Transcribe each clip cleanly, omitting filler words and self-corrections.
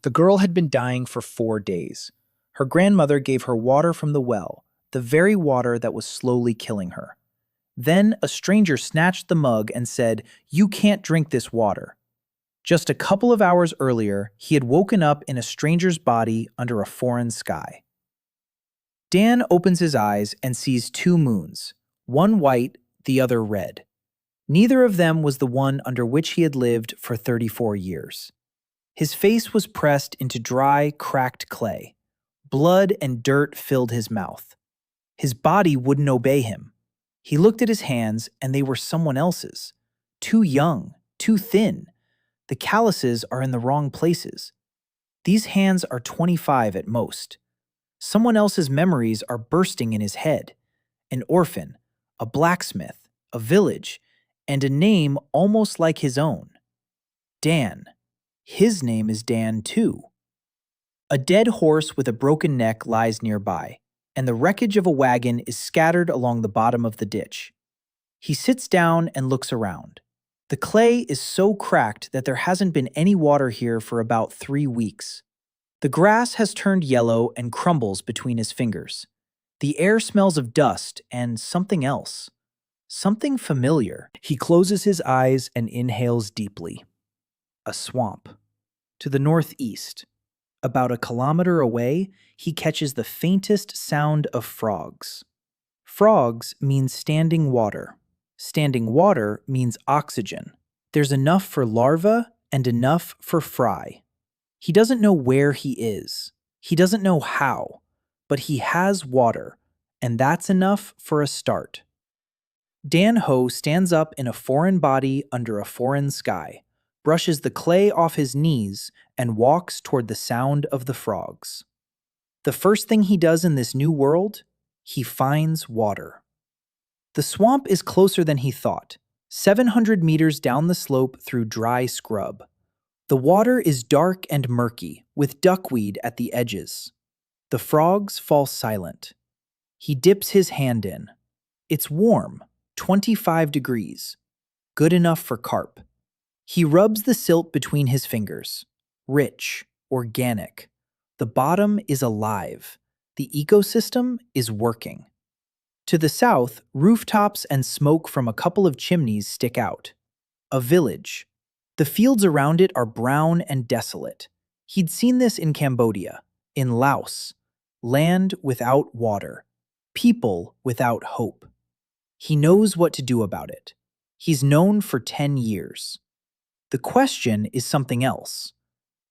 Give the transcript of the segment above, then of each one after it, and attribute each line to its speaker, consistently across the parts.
Speaker 1: The girl had been dying for 4 days. Her grandmother gave her water from the well, the very water that was slowly killing her. Then a stranger snatched the mug and said, "You can't drink this water." Just a couple of hours earlier, he had woken up in a stranger's body under a foreign sky. Dan opens his eyes and sees two moons, one white, the other red. Neither of them was the one under which he had lived for 34 years. His face was pressed into dry, cracked clay. Blood and dirt filled his mouth. His body wouldn't obey him. He looked at his hands, and they were someone else's. Too young, too thin. The calluses are in the wrong places. These hands are 25 at most. Someone else's memories are bursting in his head. An orphan, a blacksmith, a village, and a name almost like his own. Dan. His name is Dan too. A dead horse with a broken neck lies nearby, and the wreckage of a wagon is scattered along the bottom of the ditch. He sits down and looks around. The clay is so cracked that there hasn't been any water here for about 3 weeks. The grass has turned yellow and crumbles between his fingers. The air smells of dust and something else. Something familiar. He closes his eyes and inhales deeply. A swamp. To the northeast, about a kilometer away, he catches the faintest sound of frogs. Frogs means standing water. Standing water means oxygen. There's enough for larvae and enough for fry. He doesn't know where he is. He doesn't know how, but he has water, and that's enough for a start. Dan Ho stands up in a foreign body under a foreign sky, brushes the clay off his knees, and walks toward the sound of the frogs. The first thing he does in this new world, he finds water. The swamp is closer than he thought, 700 meters down the slope through dry scrub. The water is dark and murky, with duckweed at the edges. The frogs fall silent. He dips his hand in. It's warm, 25 degrees. Good enough for carp. He rubs the silt between his fingers. Rich, organic. The bottom is alive. The ecosystem is working. To the south, rooftops and smoke from a couple of chimneys stick out. A village. The fields around it are brown and desolate. He'd seen this in Cambodia, in Laos. Land without water. People without hope. He knows what to do about it. He's known for 10 years. The question is something else.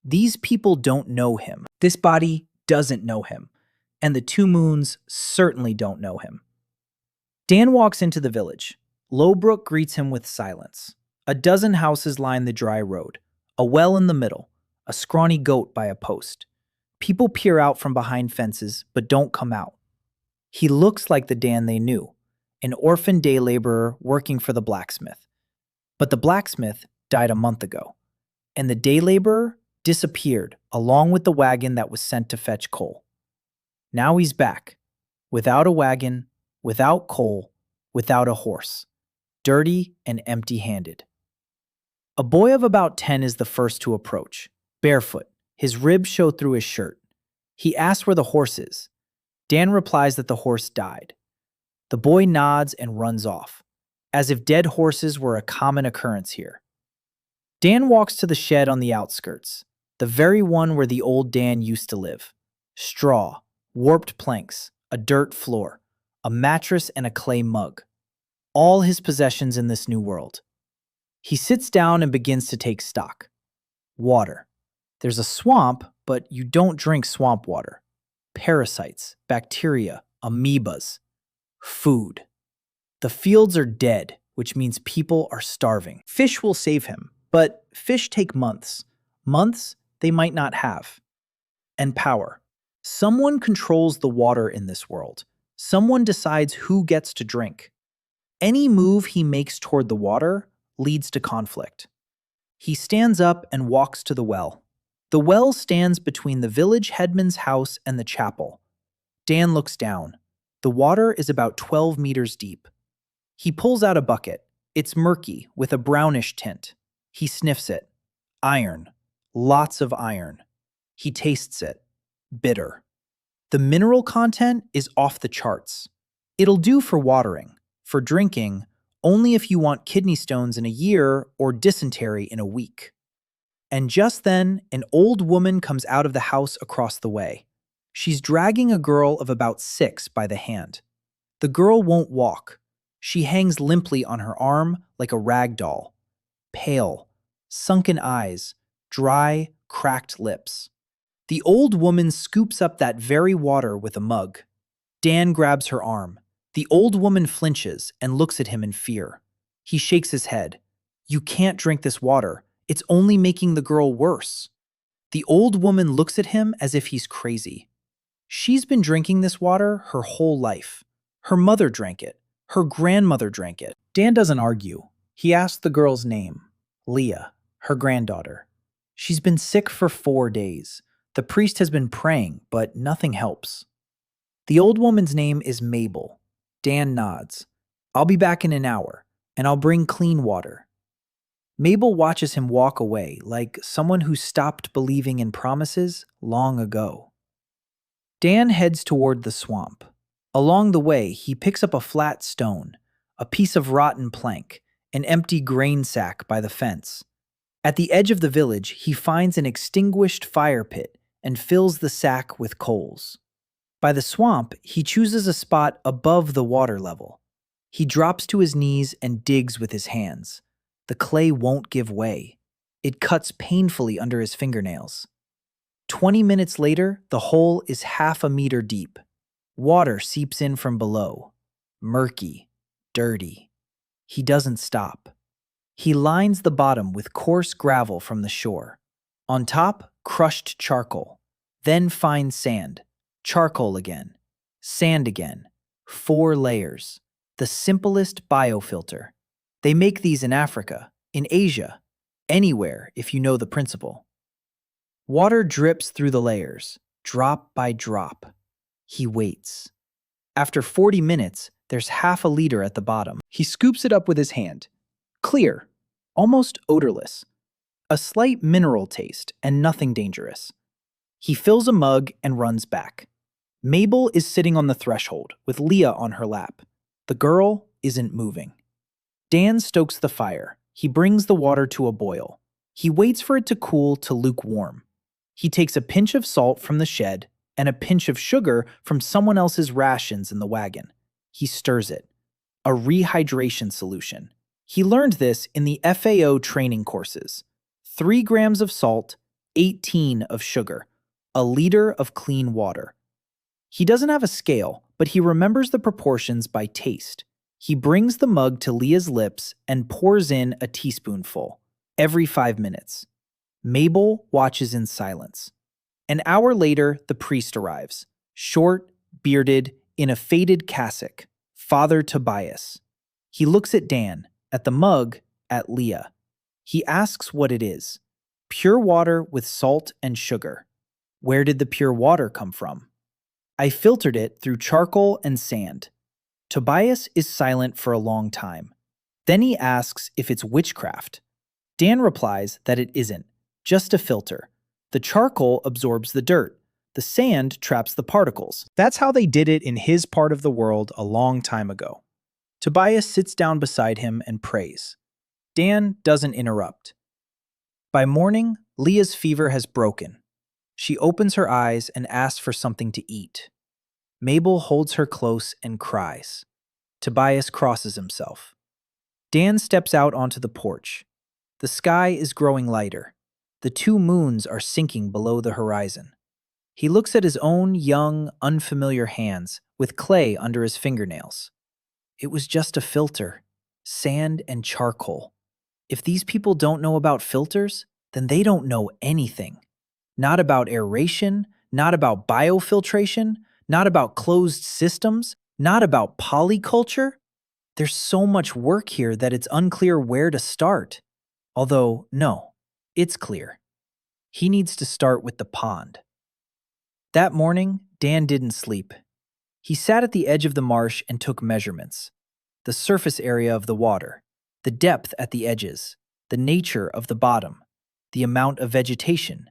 Speaker 1: These people don't know him. This body doesn't know him. And the two moons certainly don't know him. Dan walks into the village. Lowbrook greets him with silence. A dozen houses line the dry road. A well in the middle. A scrawny goat by a post. People peer out from behind fences, but don't come out. He looks like the Dan they knew. An orphan day laborer working for the blacksmith. But the blacksmith died a month ago. And the day laborer disappeared along with the wagon that was sent to fetch coal. Now he's back. Without a wagon, without coal, without a horse. Dirty and empty-handed. A boy of about 10 is the first to approach. Barefoot. His ribs show through his shirt. He asks where the horse is. Dan replies that the horse died. The boy nods and runs off, as if dead horses were a common occurrence here. Dan walks to the shed on the outskirts, the very one where the old Dan used to live. Straw, warped planks, a dirt floor, a mattress and a clay mug. All his possessions in this new world. He sits down and begins to take stock. Water. There's a swamp, but you don't drink swamp water. Parasites, bacteria, amoebas. Food. The fields are dead, which means people are starving. Fish will save him, but fish take months. Months they might not have. And power. Someone controls the water in this world. Someone decides who gets to drink. Any move he makes toward the water leads to conflict. He stands up and walks to the well. The well stands between the village headman's house and the chapel. Dan looks down. The water is about 12 meters deep. He pulls out a bucket. It's murky with a brownish tint. He sniffs it. Iron. Lots of iron. He tastes it. Bitter. The mineral content is off the charts. It'll do for watering. For drinking, only if you want kidney stones in a year or dysentery in a week. And just then, an old woman comes out of the house across the way. She's dragging a girl of about 6 by the hand. The girl won't walk. She hangs limply on her arm like a rag doll. Pale, sunken eyes, dry, cracked lips. The old woman scoops up that very water with a mug. Dan grabs her arm. The old woman flinches and looks at him in fear. He shakes his head. "You can't drink this water. It's only making the girl worse." The old woman looks at him as if he's crazy. She's been drinking this water her whole life. Her mother drank it. Her grandmother drank it. Dan doesn't argue. He asks the girl's name. Leah, her granddaughter. She's been sick for 4 days. The priest has been praying, but nothing helps. The old woman's name is Mabel. Dan nods. "I'll be back in an hour, and I'll bring clean water." Mabel watches him walk away like someone who stopped believing in promises long ago. Dan heads toward the swamp. Along the way, he picks up a flat stone, a piece of rotten plank, an empty grain sack by the fence. At the edge of the village, he finds an extinguished fire pit and fills the sack with coals. By the swamp, he chooses a spot above the water level. He drops to his knees and digs with his hands. The clay won't give way. It cuts painfully under his fingernails. 20 minutes later, the hole is half a meter deep. Water seeps in from below. Murky, dirty. He doesn't stop. He lines the bottom with coarse gravel from the shore. On top, crushed charcoal. Then fine sand. Charcoal again. Sand again. 4 layers. The simplest biofilter. They make these in Africa, in Asia, anywhere if you know the principle. Water drips through the layers, drop by drop. He waits. After 40 minutes, there's half a liter at the bottom. He scoops it up with his hand. Clear, almost odorless. A slight mineral taste and nothing dangerous. He fills a mug and runs back. Mabel is sitting on the threshold with Leah on her lap. The girl isn't moving. Dan stokes the fire. He brings the water to a boil. He waits for it to cool to lukewarm. He takes a pinch of salt from the shed and a pinch of sugar from someone else's rations in the wagon. He stirs it. A rehydration solution. He learned this in the FAO training courses. 3 grams of salt, 18 of sugar, a liter of clean water. He doesn't have a scale, but he remembers the proportions by taste. He brings the mug to Leah's lips and pours in a teaspoonful every 5 minutes. Mabel watches in silence. An hour later, the priest arrives. Short, bearded, in a faded cassock. Father Tobias. He looks at Dan, at the mug, at Leah. He asks what it is. Pure water with salt and sugar. Where did the pure water come from? I filtered it through charcoal and sand. Tobias is silent for a long time. Then he asks if it's witchcraft. Dan replies that it isn't, just a filter. The charcoal absorbs the dirt. The sand traps the particles. That's how they did it in his part of the world a long time ago. Tobias sits down beside him and prays. Dan doesn't interrupt. By morning, Leah's fever has broken. She opens her eyes and asks for something to eat. Mabel holds her close and cries. Tobias crosses himself. Dan steps out onto the porch. The sky is growing lighter. The 2 moons are sinking below the horizon. He looks at his own young, unfamiliar hands with clay under his fingernails. It was just a filter. Sand and charcoal. If these people don't know about filters, then they don't know anything. Not about aeration, not about biofiltration, not about closed systems, not about polyculture. There's so much work here that it's unclear where to start. Although, no, it's clear. He needs to start with the pond. That morning, Dan didn't sleep. He sat at the edge of the marsh and took measurements. The surface area of the water, the depth at the edges, the nature of the bottom, the amount of vegetation.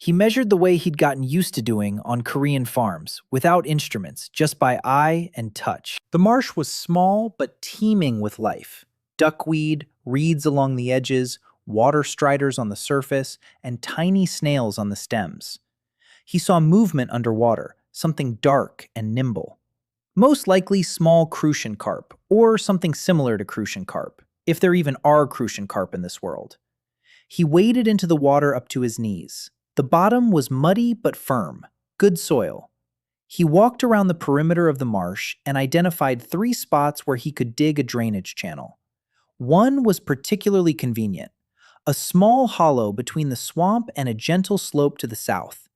Speaker 1: He measured the way he'd gotten used to doing on Korean farms, without instruments, just by eye and touch. The marsh was small but teeming with life. Duckweed, reeds along the edges, water striders on the surface, and tiny snails on the stems. He saw movement underwater, something dark and nimble. Most likely small crucian carp, or something similar to crucian carp, if there even are crucian carp in this world. He waded into the water up to his knees. The bottom was muddy but firm, good soil. He walked around the perimeter of the marsh and identified 3 spots where he could dig a drainage channel. One was particularly convenient, a small hollow between the swamp and a gentle slope to the south.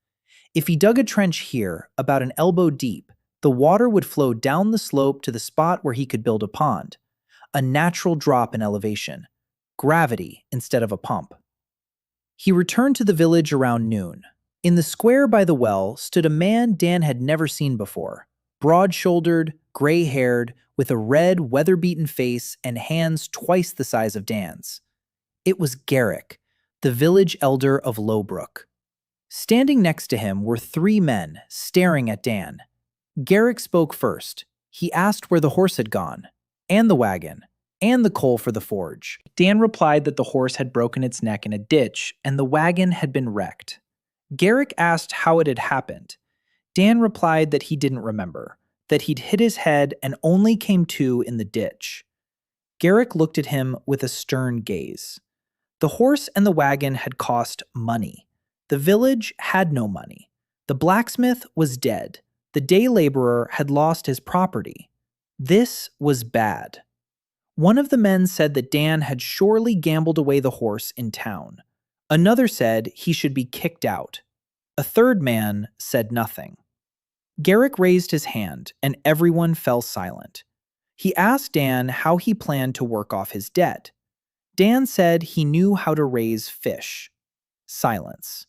Speaker 1: If he dug a trench here, about an elbow deep, the water would flow down the slope to the spot where he could build a pond, a natural drop in elevation, gravity instead of a pump. He returned to the village around noon. In the square by the well stood a man Dan had never seen before, broad-shouldered, gray-haired, with a red, weather-beaten face and hands twice the size of Dan's. It was Garrick, the village elder of Lowbrook. Standing next to him were 3 men, staring at Dan. Garrick spoke first. He asked where the horse had gone, and the wagon, and the coal for the forge. Dan replied that the horse had broken its neck in a ditch, and the wagon had been wrecked. Garrick asked how it had happened. Dan replied that he didn't remember, that he'd hit his head and only came to in the ditch. Garrick looked at him with a stern gaze. The horse and the wagon had cost money. The village had no money. The blacksmith was dead. The day laborer had lost his property. This was bad. One of the men said that Dan had surely gambled away the horse in town. Another said he should be kicked out. A third man said nothing. Garrick raised his hand, and everyone fell silent. He asked Dan how he planned to work off his debt. Dan said he knew how to raise fish. Silence.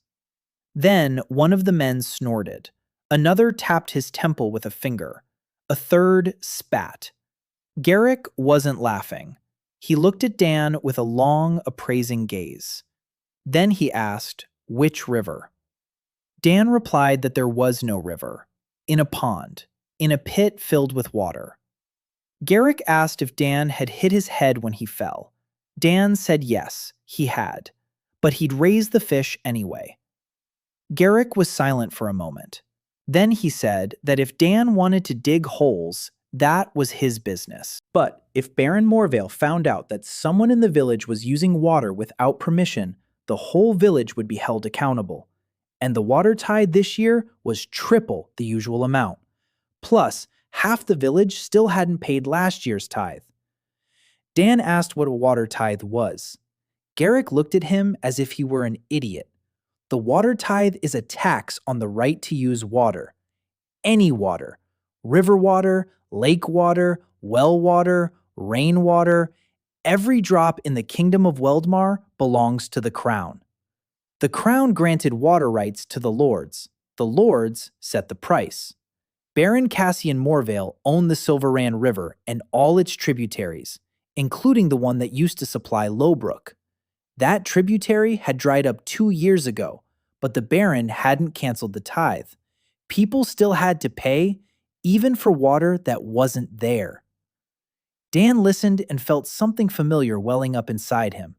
Speaker 1: Then one of the men snorted. Another tapped his temple with a finger. A third spat. Garrick wasn't laughing. He looked at Dan with a long, appraising gaze. Then he asked, which river? Dan replied that there was no river. In a pond. In a pit filled with water. Garrick asked if Dan had hit his head when he fell. Dan said yes, he had. But he'd raised the fish anyway. Garrick was silent for a moment. Then he said that if Dan wanted to dig holes, that was his business. But if Baron Morvale found out that someone in the village was using water without permission, the whole village would be held accountable. And the water tithe this year was triple the usual amount. Plus, half the village still hadn't paid last year's tithe. Dan asked what a water tithe was. Garrick looked at him as if he were an idiot. The water tithe is a tax on the right to use water. Any water. River water, lake water, well water, rainwater. Every drop in the kingdom of Weldmar belongs to the crown. The crown granted water rights to the lords. The lords set the price. Baron Cassian Morvale owned the Silverrand River and all its tributaries, including the one that used to supply Lowbrook. That tributary had dried up 2 years ago, but the Baron hadn't canceled the tithe. People still had to pay, even for water that wasn't there. Dan listened and felt something familiar welling up inside him.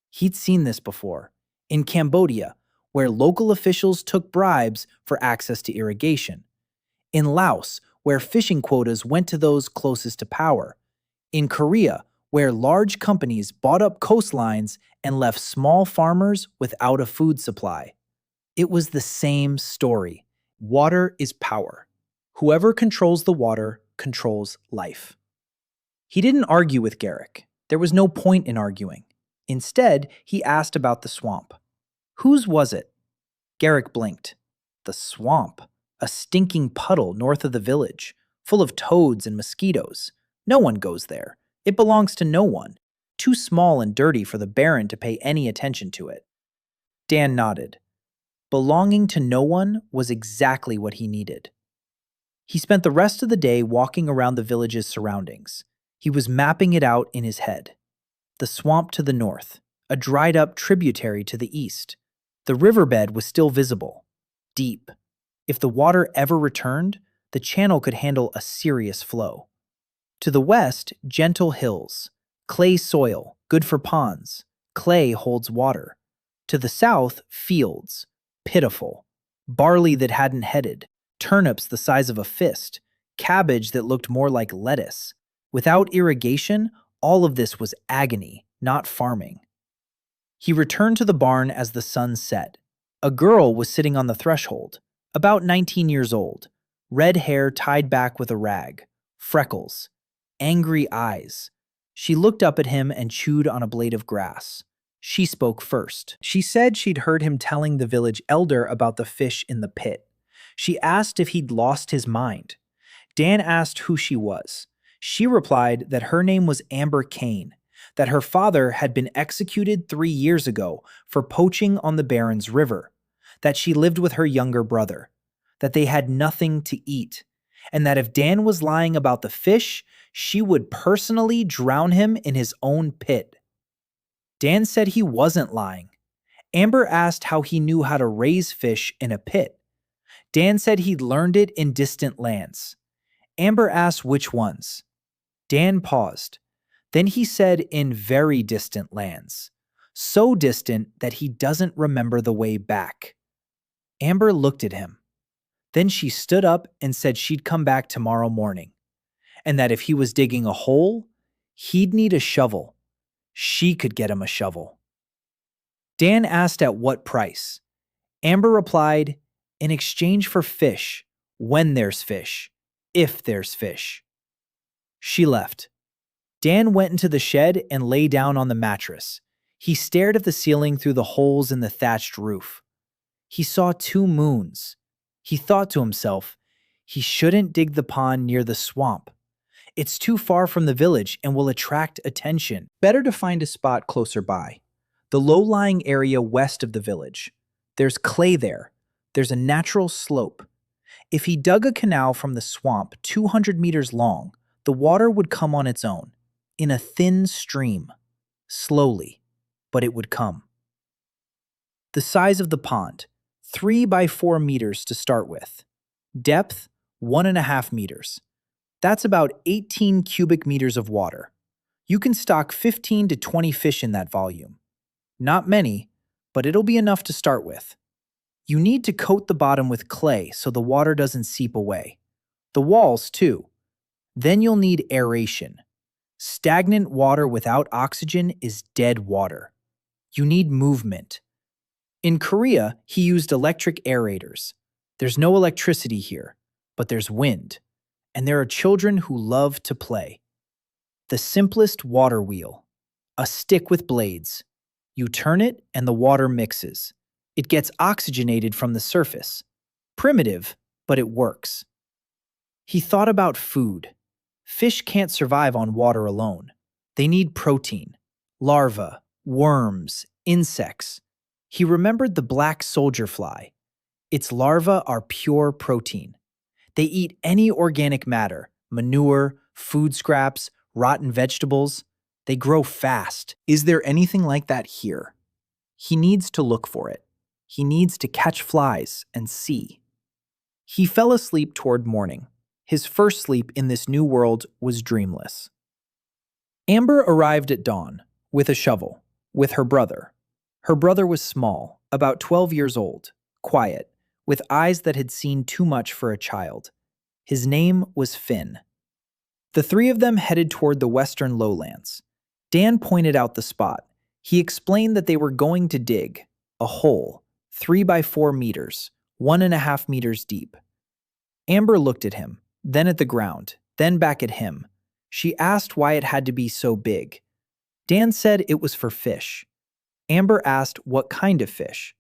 Speaker 1: He'd seen this before, in Cambodia, where local officials took bribes for access to irrigation. In Laos, where fishing quotas went to those closest to power. In Korea, where large companies bought up coastlines and left small farmers without a food supply. It was the same story. Water is power. Whoever controls the water controls life. He didn't argue with Garrick. There was no point in arguing. Instead, he asked about the swamp. Whose was it? Garrick blinked. The swamp. A stinking puddle north of the village, full of toads and mosquitoes. No one goes there. It belongs to no one. Too small and dirty for the Baron to pay any attention to it. Dan nodded. Belonging to no one was exactly what he needed. He spent the rest of the day walking around the village's surroundings. He was mapping it out in his head. The swamp to the north, a dried-up tributary to the east. The riverbed was still visible, deep. If the water ever returned, the channel could handle a serious flow. To the west, gentle hills, clay soil, good for ponds. Clay holds water. To the south, fields, pitiful. Barley that hadn't headed, turnips the size of a fist, cabbage that looked more like lettuce. Without irrigation, all of this was agony, not farming. He returned to the barn as the sun set. A girl was sitting on the threshold, about 19 years old, red hair tied back with a rag, freckles, angry eyes. She looked up at him and chewed on a blade of grass. She spoke first. She said she'd heard him telling the village elder about the fish in the pit. She asked if he'd lost his mind. Dan asked who she was. She replied that her name was Amber Kane, that her father had been executed 3 years ago for poaching on the Barrens River, that she lived with her younger brother, that they had nothing to eat, and that if Dan was lying about the fish, she would personally drown him in his own pit. Dan said he wasn't lying. Amber asked how he knew how to raise fish in a pit. Dan said he'd learned it in distant lands. Amber asked which ones. Dan paused. Then he said in very distant lands, so distant that he doesn't remember the way back. Amber looked at him. Then she stood up and said she'd come back tomorrow morning, and that if he was digging a hole, he'd need a shovel. She could get him a shovel. Dan asked at what price. Amber replied, in exchange for fish, when there's fish, if there's fish. She left. Dan went into the shed and lay down on the mattress. He stared at the ceiling through the holes in the thatched roof. He saw 2 moons. He thought to himself, he shouldn't dig the pond near the swamp. It's too far from the village and will attract attention. Better to find a spot closer by. The low-lying area west of the village. There's clay there. There's a natural slope. If he dug a canal from the swamp 200 meters long, the water would come on its own, in a thin stream. Slowly, but it would come. The size of the pond, 3 by 4 meters to start with. Depth, 1.5 meters. That's about 18 cubic meters of water. You can stock 15 to 20 fish in that volume. Not many, but it'll be enough to start with. You need to coat the bottom with clay so the water doesn't seep away. The walls, too. Then you'll need aeration. Stagnant water without oxygen is dead water. You need movement. In Korea, he used electric aerators. There's no electricity here, but there's wind. And there are children who love to play. The simplest water wheel. A stick with blades. You turn it and the water mixes. It gets oxygenated from the surface. Primitive, but it works. He thought about food. Fish can't survive on water alone. They need protein. Larvae, worms, insects. He remembered the black soldier fly. Its larvae are pure protein. They eat any organic matter, manure, food scraps, rotten vegetables. They grow fast. Is there anything like that here? He needs to look for it. He needs to catch flies and see. He fell asleep toward morning. His first sleep in this new world was dreamless. Amber arrived at dawn, with a shovel, with her brother. Her brother was small, about 12 years old, quiet, with eyes that had seen too much for a child. His name was Finn. The 3 of them headed toward the western lowlands. Dan pointed out the spot. He explained that they were going to dig a hole, 3 by 4 meters, 1.5 meters deep. Amber looked at him, then at the ground, then back at him. She asked why it had to be so big. Dan said it was for fish. Amber asked what kind of fish.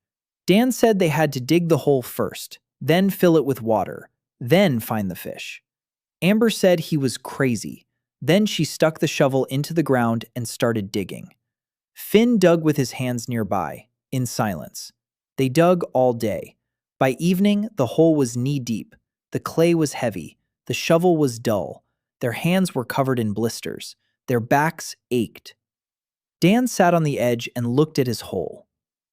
Speaker 1: Dan said they had to dig the hole first, then fill it with water, then find the fish. Amber said he was crazy. Then she stuck the shovel into the ground and started digging. Finn dug with his hands nearby, in silence. They dug all day. By evening, the hole was knee-deep. The clay was heavy. The shovel was dull. Their hands were covered in blisters. Their backs ached. Dan sat on the edge and looked at his hole.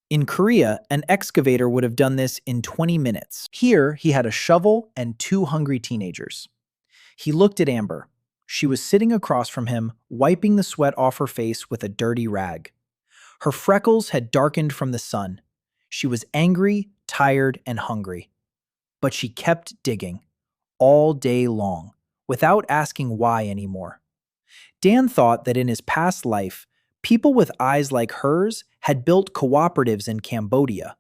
Speaker 1: In Korea, an excavator would have done this in 20 minutes. Here, he had a shovel and two hungry teenagers. He looked at Amber. She was sitting across from him, wiping the sweat off her face with a dirty rag. Her freckles had darkened from the sun. She was angry, tired, and hungry. But she kept digging, all day long, without asking why anymore. Dan thought that in his past life, people with eyes like hers had built cooperatives in Cambodia.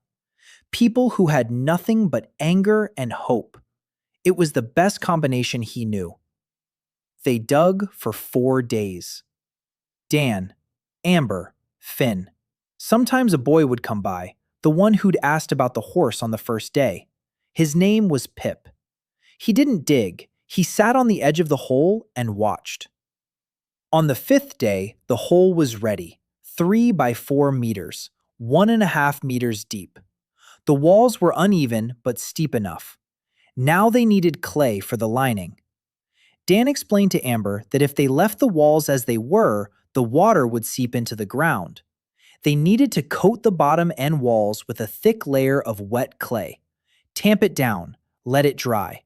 Speaker 1: People who had nothing but anger and hope. It was the best combination he knew. They dug for 4 days. Dan, Amber, Finn. Sometimes a boy would come by, the one who'd asked about the horse on the first day. His name was Pip. He didn't dig. He sat on the edge of the hole and watched. On the 5th day, the hole was ready, 3 by 4 meters, 1.5 meters deep. The walls were uneven but steep enough. Now they needed clay for the lining. Dan explained to Amber that if they left the walls as they were, the water would seep into the ground. They needed to coat the bottom and walls with a thick layer of wet clay. Tamp it down, let it dry.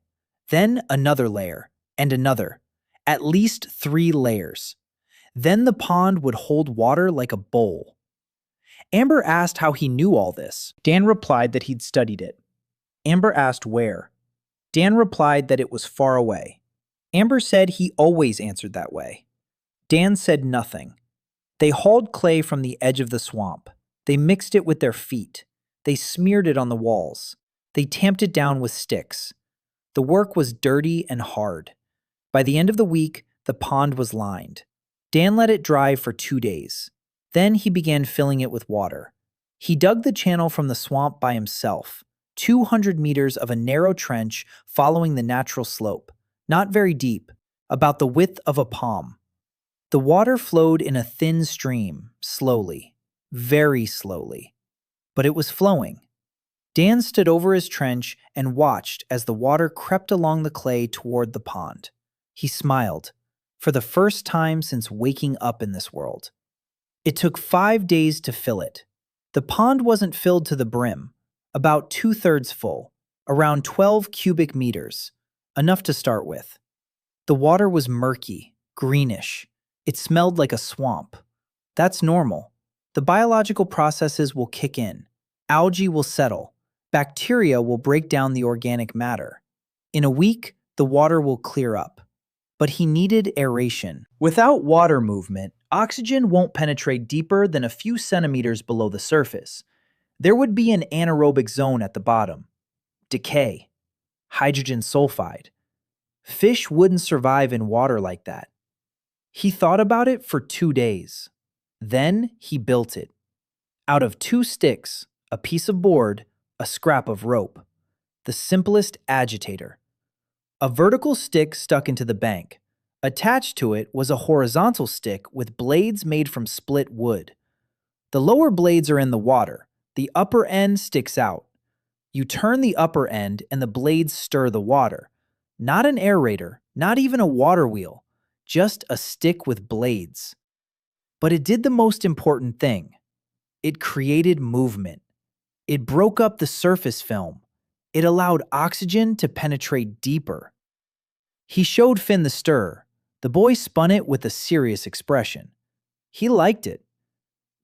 Speaker 1: Then another layer, and another. At least 3 layers. Then the pond would hold water like a bowl. Amber asked how he knew all this. Dan replied that he'd studied it. Amber asked where. Dan replied that it was far away. Amber said he always answered that way. Dan said nothing. They hauled clay from the edge of the swamp. They mixed it with their feet. They smeared it on the walls. They tamped it down with sticks. The work was dirty and hard. By the end of the week, the pond was lined. Dan let it dry for 2 days. Then he began filling it with water. He dug the channel from the swamp by himself, 200 meters of a narrow trench following the natural slope, not very deep, about the width of a palm. The water flowed in a thin stream, slowly, very slowly. But it was flowing. Dan stood over his trench and watched as the water crept along the clay toward the pond. He smiled, for the first time since waking up in this world. It took 5 days to fill it. The pond wasn't filled to the brim, about 2/3 full, around 12 cubic meters, enough to start with. The water was murky, greenish. It smelled like a swamp. That's normal. The biological processes will kick in. Algae will settle. Bacteria will break down the organic matter. In a week, the water will clear up. But he needed aeration. Without water movement, oxygen won't penetrate deeper than a few centimeters below the surface. There would be an anaerobic zone at the bottom. Decay. Hydrogen sulfide. Fish wouldn't survive in water like that. He thought about it for 2 days. Then he built it. Out of 2 sticks, a piece of board, a scrap of rope. The simplest agitator. A vertical stick stuck into the bank. Attached to it was a horizontal stick with blades made from split wood. The lower blades are in the water. The upper end sticks out. You turn the upper end and the blades stir the water. Not an aerator, not even a water wheel, just a stick with blades. But it did the most important thing. It created movement. It broke up the surface film. It allowed oxygen to penetrate deeper. He showed Finn the stir. The boy spun it with a serious expression. He liked it.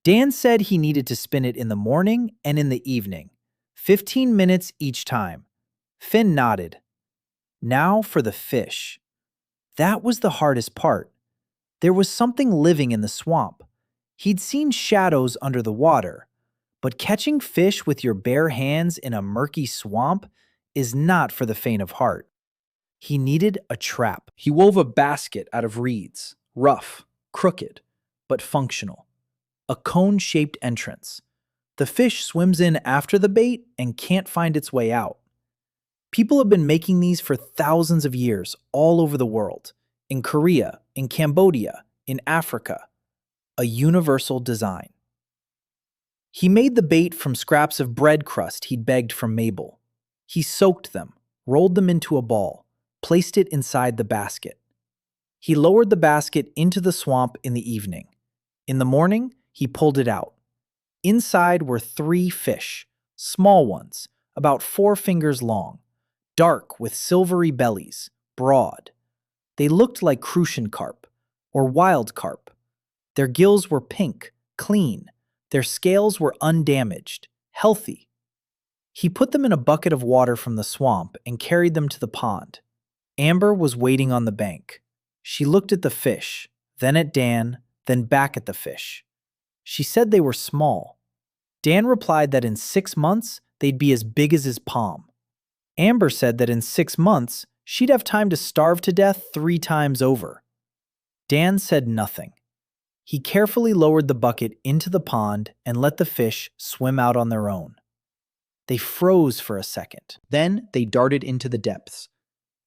Speaker 1: Dan said he needed to spin it in the morning and in the evening, 15 minutes each time. Finn nodded. Now for the fish. That was the hardest part. There was something living in the swamp. He'd seen shadows under the water, but catching fish with your bare hands in a murky swamp is not for the faint of heart. He needed a trap. He wove a basket out of reeds, rough, crooked, but functional. A cone-shaped entrance. The fish swims in after the bait and can't find its way out. People have been making these for thousands of years all over the world. In Korea, in Cambodia, in Africa. A universal design. He made the bait from scraps of bread crust he'd begged from Mabel. He soaked them, rolled them into a ball, placed it inside the basket. He lowered the basket into the swamp in the evening. In the morning, he pulled it out. Inside were 3 fish, small ones, about 4 fingers long, dark with silvery bellies, broad. They looked like crucian carp, or wild carp. Their gills were pink, clean. Their scales were undamaged, healthy. He put them in a bucket of water from the swamp and carried them to the pond. Amber was waiting on the bank. She looked at the fish, then at Dan, then back at the fish. She said they were small. Dan replied that in 6 months, they'd be as big as his palm. Amber said that in 6 months, she'd have time to starve to death 3 times over. Dan said nothing. He carefully lowered the bucket into the pond and let the fish swim out on their own. They froze for a second. Then they darted into the depths.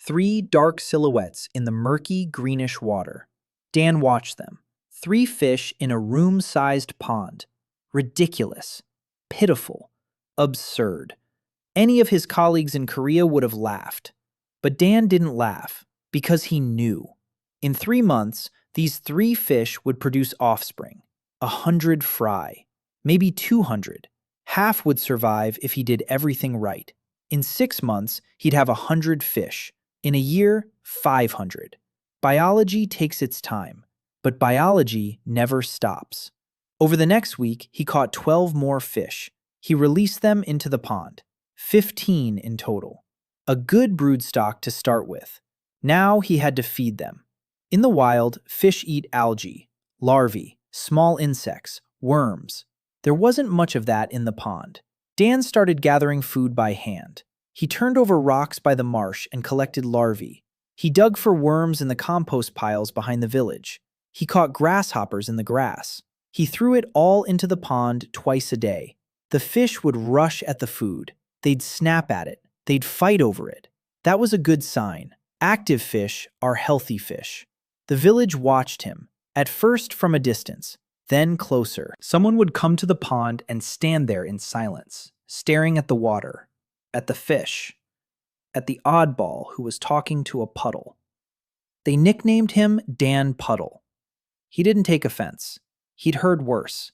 Speaker 1: 3 dark silhouettes in the murky, greenish water. Dan watched them. 3 fish in a room-sized pond. Ridiculous. Pitiful. Absurd. Any of his colleagues in Korea would have laughed. But Dan didn't laugh, because he knew. In 3 months, these 3 fish would produce offspring. 100 fry. Maybe 200. Half would survive if he did everything right. In 6 months, he'd have 100 fish. In a year, 500. Biology takes its time, but biology never stops. Over the next week, he caught 12 more fish. He released them into the pond. 15 in total. A good broodstock to start with. Now he had to feed them. In the wild, fish eat algae, larvae, small insects, worms. There wasn't much of that in the pond. Dan started gathering food by hand. He turned over rocks by the marsh and collected larvae. He dug for worms in the compost piles behind the village. He caught grasshoppers in the grass. He threw it all into the pond twice a day. The fish would rush at the food. They'd snap at it. They'd fight over it. That was a good sign. Active fish are healthy fish. The village watched him, at first from a distance, then closer. Someone would come to the pond and stand there in silence, staring at the water, at the fish, at the oddball who was talking to a puddle. They nicknamed him Dan Puddle. He didn't take offense. He'd heard worse.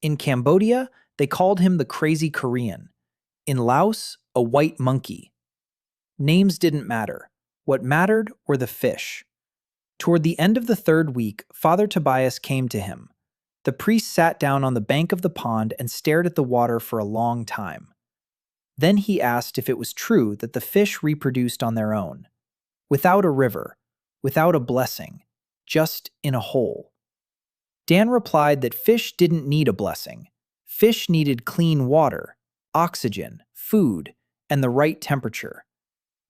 Speaker 1: In Cambodia, they called him the crazy Korean. In Laos, a white monkey. Names didn't matter. What mattered were the fish. Toward the end of the 3rd week, Father Tobias came to him. The priest sat down on the bank of the pond and stared at the water for a long time. Then he asked if it was true that the fish reproduced on their own, without a river, without a blessing, just in a hole. Dan replied that fish didn't need a blessing. Fish needed clean water, oxygen, food, and the right temperature.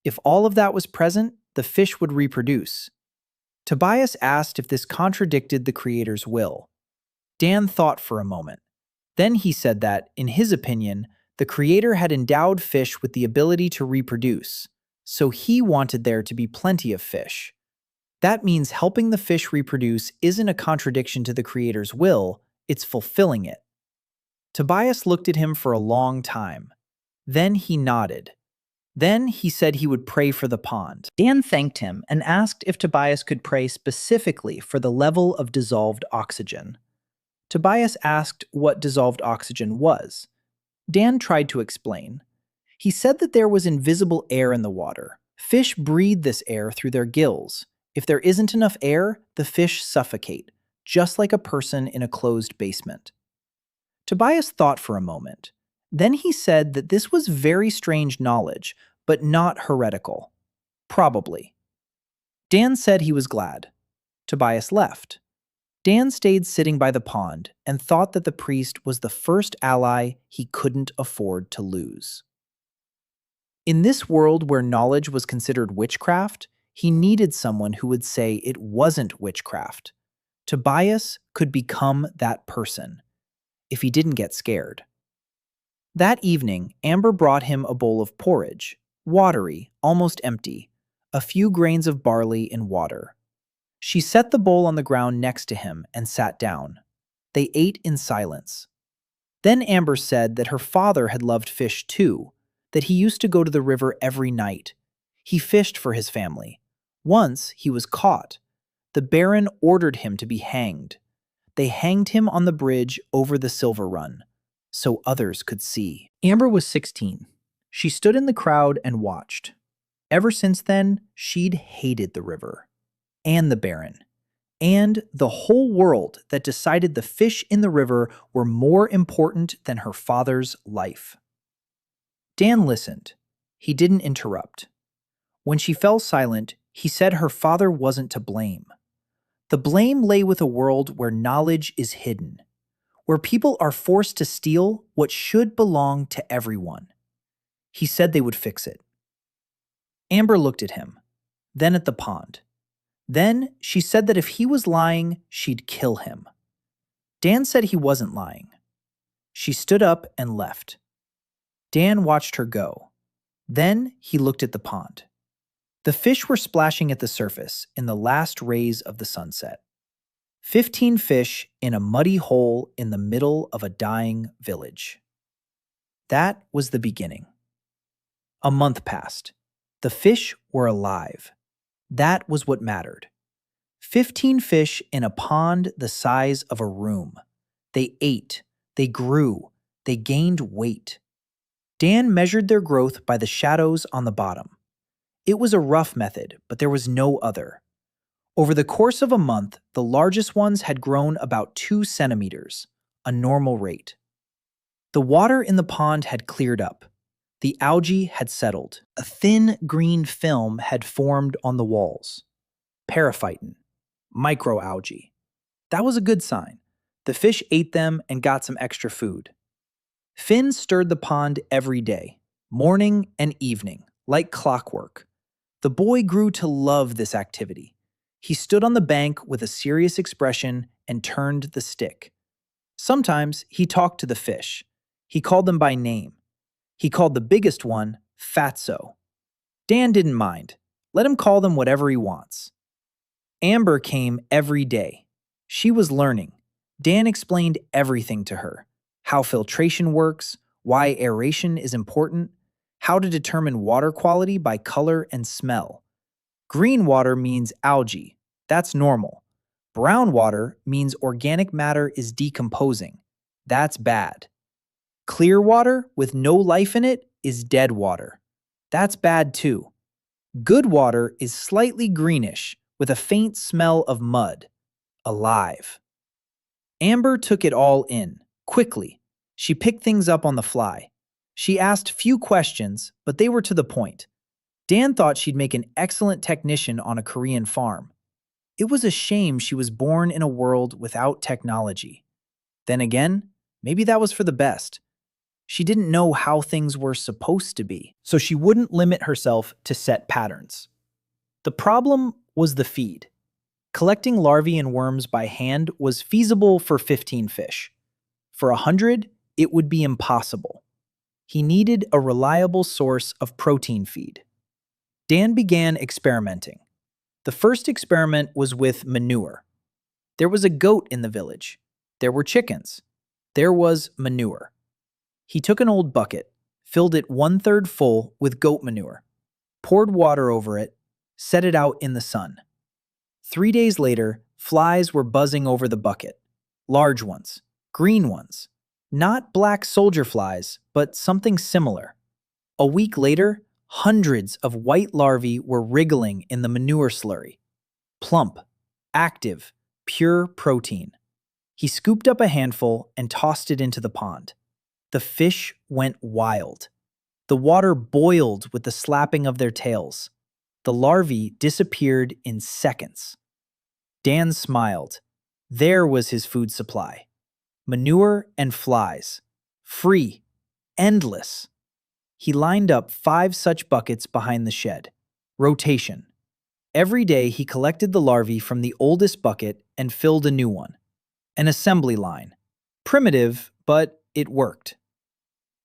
Speaker 1: If all of that was present, the fish would reproduce. Tobias asked if this contradicted the Creator's will. Dan thought for a moment. Then he said that, in his opinion, the Creator had endowed fish with the ability to reproduce, so he wanted there to be plenty of fish. That means helping the fish reproduce isn't a contradiction to the Creator's will, it's fulfilling it. Tobias looked at him for a long time. Then he nodded. Then he said he would pray for the pond. Dan thanked him and asked if Tobias could pray specifically for the level of dissolved oxygen. Tobias asked what dissolved oxygen was. Dan tried to explain. He said that there was invisible air in the water. Fish breathe this air through their gills. If there isn't enough air, the fish suffocate, just like a person in a closed basement. Tobias thought for a moment. Then he said that this was very strange knowledge, but not heretical. Probably. Dan said he was glad. Tobias left. Dan stayed sitting by the pond and thought that the priest was the first ally he couldn't afford to lose. In this world where knowledge was considered witchcraft, he needed someone who would say it wasn't witchcraft. Tobias could become that person, if he didn't get scared. That evening, Amber brought him a bowl of porridge, watery, almost empty, a few grains of barley in water. She set the bowl on the ground next to him and sat down. They ate in silence. Then Amber said that her father had loved fish too, that he used to go to the river every night. He fished for his family. Once he was caught. The Baron ordered him to be hanged. They hanged him on the bridge over the Silver Run. so others could see. Amber was 16. She stood in the crowd and watched. Ever since then, she'd hated the river, and the Baron, and the whole world that decided the fish in the river were more important than her father's life. Dan listened. He didn't interrupt. When she fell silent, he said her father wasn't to blame. The blame lay with a world where knowledge is hidden, where people are forced to steal what should belong to everyone. He said they would fix it. Amber looked at him, then at the pond. Then she said that if he was lying, she'd kill him. Dan said he wasn't lying. She stood up and left. Dan watched her go. Then he looked at the pond. The fish were splashing at the surface in the last rays of the sunset. 15 fish in a muddy hole in the middle of a dying village. That was the beginning. A month passed. The fish were alive. That was what mattered. 15 fish in a pond the size of a room. They ate, they grew, they gained weight. Dan measured their growth by the shadows on the bottom. It was a rough method, but there was no other. Over the course of a month, the largest ones had grown about 2 centimeters, a normal rate. The water in the pond had cleared up. The algae had settled. A thin green film had formed on the walls. Periphyton, microalgae. That was a good sign. The fish ate them and got some extra food. Finn stirred the pond every day, morning and evening, like clockwork. The boy grew to love this activity. He stood on the bank with a serious expression and turned the stick. Sometimes he talked to the fish. He called them by name. He called the biggest one Fatso. Dan didn't mind. Let him call them whatever he wants. Amber came every day. She was learning. Dan explained everything to her. How filtration works, why aeration is important, how to determine water quality by color and smell. Green water means algae. That's normal. Brown water means organic matter is decomposing. That's bad. Clear water with no life in it is dead water. That's bad too. Good water is slightly greenish with a faint smell of mud. Alive. Amber took it all in, quickly. She picked things up on the fly. She asked few questions, but they were to the point. Dan thought she'd make an excellent technician on a Korean farm. It was a shame she was born in a world without technology. Then again, maybe that was for the best. She didn't know how things were supposed to be, so she wouldn't limit herself to set patterns. The problem was the feed. Collecting larvae and worms by hand was feasible for 15 fish. For 100, it would be impossible. He needed a reliable source of protein feed. Dan began experimenting. The first experiment was with manure. There was a goat in the village. There were chickens. There was manure. He took an old bucket, filled it 1/3 full with goat manure, poured water over it, set it out in the sun. 3 days later, flies were buzzing over the bucket. Large ones, green ones. Not black soldier flies, but something similar. A week later, hundreds of white larvae were wriggling in the manure slurry. Plump, active, pure protein. He scooped up a handful and tossed it into the pond. The fish went wild. The water boiled with the slapping of their tails. The larvae disappeared in seconds. Dan smiled. There was his food supply. Manure and flies. Free. Endless. He lined up 5 such buckets behind the shed. Rotation. Every day he collected the larvae from the oldest bucket and filled a new one. An assembly line. Primitive, but it worked.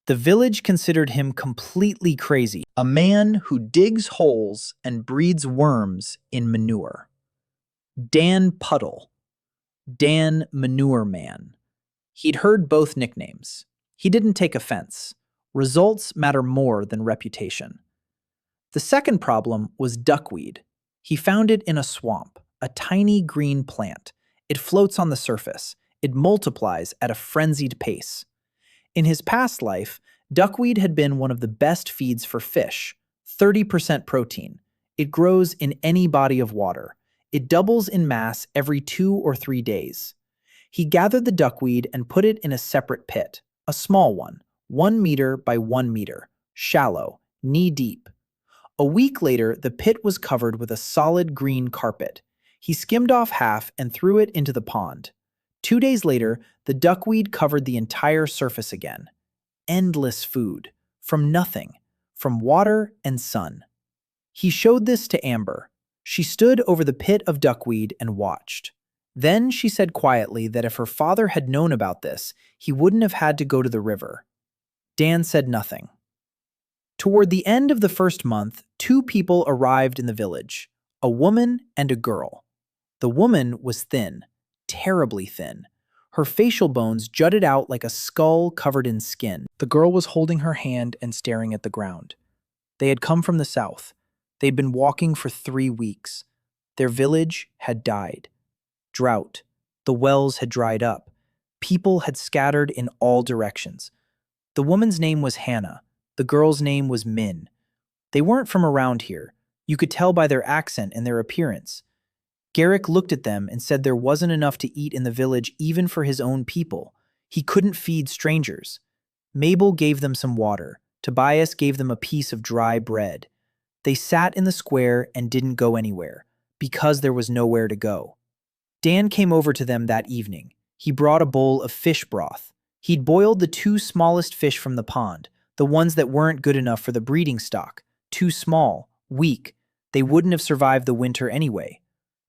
Speaker 1: The village considered him completely crazy. A man who digs holes and breeds worms in manure. Dan Puddle. Dan Manure Man. He'd heard both nicknames. He didn't take offense. Results matter more than reputation. The second problem was duckweed. He found it in a swamp, a tiny green plant. It floats on the surface. It multiplies at a frenzied pace. In his past life, duckweed had been one of the best feeds for fish, 30% protein. It grows in any body of water. It doubles in mass every 2 or 3 days. He gathered the duckweed and put it in a separate pit, a small one, 1 meter by 1 meter, shallow, knee-deep. A week later, the pit was covered with a solid green carpet. He skimmed off half and threw it into the pond. 2 days later, the duckweed covered the entire surface again. Endless food, from nothing, from water and sun. He showed this to Amber. She stood over the pit of duckweed and watched. Then she said quietly that if her father had known about this, he wouldn't have had to go to the river. Dan said nothing. Toward the end of the first month, 2 people arrived in the village, a woman and a girl. The woman was thin, terribly thin. Her facial bones jutted out like a skull covered in skin. The girl was holding her hand and staring at the ground. They had come from the south. They'd been walking for 3 weeks. Their village had died. Drought. The wells had dried up. People had scattered in all directions. The woman's name was Hannah. The girl's name was Min. They weren't from around here. You could tell by their accent and their appearance. Garrick looked at them and said there wasn't enough to eat in the village even for his own people. He couldn't feed strangers. Mabel gave them some water. Tobias gave them a piece of dry bread. They sat in the square and didn't go anywhere, because there was nowhere to go. Dan came over to them that evening. He brought a bowl of fish broth. He'd boiled the 2 smallest fish from the pond, the ones that weren't good enough for the breeding stock. Too small, weak. They wouldn't have survived the winter anyway.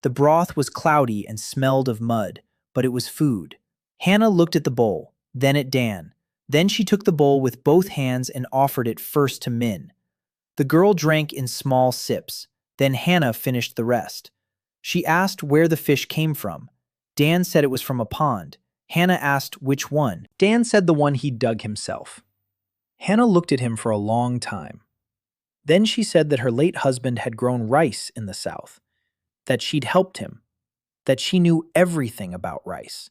Speaker 1: The broth was cloudy and smelled of mud, but it was food. Hannah looked at the bowl, then at Dan. Then she took the bowl with both hands and offered it first to Min. The girl drank in small sips. Then Hannah finished the rest. She asked where the fish came from. Dan said it was from a pond. Hannah asked which one. Dan said the one he'd dug himself. Hannah looked at him for a long time. Then she said that her late husband had grown rice in the south, that she'd helped him, that she knew everything about rice,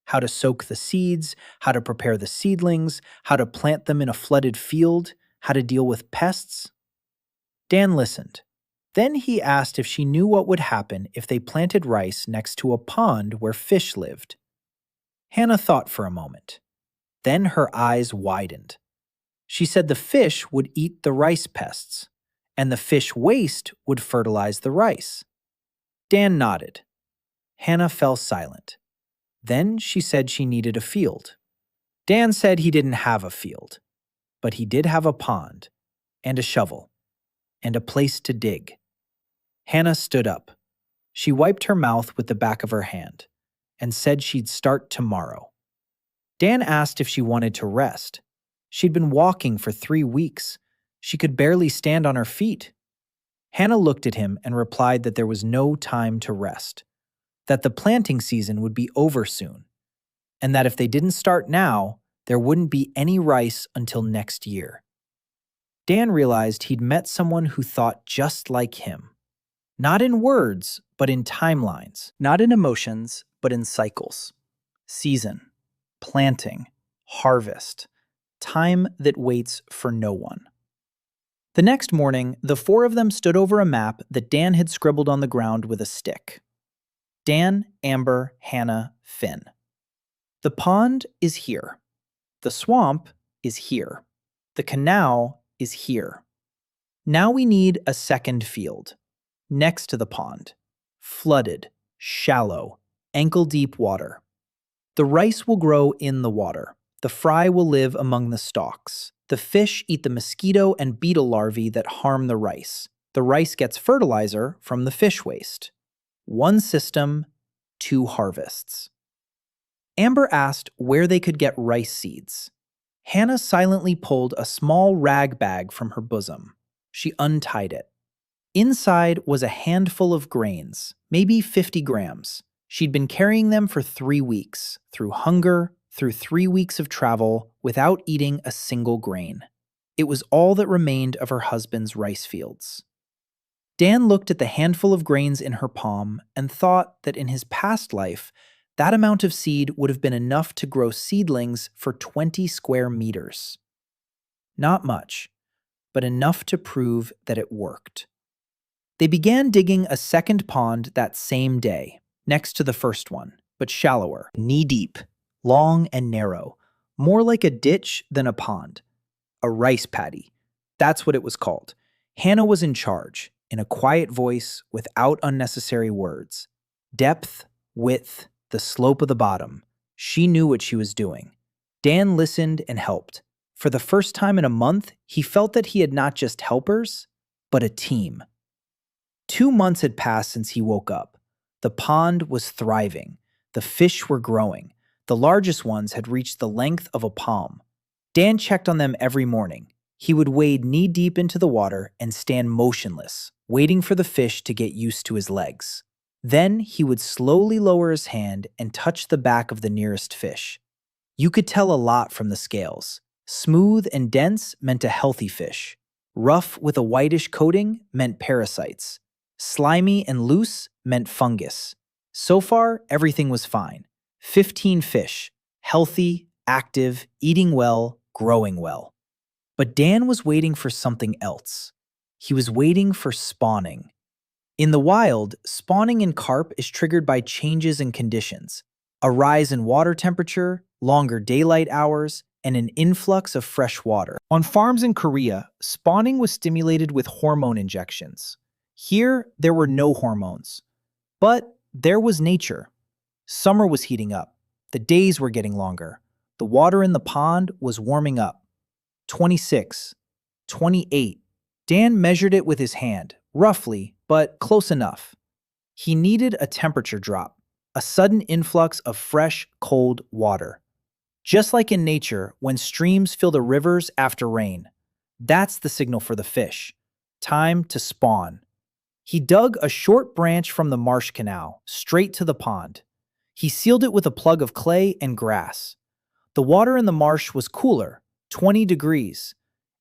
Speaker 1: how to soak the seeds, how to prepare the seedlings, how to plant them in a flooded field, how to deal with pests. Dan listened. Then he asked if she knew what would happen if they planted rice next to a pond where fish lived. Hannah thought for a moment. Then her eyes widened. She said the fish would eat the rice pests, and the fish waste would fertilize the rice. Dan nodded. Hannah fell silent. Then she said she needed a field. Dan said he didn't have a field, but he did have a pond, and a shovel, and a place to dig. Hannah stood up. She wiped her mouth with the back of her hand, and said she'd start tomorrow. Dan asked if she wanted to rest. She'd been walking for 3 weeks. She could barely stand on her feet. Hannah looked at him and replied that there was no time to rest, that the planting season would be over soon, and that if they didn't start now, there wouldn't be any rice until next year. Dan realized he'd met someone who thought just like him. Not in words, but in timelines. Not in emotions, but in cycles. Season, planting, harvest, time that waits for no one. The next morning, the 4 of them stood over a map that Dan had scribbled on the ground with a stick. Dan, Amber, Hannah, Finn. The pond is here. The swamp is here. The canal is here. Now we need a second field. Next to the pond. Flooded, shallow, ankle-deep water. The rice will grow in the water. The fry will live among the stalks. The fish eat the mosquito and beetle larvae that harm the rice. The rice gets fertilizer from the fish waste. 1 system, 2 harvests. Amber asked where they could get rice seeds. Hannah silently pulled a small rag bag from her bosom. She untied it. Inside was a handful of grains, maybe 50 grams. She'd been carrying them for 3 weeks, through hunger, through 3 weeks of travel, without eating a single grain. It was all that remained of her husband's rice fields. Dan looked at the handful of grains in her palm and thought that in his past life, That amount of seed would have been enough to grow seedlings for 20 square meters. Not much, but enough to prove that it worked. They began digging a second pond that same day, next to the first one, but shallower, knee-deep, long and narrow, more like a ditch than a pond. A rice paddy. That's what it was called. Hannah was in charge, in a quiet voice, without unnecessary words. Depth, width, the slope of the bottom. She knew what she was doing. Dan listened and helped. For the first time in a month, he felt that he had not just helpers, but a team. 2 months had passed since he woke up. The pond was thriving. The fish were growing. The largest ones had reached the length of a palm. Dan checked on them every morning. He would wade knee-deep into the water and stand motionless, waiting for the fish to get used to his legs. Then he would slowly lower his hand and touch the back of the nearest fish. You could tell a lot from the scales. Smooth and dense meant a healthy fish. Rough with a whitish coating meant parasites. Slimy and loose meant fungus. So far, everything was fine. 15 fish, healthy, active, eating well, growing well. But Dan was waiting for something else. He was waiting for spawning. In the wild, spawning in carp is triggered by changes in conditions, a rise in water temperature, longer daylight hours, and an influx of fresh water. On farms in Korea, spawning was stimulated with hormone injections. Here, there were no hormones. But there was nature. Summer was heating up. The days were getting longer. The water in the pond was warming up. 26, 28. Dan measured it with his hand, roughly, but close enough. He needed a temperature drop, a sudden influx of fresh, cold water. Just like in nature, when streams fill the rivers after rain. That's the signal for the fish. Time to spawn. He dug a short branch from the marsh canal, straight to the pond. He sealed it with a plug of clay and grass. The water in the marsh was cooler, 20 degrees,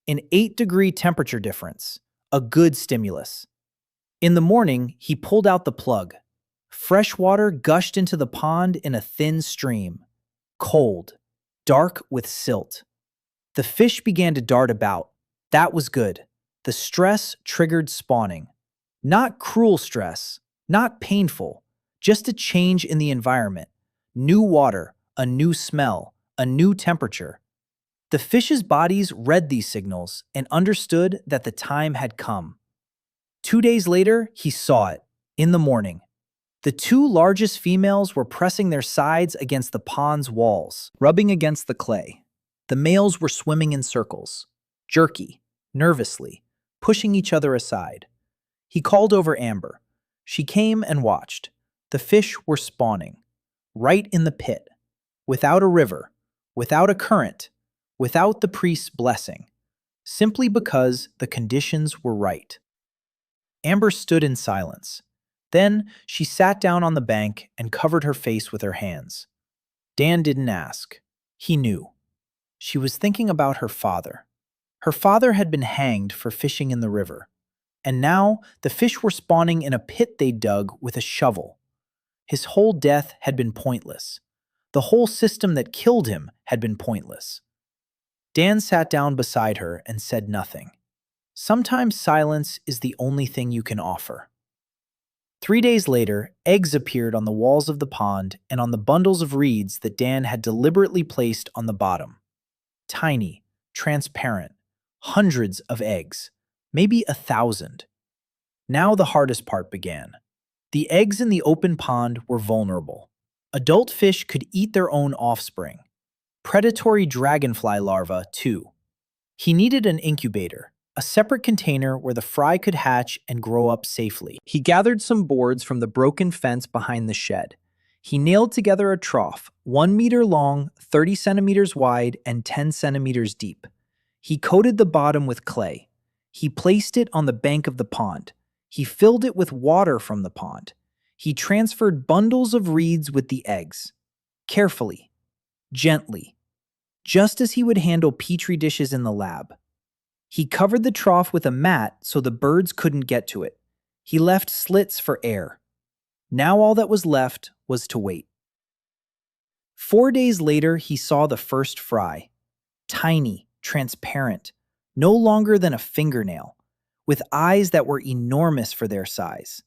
Speaker 1: an 8-degree temperature difference, a good stimulus. In the morning, he pulled out the plug. Fresh water gushed into the pond in a thin stream. Cold, dark with silt. The fish began to dart about. That was good. The stress triggered spawning. Not cruel stress, not painful, just a change in the environment. New water, a new smell, a new temperature. The fish's bodies read these signals and understood that the time had come. 2 days later, he saw it, in the morning. The 2 largest females were pressing their sides against the pond's walls, rubbing against the clay. The males were swimming in circles, jerky, nervously, pushing each other aside. He called over Amber. She came and watched. The fish were spawning, right in the pit, without a river, without a current, without the priest's blessing, simply because the conditions were right. Amber stood in silence. Then she sat down on the bank and covered her face with her hands. Dan didn't ask. He knew. She was thinking about her father. Her father had been hanged for fishing in the river. And now the fish were spawning in a pit they dug with a shovel. His whole death had been pointless. The whole system that killed him had been pointless. Dan sat down beside her and said nothing. Sometimes silence is the only thing you can offer. 3 days later, eggs appeared on the walls of the pond and on the bundles of reeds that Dan had deliberately placed on the bottom. Tiny, transparent, hundreds of eggs. Maybe 1,000. Now the hardest part began. The eggs in the open pond were vulnerable. Adult fish could eat their own offspring. Predatory dragonfly larvae, too. He needed an incubator, a separate container where the fry could hatch and grow up safely. He gathered some boards from the broken fence behind the shed. He nailed together a trough, 1 meter long, 30 centimeters wide, and 10 centimeters deep. He coated the bottom with clay. He placed it on the bank of the pond. He filled it with water from the pond. He transferred bundles of reeds with the eggs. Carefully, gently, just as he would handle petri dishes in the lab. He covered the trough with a mat so the birds couldn't get to it. He left slits for air. Now all that was left was to wait. 4 days later, he saw the first fry. Tiny, transparent, no longer than a fingernail, with eyes that were enormous for their size.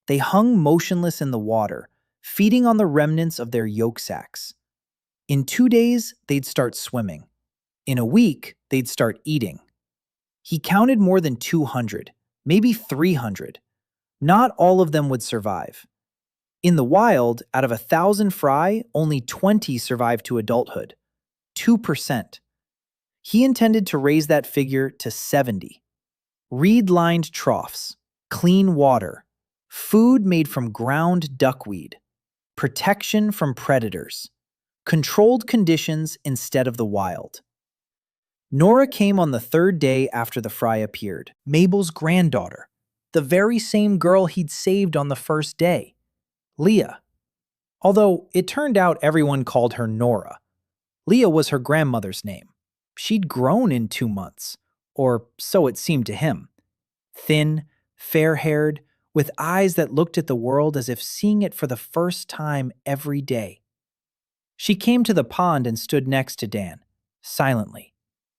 Speaker 1: They hung motionless in the water, feeding on the remnants of their yolk sacs. In 2 days, they'd start swimming. In a week, they'd start eating. He counted more than 200, maybe 300. Not all of them would survive. In the wild, out of 1,000 fry, only 20 survived to adulthood. 2%. He intended to raise that figure to 70. Reed-lined troughs, clean water, food made from ground duckweed, protection from predators, controlled conditions instead of the wild. Nora came on the 3rd day after the fry appeared, Mabel's granddaughter, the very same girl he'd saved on the first day, Leah. Although it turned out everyone called her Nora. Leah was her grandmother's name. She'd grown in 2 months, or so it seemed to him. Thin, fair-haired, with eyes that looked at the world as if seeing it for the first time every day. She came to the pond and stood next to Dan, silently.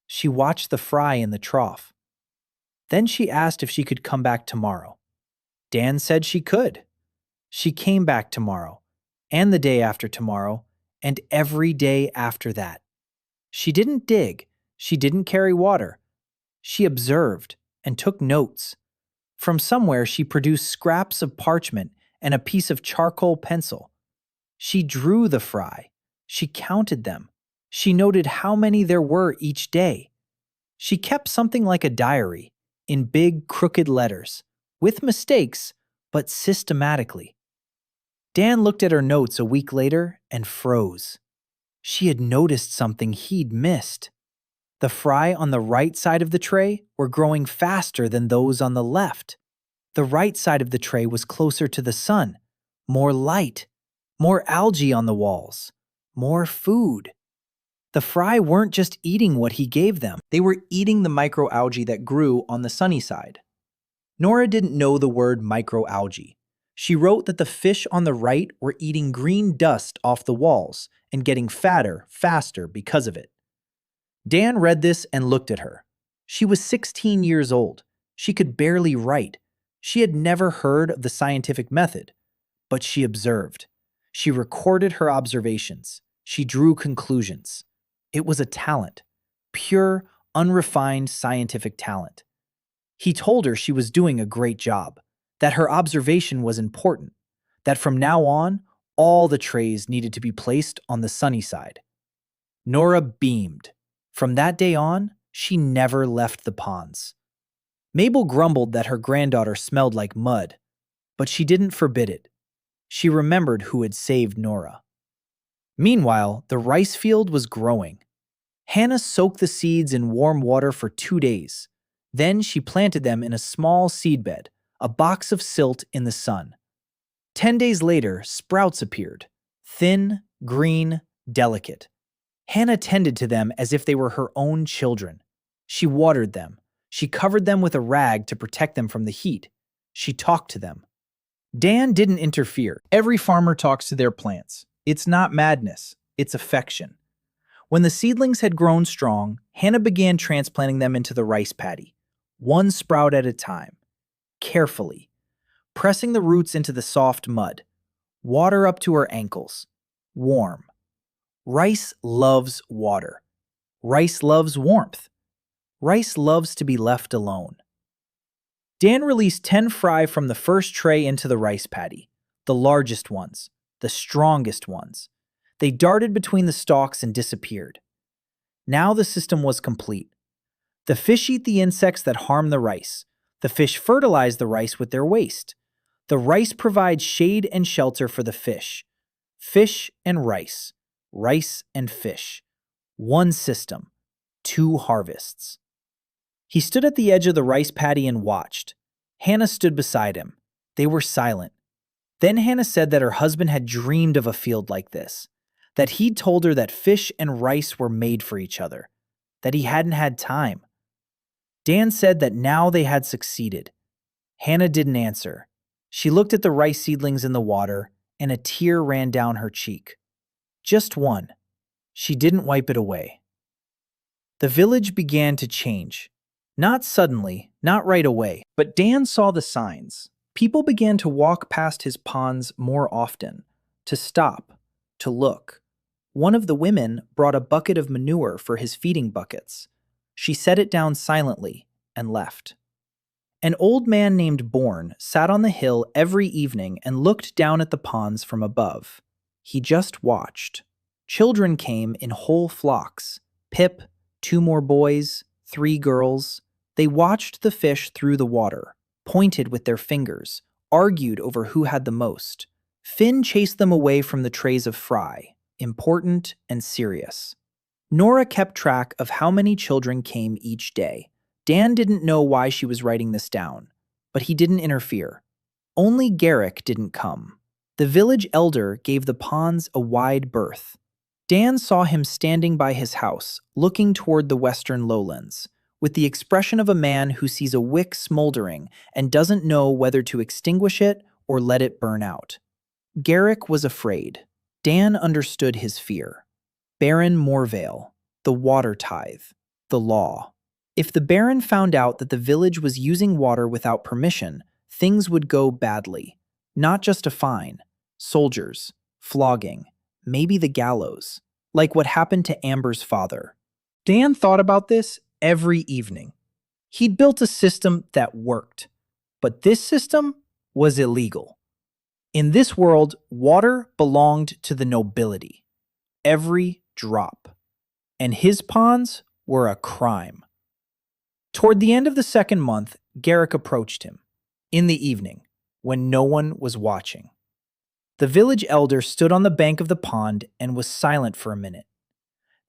Speaker 1: She watched the fry in the trough. Then she asked if she could come back tomorrow. Dan said she could. She came back tomorrow, and the day after tomorrow, and every day after that. She didn't dig. She didn't carry water. She observed and took notes. From somewhere, she produced scraps of parchment and a piece of charcoal pencil. She drew the fry. She counted them. She noted how many there were each day. She kept something like a diary, in big, crooked letters, with mistakes, but systematically. Dan looked at her notes a week later and froze. She had noticed something he'd missed. The fry on the right side of the tray were growing faster than those on the left. The right side of the tray was closer to the sun, more light, more algae on the walls, more food. The fry weren't just eating what he gave them. They were eating the microalgae that grew on the sunny side. Nora didn't know the word microalgae. She wrote that the fish on the right were eating green dust off the walls and getting fatter faster because of it. Dan read this and looked at her. She was 16 years old. She could barely write. She had never heard of the scientific method, but she observed. She recorded her observations. She drew conclusions. It was a talent, pure, unrefined scientific talent. He told her she was doing a great job, that her observation was important, that from now on, all the trays needed to be placed on the sunny side. Nora beamed. From that day on, she never left the ponds. Mabel grumbled that her granddaughter smelled like mud, but she didn't forbid it. She remembered who had saved Nora. Meanwhile, the rice field was growing. Hannah soaked the seeds in warm water for 2 days. Then she planted them in a small seedbed, a box of silt in the sun. 10 days later, sprouts appeared, thin, green, delicate. Hannah tended to them as if they were her own children. She watered them. She covered them with a rag to protect them from the heat. She talked to them. Dan didn't interfere. Every farmer talks to their plants. It's not madness, it's affection. When the seedlings had grown strong, Hannah began transplanting them into the rice paddy, one sprout at a time, carefully, pressing the roots into the soft mud, water up to her ankles, warm. Rice loves water. Rice loves warmth. Rice loves to be left alone. Dan released 10 fry from the first tray into the rice paddy, the largest ones, the strongest ones. They darted between the stalks and disappeared. Now the system was complete. The fish eat the insects that harm the rice. The fish fertilize the rice with their waste. The rice provides shade and shelter for the fish. Fish and rice. Rice and fish. One system. 2 harvests. He stood at the edge of the rice paddy and watched. Hannah stood beside him. They were silent. Then Hannah said that her husband had dreamed of a field like this, that he'd told her that fish and rice were made for each other, that he hadn't had time. Dan said that now they had succeeded. Hannah didn't answer. She looked at the rice seedlings in the water, and a tear ran down her cheek. Just one. She didn't wipe it away. The village began to change. Not suddenly, not right away, but Dan saw the signs. People began to walk past his ponds more often, to stop, to look. One of the women brought a bucket of manure for his feeding buckets. She set it down silently and left. An old man named Bourne sat on the hill every evening and looked down at the ponds from above. He just watched. Children came in whole flocks. Pip, 2 more boys, 3 girls. They watched the fish through the water, pointed with their fingers, argued over who had the most. Finn chased them away from the trays of fry, important and serious. Nora kept track of how many children came each day. Dan didn't know why she was writing this down, but he didn't interfere. Only Garrick didn't come. The village elder gave the ponds a wide berth. Dan saw him standing by his house, looking toward the western lowlands, with the expression of a man who sees a wick smoldering and doesn't know whether to extinguish it or let it burn out. Garrick was afraid. Dan understood his fear. Baron Morvale, the water tithe, the law. If the Baron found out that the village was using water without permission, things would go badly. Not just a fine. Soldiers, flogging, maybe the gallows, like what happened to Amber's father. Dan thought about this every evening. He'd built a system that worked, but this system was illegal. In this world, water belonged to the nobility. Every drop. And his ponds were a crime. Toward the end of the second month, Garrick approached him. In the evening, when no one was watching. The village elder stood on the bank of the pond and was silent for a minute.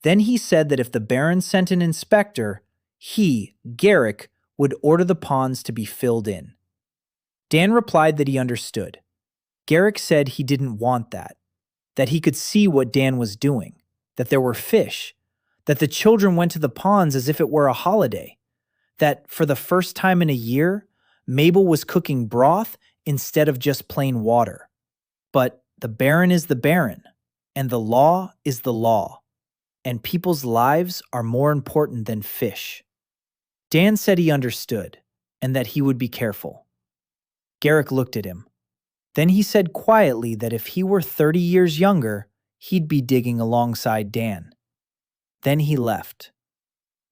Speaker 1: Then he said that if the Baron sent an inspector, he, Garrick, would order the ponds to be filled in. Dan replied that he understood. Garrick said he didn't want that he could see what Dan was doing, that there were fish, that the children went to the ponds as if it were a holiday, that for the first time in a year, Mabel was cooking broth instead of just plain water. But the Baron is the Baron, and the law is the law, and people's lives are more important than fish. Dan said he understood, and that he would be careful. Garrick looked at him. Then he said quietly that if he were 30 years younger, he'd be digging alongside Dan. Then he left.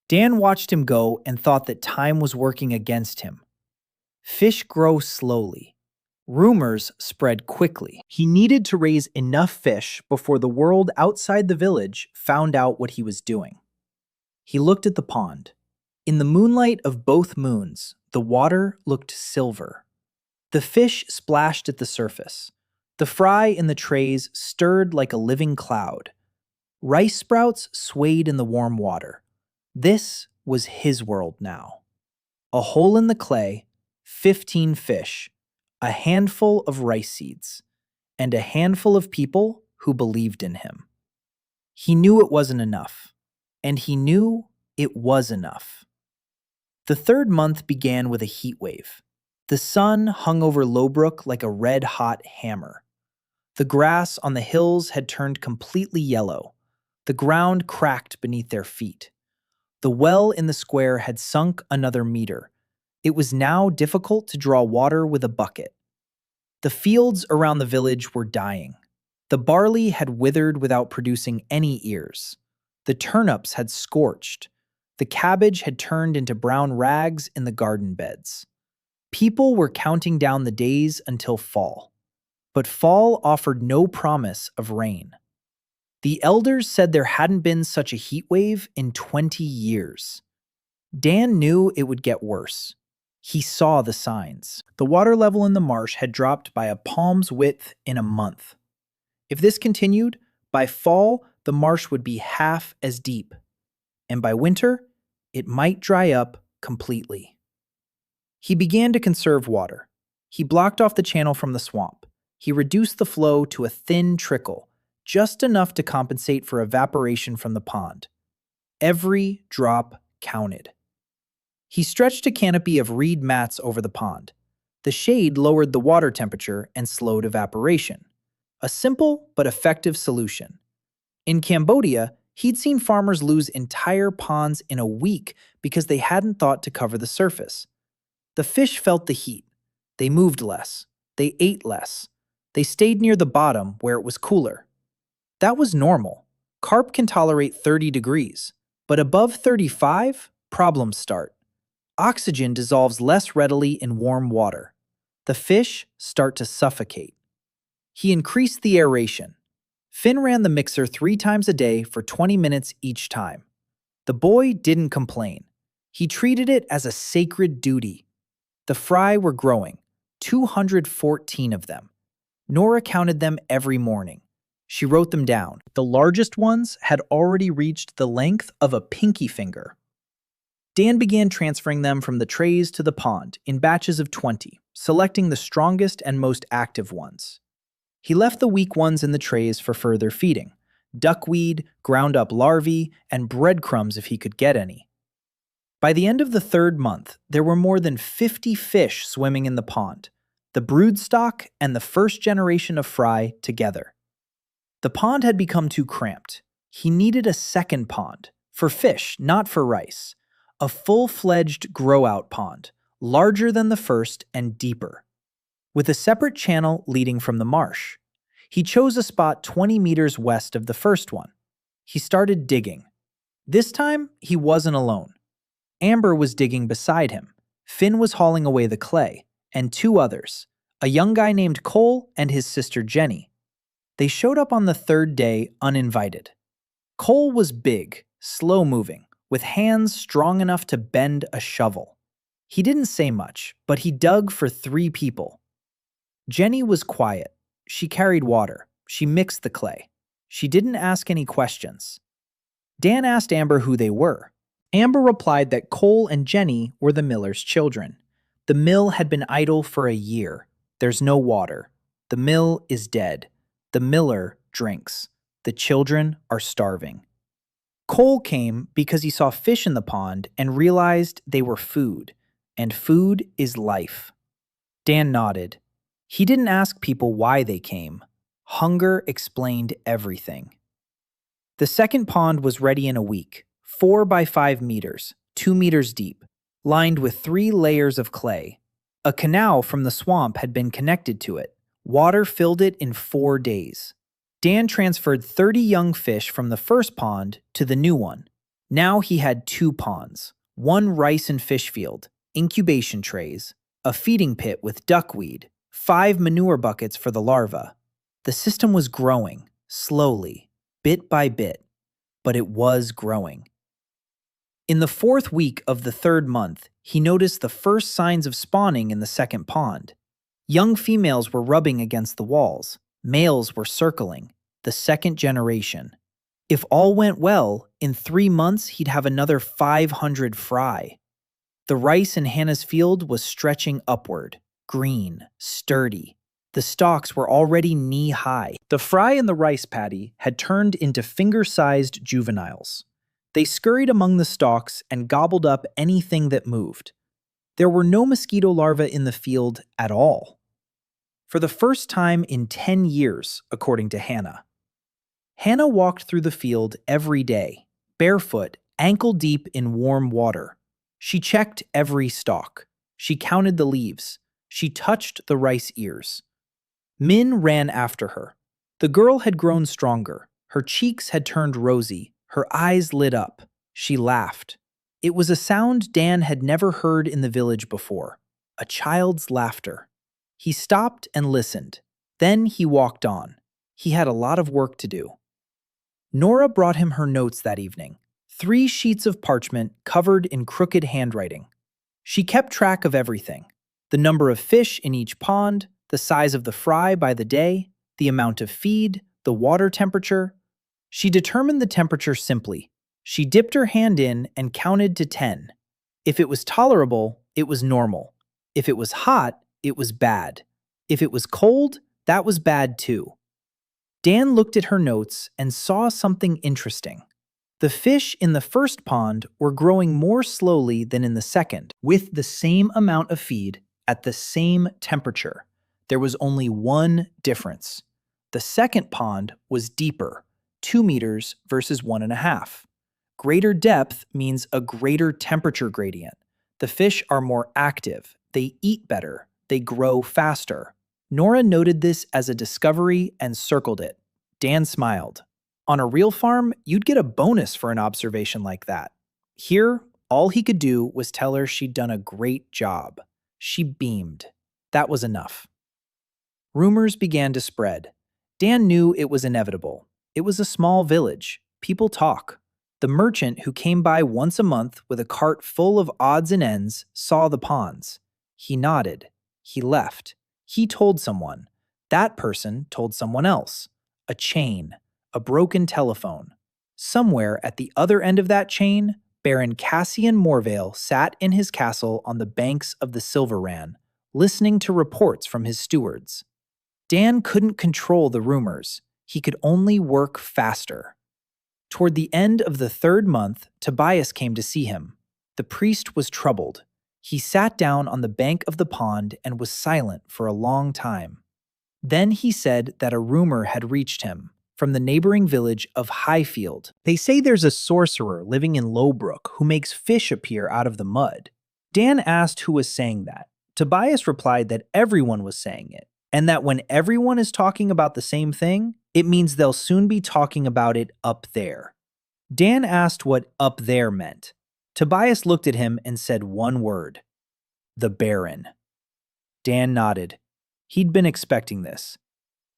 Speaker 1: Dan watched him go and thought that time was working against him. Fish grow slowly. Rumors spread quickly. He needed to raise enough fish before the world outside the village found out what he was doing. He looked at the pond. In the moonlight of both moons, the water looked silver. The fish splashed at the surface. The fry in the trays stirred like a living cloud. Rice sprouts swayed in the warm water. This was his world now. A hole in the clay, 15 fish, a handful of rice seeds, and a handful of people who believed in him. He knew it wasn't enough, and he knew it was enough. The third month began with a heat wave. The sun hung over Lowbrook like a red-hot hammer. The grass on the hills had turned completely yellow. The ground cracked beneath their feet. The well in the square had sunk another meter. It was now difficult to draw water with a bucket. The fields around the village were dying. The barley had withered without producing any ears. The turnips had scorched. The cabbage had turned into brown rags in the garden beds. People were counting down the days until fall. But fall offered no promise of rain. The elders said there hadn't been such a heat wave in 20 years. Dan knew it would get worse. He saw the signs. The water level in the marsh had dropped by a palm's width in a month. If this continued, by fall, the marsh would be half as deep. And by winter, it might dry up completely. He began to conserve water. He blocked off the channel from the swamp. He reduced the flow to a thin trickle, just enough to compensate for evaporation from the pond. Every drop counted. He stretched a canopy of reed mats over the pond. The shade lowered the water temperature and slowed evaporation. A simple but effective solution. In Cambodia, he'd seen farmers lose entire ponds in a week because they hadn't thought to cover the surface. The fish felt the heat. They moved less. They ate less. They stayed near the bottom where it was cooler. That was normal. Carp can tolerate 30 degrees, but above 35, problems start. Oxygen dissolves less readily in warm water. The fish start to suffocate. He increased the aeration. Finn ran the mixer 3 times a day for 20 minutes each time. The boy didn't complain. He treated it as a sacred duty. The fry were growing, 214 of them. Nora counted them every morning. She wrote them down. The largest ones had already reached the length of a pinky finger. Dan began transferring them from the trays to the pond in batches of 20, selecting the strongest and most active ones. He left the weak ones in the trays for further feeding: duckweed, ground-up larvae, and breadcrumbs if he could get any. By the end of the 3rd month, there were more than 50 fish swimming in the pond, the broodstock and the first generation of fry together. The pond had become too cramped. He needed a second pond, for fish, not for rice. A full-fledged grow-out pond, larger than the first and deeper, with a separate channel leading from the marsh. He chose a spot 20 meters west of the first one. He started digging. This time, he wasn't alone. Amber was digging beside him. Finn was hauling away the clay, and 2 others, a young guy named Cole and his sister Jenny. They showed up on the 3rd day uninvited. Cole was big, slow-moving, with hands strong enough to bend a shovel. He didn't say much, but he dug for 3 people. Jenny was quiet. She carried water. She mixed the clay. She didn't ask any questions. Dan asked Amber who they were. Amber replied that Cole and Jenny were the miller's children. The mill had been idle for a year. There's no water. The mill is dead. The miller drinks. The children are starving. Cole came because he saw fish in the pond and realized they were food, and food is life. Dan nodded. He didn't ask people why they came. Hunger explained everything. The second pond was ready in a week, 4 by 5 meters, 2 meters deep, lined with 3 layers of clay. A canal from the swamp had been connected to it. Water filled it in 4 days. Dan transferred 30 young fish from the first pond to the new one. Now he had 2 ponds, 1 rice and fish field, incubation trays, a feeding pit with duckweed, 5 manure buckets for the larvae. The system was growing, slowly, bit by bit, but it was growing. In the 4th week of the 3rd month, he noticed the first signs of spawning in the second pond. Young females were rubbing against the walls. Males were circling, the second generation. If all went well, in 3 months he'd have another 500 fry. The rice in Hannah's field was stretching upward, green, sturdy. The stalks were already knee-high. The fry in the rice paddy had turned into finger-sized juveniles. They scurried among the stalks and gobbled up anything that moved. There were no mosquito larvae in the field at all. For the first time in 10 years, according to Hannah. Hannah walked through the field every day, barefoot, ankle-deep in warm water. She checked every stalk. She counted the leaves. She touched the rice ears. Min ran after her. The girl had grown stronger. Her cheeks had turned rosy. Her eyes lit up. She laughed. It was a sound Dan had never heard in the village before, a child's laughter. He stopped and listened. Then he walked on. He had a lot of work to do. Nora brought him her notes that evening, 3 sheets of parchment covered in crooked handwriting. She kept track of everything: the number of fish in each pond, the size of the fry by the day, the amount of feed, the water temperature. She determined the temperature simply. She dipped her hand in and counted to 10. If it was tolerable, it was normal. If it was hot, it was bad. If it was cold, that was bad too. Dan looked at her notes and saw something interesting. The fish in the first pond were growing more slowly than in the second, with the same amount of feed at the same temperature. There was only one difference. The second pond was deeper. 2 meters versus 1.5. Greater depth means a greater temperature gradient. The fish are more active, they eat better, they grow faster. Nora noted this as a discovery and circled it. Dan smiled. On a real farm, you'd get a bonus for an observation like that. Here, all he could do was tell her she'd done a great job. She beamed. That was enough. Rumors began to spread. Dan knew it was inevitable. It was a small village. People talk. The merchant who came by once a month with a cart full of odds and ends saw the ponds. He nodded. He left. He told someone. That person told someone else. A chain. A broken telephone. Somewhere at the other end of that chain, Baron Cassian Morvale sat in his castle on the banks of the Silverran, listening to reports from his stewards. Dan couldn't control the rumors. He could only work faster. Toward the end of the 3rd month, Tobias came to see him. The priest was troubled. He sat down on the bank of the pond and was silent for a long time. Then he said that a rumor had reached him from the neighboring village of Highfield. They say there's a sorcerer living in Lowbrook who makes fish appear out of the mud. Dan asked who was saying that. Tobias replied that everyone was saying it, and that when everyone is talking about the same thing, it means they'll soon be talking about it up there. Dan asked what up there meant. Tobias looked at him and said one word. The Baron. Dan nodded. He'd been expecting this.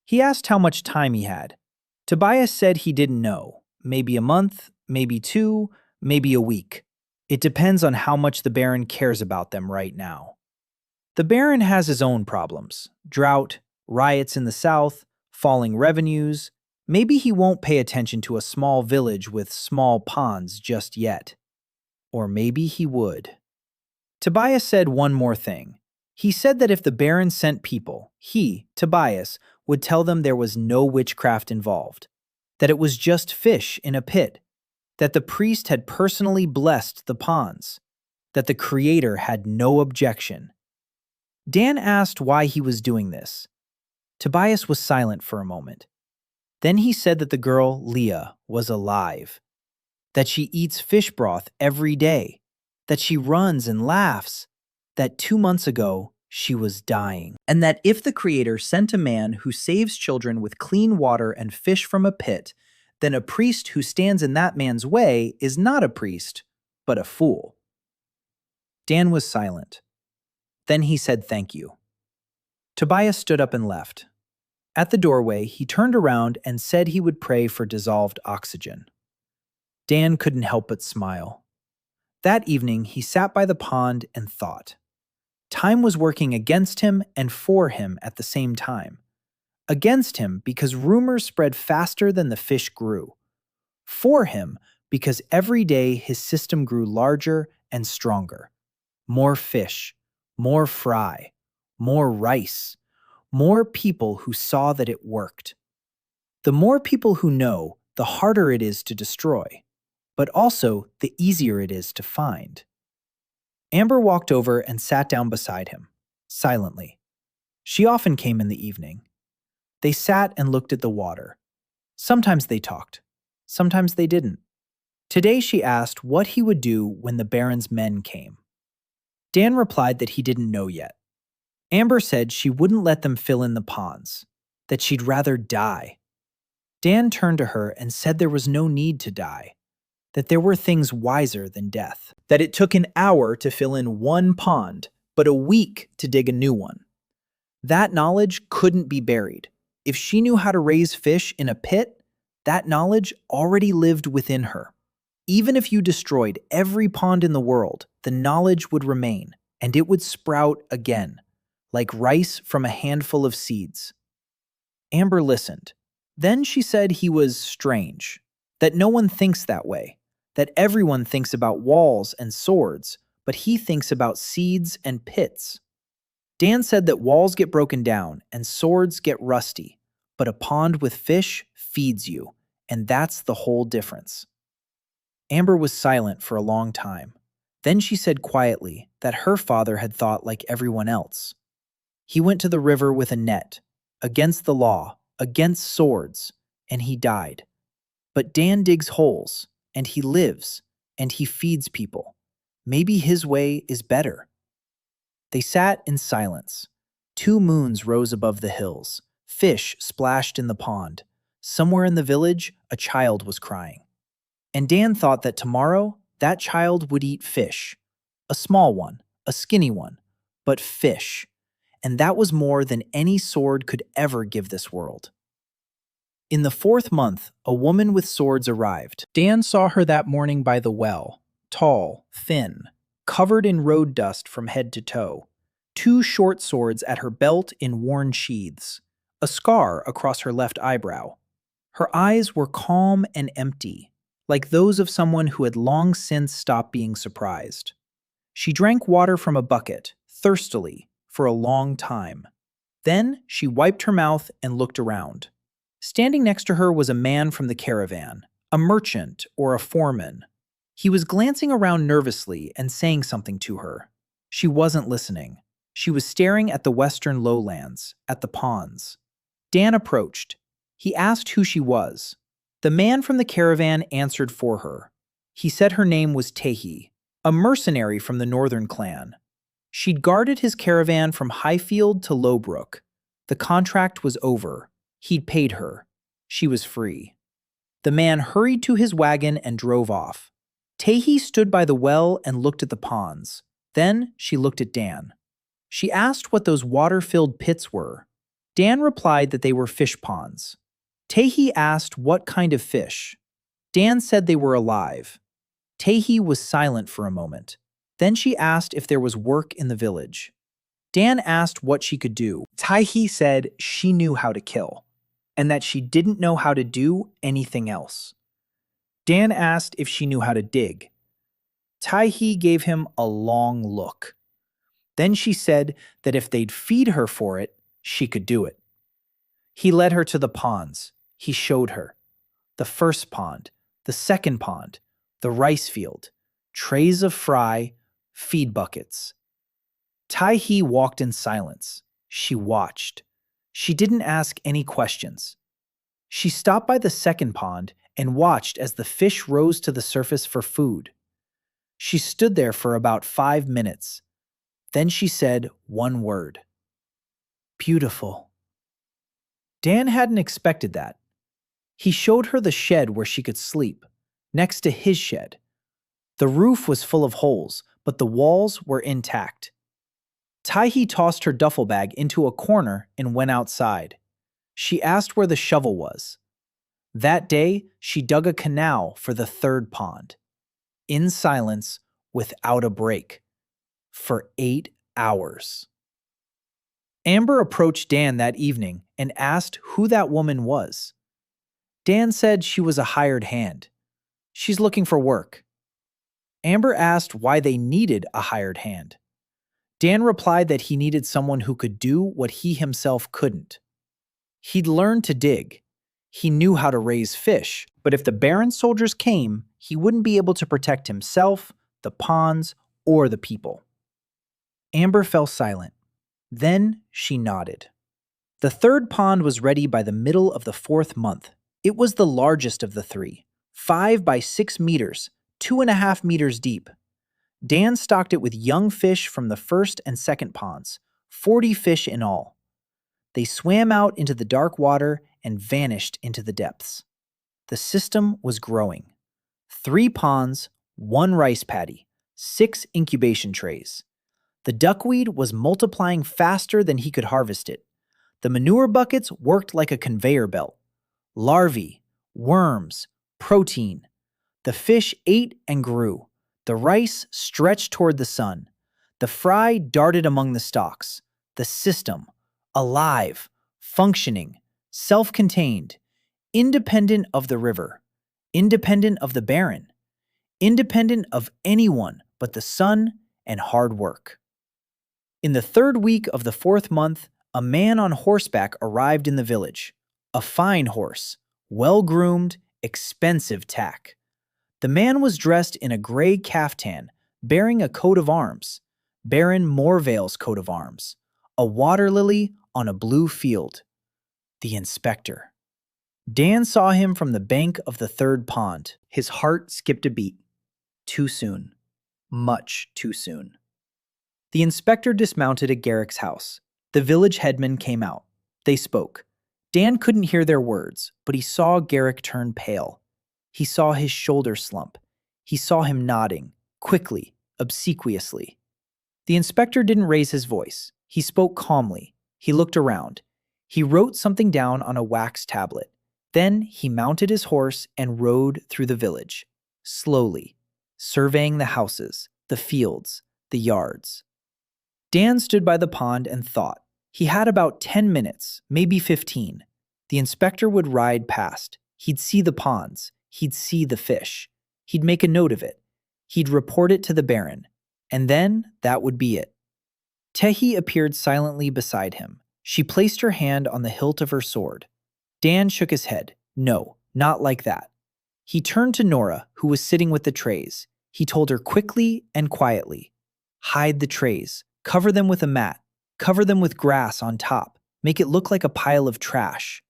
Speaker 1: He asked how much time he had. Tobias said he didn't know. Maybe a month, maybe 2, maybe a week. It depends on how much the Baron cares about them right now. The Baron has his own problems. Drought, riots in the south, falling revenues. Maybe he won't pay attention to a small village with small ponds just yet. Or maybe he would. Tobias said one more thing. He said that if the Baron sent people, he, Tobias, would tell them there was no witchcraft involved, that it was just fish in a pit, that the priest had personally blessed the ponds, that the Creator had no objection. Dan asked why he was doing this. Tobias was silent for a moment. Then he said that the girl, Leah, was alive, that she eats fish broth every day, that she runs and laughs, that 2 months ago she was dying, and that if the Creator sent a man who saves children with clean water and fish from a pit, then a priest who stands in that man's way is not a priest, but a fool. Dan was silent. Then he said thank you. Tobias stood up and left. At the doorway, he turned around and said he would pray for dissolved oxygen. Dan couldn't help but smile. That evening, he sat by the pond and thought. Time was working against him and for him at the same time. Against him because rumors spread faster than the fish grew. For him because every day his system grew larger and stronger. More fish, more fry, more rice, more people who saw that it worked. The more people who know, the harder it is to destroy, but also the easier it is to find. Amber walked over and sat down beside him, silently. She often came in the evening. They sat and looked at the water. Sometimes they talked. Sometimes they didn't. Today she asked what he would do when the Baron's men came. Dan replied that he didn't know yet. Amber said she wouldn't let them fill in the ponds, that she'd rather die. Dan turned to her and said there was no need to die, that there were things wiser than death, that it took an hour to fill in one pond, but a week to dig a new one. That knowledge couldn't be buried. If she knew how to raise fish in a pit, that knowledge already lived within her. Even if you destroyed every pond in the world, the knowledge would remain, and it would sprout again, like rice from a handful of seeds. Amber listened. Then she said he was strange, that no one thinks that way, that everyone thinks about walls and swords, but he thinks about seeds and pits. Dan said that walls get broken down and swords get rusty, but a pond with fish feeds you, and that's the whole difference. Amber was silent for a long time. Then she said quietly that her father had thought like everyone else. He went to the river with a net, against the law, against swords, and he died. But Dan digs holes, and he lives, and he feeds people. Maybe his way is better. They sat in silence. 2 moons rose above the hills. Fish splashed in the pond. Somewhere in the village, a child was crying. And Dan thought that tomorrow, that child would eat fish. A small one, a skinny one, but fish. And that was more than any sword could ever give this world. In the 4th month, a woman with swords arrived. Dan saw her that morning by the well, tall, thin, covered in road dust from head to toe, 2 short swords at her belt in worn sheaths, a scar across her left eyebrow. Her eyes were calm and empty, like those of someone who had long since stopped being surprised. She drank water from a bucket, thirstily, for a long time. Then she wiped her mouth and looked around. Standing next to her was a man from the caravan, a merchant or a foreman. He was glancing around nervously and saying something to her. She wasn't listening. She was staring at the western lowlands, at the ponds. Dan approached. He asked who she was. The man from the caravan answered for her. He said her name was Tehi, a mercenary from the northern clan. She'd guarded his caravan from Highfield to Lowbrook. The contract was over. He'd paid her. She was free. The man hurried to his wagon and drove off. Tehi stood by the well and looked at the ponds. Then she looked at Dan. She asked what those water-filled pits were. Dan replied that they were fish ponds. Tehi asked what kind of fish. Dan said they were alive. Tehi was silent for a moment. Then she asked if there was work in the village. Dan asked what she could do. Tehi said she knew how to kill, and that she didn't know how to do anything else. Dan asked if she knew how to dig. Tehi gave him a long look. Then she said that if they'd feed her for it, she could do it. He led her to the ponds. He showed her. The first pond, the second pond, the rice field, trays of fry, feed buckets. Tehi walked in silence. She watched. She didn't ask any questions. She stopped by the second pond and watched as the fish rose to the surface for food. She stood there for about 5 minutes. Then she said one word. Beautiful. Dan hadn't expected that. He showed her the shed where she could sleep, next to his shed. The roof was full of holes, but the walls were intact. Tehi tossed her duffel bag into a corner and went outside. She asked where the shovel was. That day, she dug a canal for the 3rd pond. In silence, without a break. For 8 hours. Amber approached Dan that evening and asked who that woman was. Dan said she was a hired hand. She's looking for work. Amber asked why they needed a hired hand. Dan replied that he needed someone who could do what he himself couldn't. He'd learned to dig. He knew how to raise fish, but if the Baron soldiers came, he wouldn't be able to protect himself, the ponds, or the people. Amber fell silent. Then she nodded. The 3rd pond was ready by the middle of the 4th month. It was the largest of the 3, 5 by 6 meters, 2.5 meters deep. Dan stocked it with young fish from the 1st and 2nd ponds, 40 fish in all. They swam out into the dark water and vanished into the depths. The system was growing. 3 ponds, 1 rice paddy, 6 incubation trays. The duckweed was multiplying faster than he could harvest it. The manure buckets worked like a conveyor belt. Larvae, worms, protein. The fish ate and grew. The rice stretched toward the sun. The fry darted among the stalks. The system, alive, functioning, self-contained, independent of the river, independent of the Baron, independent of anyone but the sun and hard work. In the 3rd week of the 4th month, a man on horseback arrived in the village. A fine horse, well-groomed, expensive tack. The man was dressed in a gray caftan, bearing a coat of arms, Baron Morvale's coat of arms, a water lily on a blue field. The inspector. Dan saw him from the bank of the third pond. His heart skipped a beat. Too soon. Much too soon. The inspector dismounted at Garrick's house. The village headman came out. They spoke. Dan couldn't hear their words, but he saw Garrick turn pale. He saw his shoulders slump. He saw him nodding, quickly, obsequiously. The inspector didn't raise his voice. He spoke calmly. He looked around. He wrote something down on a wax tablet. Then he mounted his horse and rode through the village, slowly, surveying the houses, the fields, the yards. Dan stood by the pond and thought. He had about 10 minutes, maybe 15. The inspector would ride past. He'd see the ponds. He'd see the fish. He'd make a note of it. He'd report it to the Baron. And then that would be it. Tehi appeared silently beside him. She placed her hand on the hilt of her sword. Dan shook his head. No, not like that. He turned to Nora, who was sitting with the trays. He told her quickly and quietly, "Hide the trays. Cover them with a mat. Cover them with grass on top. Make it look like a pile of trash."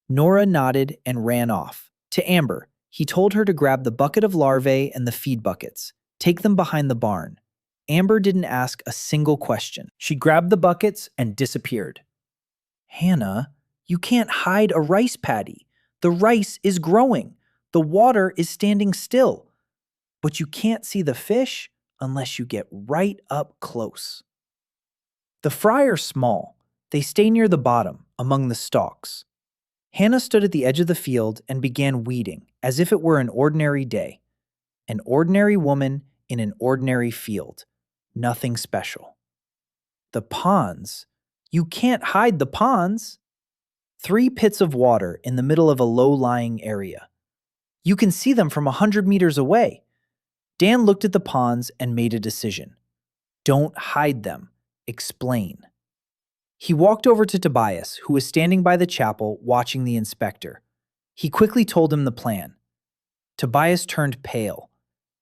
Speaker 1: Nora nodded and ran off. To Amber, he told her to grab the bucket of larvae and the feed buckets. Take them behind the barn. Amber didn't ask a single question. She grabbed the buckets and disappeared. "Hannah, you can't hide a rice paddy. The rice is growing. The water is standing still. But you can't see the fish unless you get right up close." The fry are small. They stay near the bottom, among the stalks. Hannah stood at the edge of the field and began weeding, as if it were an ordinary day. An ordinary woman in an ordinary field. Nothing special. The ponds. You can't hide the ponds. 3 pits of water in the middle of a low-lying area. You can see them from 100 meters away. Dan looked at the ponds and made a decision. Don't hide them. Explain. He walked over to Tobias, who was standing by the chapel watching the inspector. He quickly told him the plan. Tobias turned pale.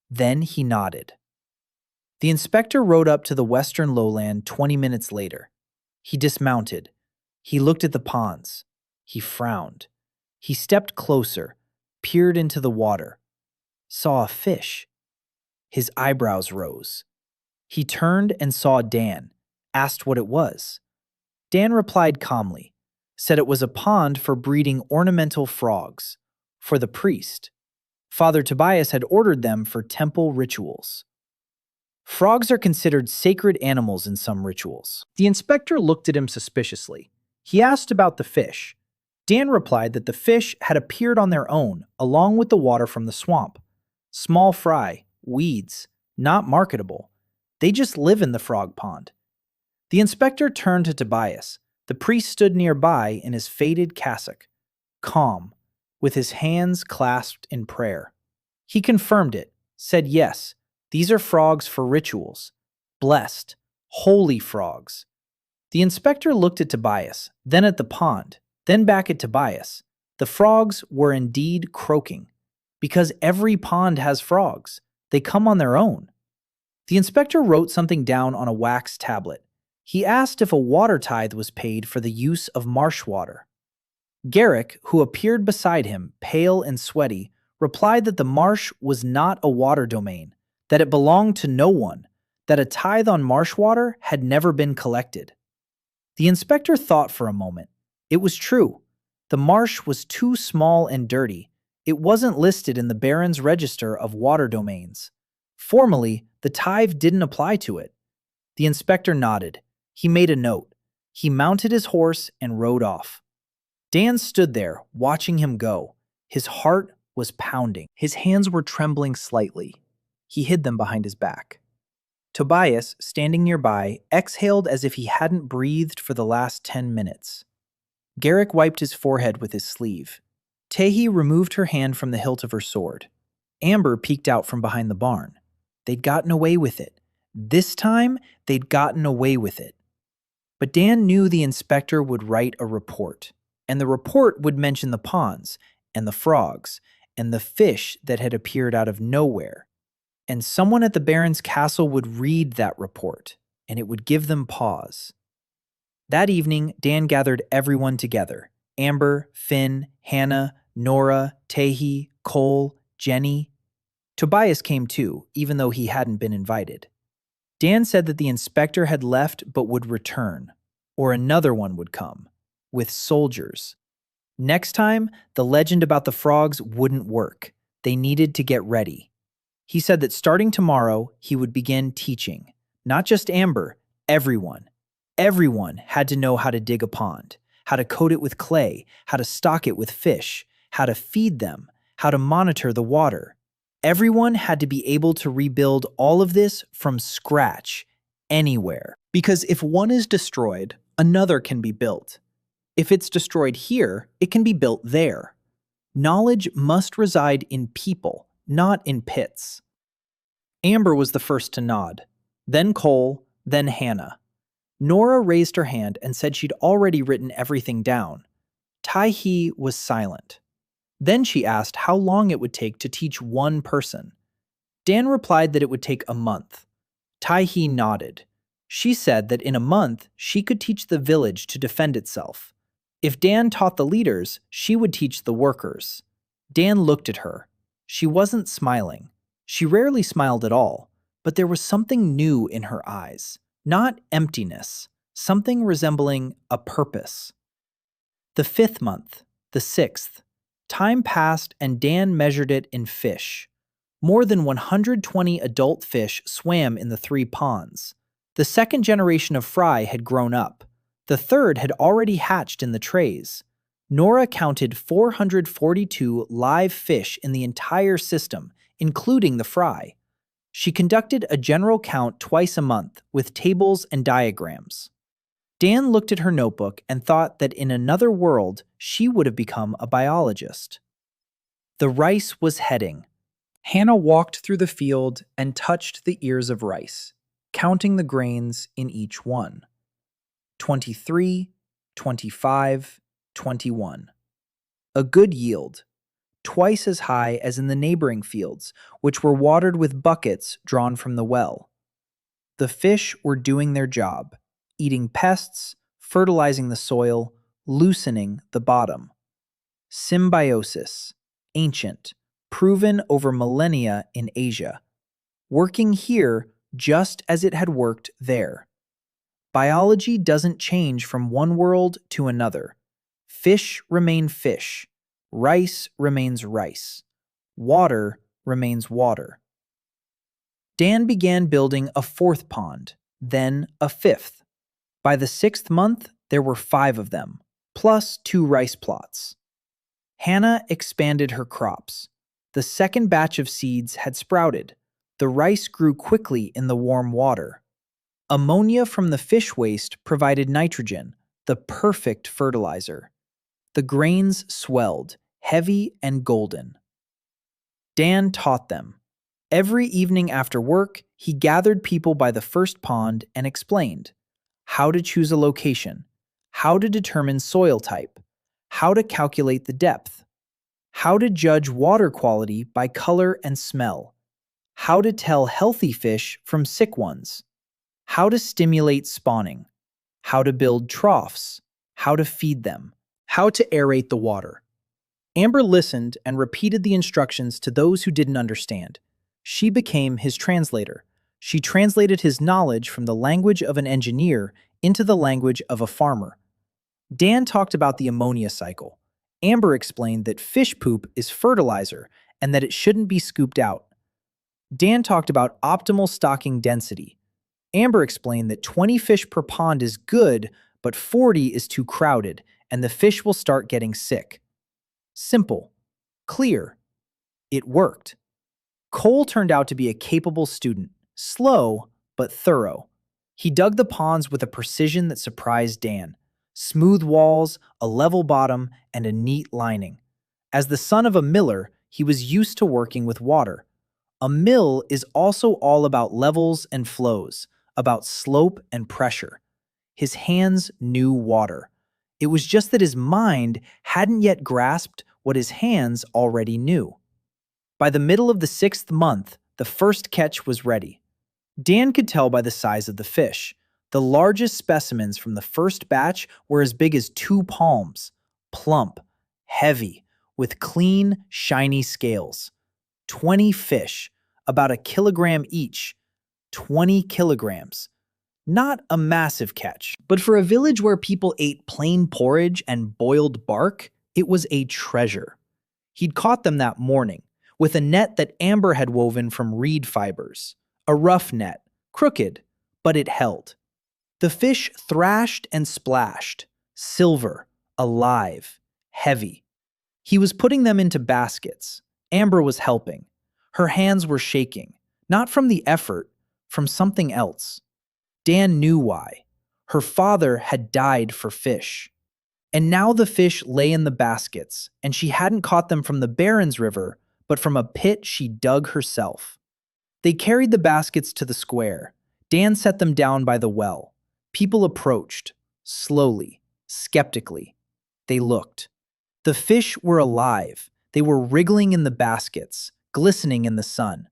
Speaker 1: Then he nodded. The inspector rode up to the western lowland 20 minutes later. He dismounted. He looked at the ponds. He frowned. He stepped closer, peered into the water, saw a fish. His eyebrows rose. He turned and saw Dan, asked what it was. Dan replied calmly, said it was a pond for breeding ornamental frogs, for the priest. Father Tobias had ordered them for temple rituals. Frogs are considered sacred animals in some rituals. The inspector looked at him suspiciously. He asked about the fish. Dan replied that the fish had appeared on their own, along with the water from the swamp. Small fry, weeds, not marketable. They just live in the frog pond. The inspector turned to Tobias. The priest stood nearby in his faded cassock, calm, with his hands clasped in prayer. He confirmed it, said yes, these are frogs for rituals. Blessed, holy frogs. The inspector looked at Tobias, then at the pond, then back at Tobias. The frogs were indeed croaking, because every pond has frogs. They come on their own. The inspector wrote something down on a wax tablet. He asked if a water tithe was paid for the use of marsh water. Garrick, who appeared beside him, pale and sweaty, replied that the marsh was not a water domain, that it belonged to no one, that a tithe on marsh water had never been collected. The inspector thought for a moment. It was true. The marsh was too small and dirty. It wasn't listed in the Baron's register of water domains. Formally, the tithe didn't apply to it. The inspector nodded. He made a note. He mounted his horse and rode off. Dan stood there, watching him go. His heart was pounding. His hands were trembling slightly. He hid them behind his back. Tobias, standing nearby, exhaled as if he hadn't breathed for the last 10 minutes. Garrick wiped his forehead with his sleeve. Tehi removed her hand from the hilt of her sword. Amber peeked out from behind the barn. They'd gotten away with it. This time, they'd gotten away with it. But Dan knew the inspector would write a report, and the report would mention the ponds, and the frogs, and the fish that had appeared out of nowhere. And someone at the Baron's castle would read that report, and it would give them pause. That evening, Dan gathered everyone together. Amber, Finn, Hannah, Nora, Tehi, Cole, Jenny. Tobias came too, even though he hadn't been invited. Dan said that the inspector had left but would return, or another one would come, with soldiers. Next time, the legend about the frogs wouldn't work. They needed to get ready. He said that starting tomorrow, he would begin teaching. Not just Amber, everyone. Everyone had to know how to dig a pond, how to coat it with clay, how to stock it with fish, how to feed them, how to monitor the water. Everyone had to be able to rebuild all of this from scratch, anywhere. Because if one is destroyed, another can be built. If it's destroyed here, it can be built there. Knowledge must reside in people, not in pits. Amber was the first to nod, then Cole, then Hannah. Nora raised her hand and said she'd already written everything down. Tai-hee was silent. Then she asked how long it would take to teach one person. Dan replied that it would take a month. Tai-hee nodded. She said that in a month, she could teach the village to defend itself. If Dan taught the leaders, she would teach the workers. Dan looked at her. She wasn't smiling. She rarely smiled at all, but there was something new in her eyes. Not emptiness, something resembling a purpose. The 5th month, the 6th. Time passed and Dan measured it in fish. More than 120 adult fish swam in the 3 ponds. The 2nd generation of fry had grown up. The 3rd had already hatched in the trays. Nora counted 442 live fish in the entire system, including the fry. She conducted a general count twice a month with tables and diagrams. Dan looked at her notebook and thought that in another world, she would have become a biologist. The rice was heading. Hannah walked through the field and touched the ears of rice, counting the grains in each one. 23, 25, 21. A good yield, twice as high as in the neighboring fields, which were watered with buckets drawn from the well. The fish were doing their job, eating pests, fertilizing the soil, loosening the bottom. Symbiosis, ancient, proven over millennia in Asia, working here just as it had worked there. Biology doesn't change from one world to another. Fish remain fish. Rice remains rice. Water remains water. Dan began building a 4th pond, then a 5th. By the 6th month, there were 5 of them, plus 2 rice plots. Hannah expanded her crops. The 2nd batch of seeds had sprouted. The rice grew quickly in the warm water. Ammonia from the fish waste provided nitrogen, the perfect fertilizer. The grains swelled, heavy and golden. Dan taught them. Every evening after work, he gathered people by the 1st pond and explained how to choose a location, how to determine soil type, how to calculate the depth, how to judge water quality by color and smell, how to tell healthy fish from sick ones, how to stimulate spawning, how to build troughs, how to feed them, how to aerate the water. Amber listened and repeated the instructions to those who didn't understand. She became his translator. She translated his knowledge from the language of an engineer into the language of a farmer. Dan talked about the ammonia cycle. Amber explained that fish poop is fertilizer and that it shouldn't be scooped out. Dan talked about optimal stocking density. Amber explained that 20 fish per pond is good, but 40 is too crowded, and the fish will start getting sick. Simple. Clear. It worked. Cole turned out to be a capable student, slow but thorough. He dug the ponds with a precision that surprised Dan. Smooth walls, a level bottom, and a neat lining. As the son of a miller, he was used to working with water. A mill is also all about levels and flows, about slope and pressure. His hands knew water. It was just that his mind hadn't yet grasped what his hands already knew. By the middle of the 6th month, the first catch was ready. Dan could tell by the size of the fish. The largest specimens from the first batch were as big as 2 palms, plump, heavy, with clean, shiny scales. 20 fish, about a kilogram each. 20 kilograms. Not a massive catch, but for a village where people ate plain porridge and boiled bark, it was a treasure. He'd caught them that morning, with a net that Amber had woven from reed fibers. A rough net, crooked, but it held. The fish thrashed and splashed, silver, alive, heavy. He was putting them into baskets. Amber was helping. Her hands were shaking, not from the effort, from something else. Dan knew why. Her father had died for fish. And now the fish lay in the baskets, and she hadn't caught them from the Barrens River, but from a pit she dug herself. They carried the baskets to the square. Dan set them down by the well. People approached, slowly, skeptically. They looked. The fish were alive. They were wriggling in the baskets, glistening in the sun.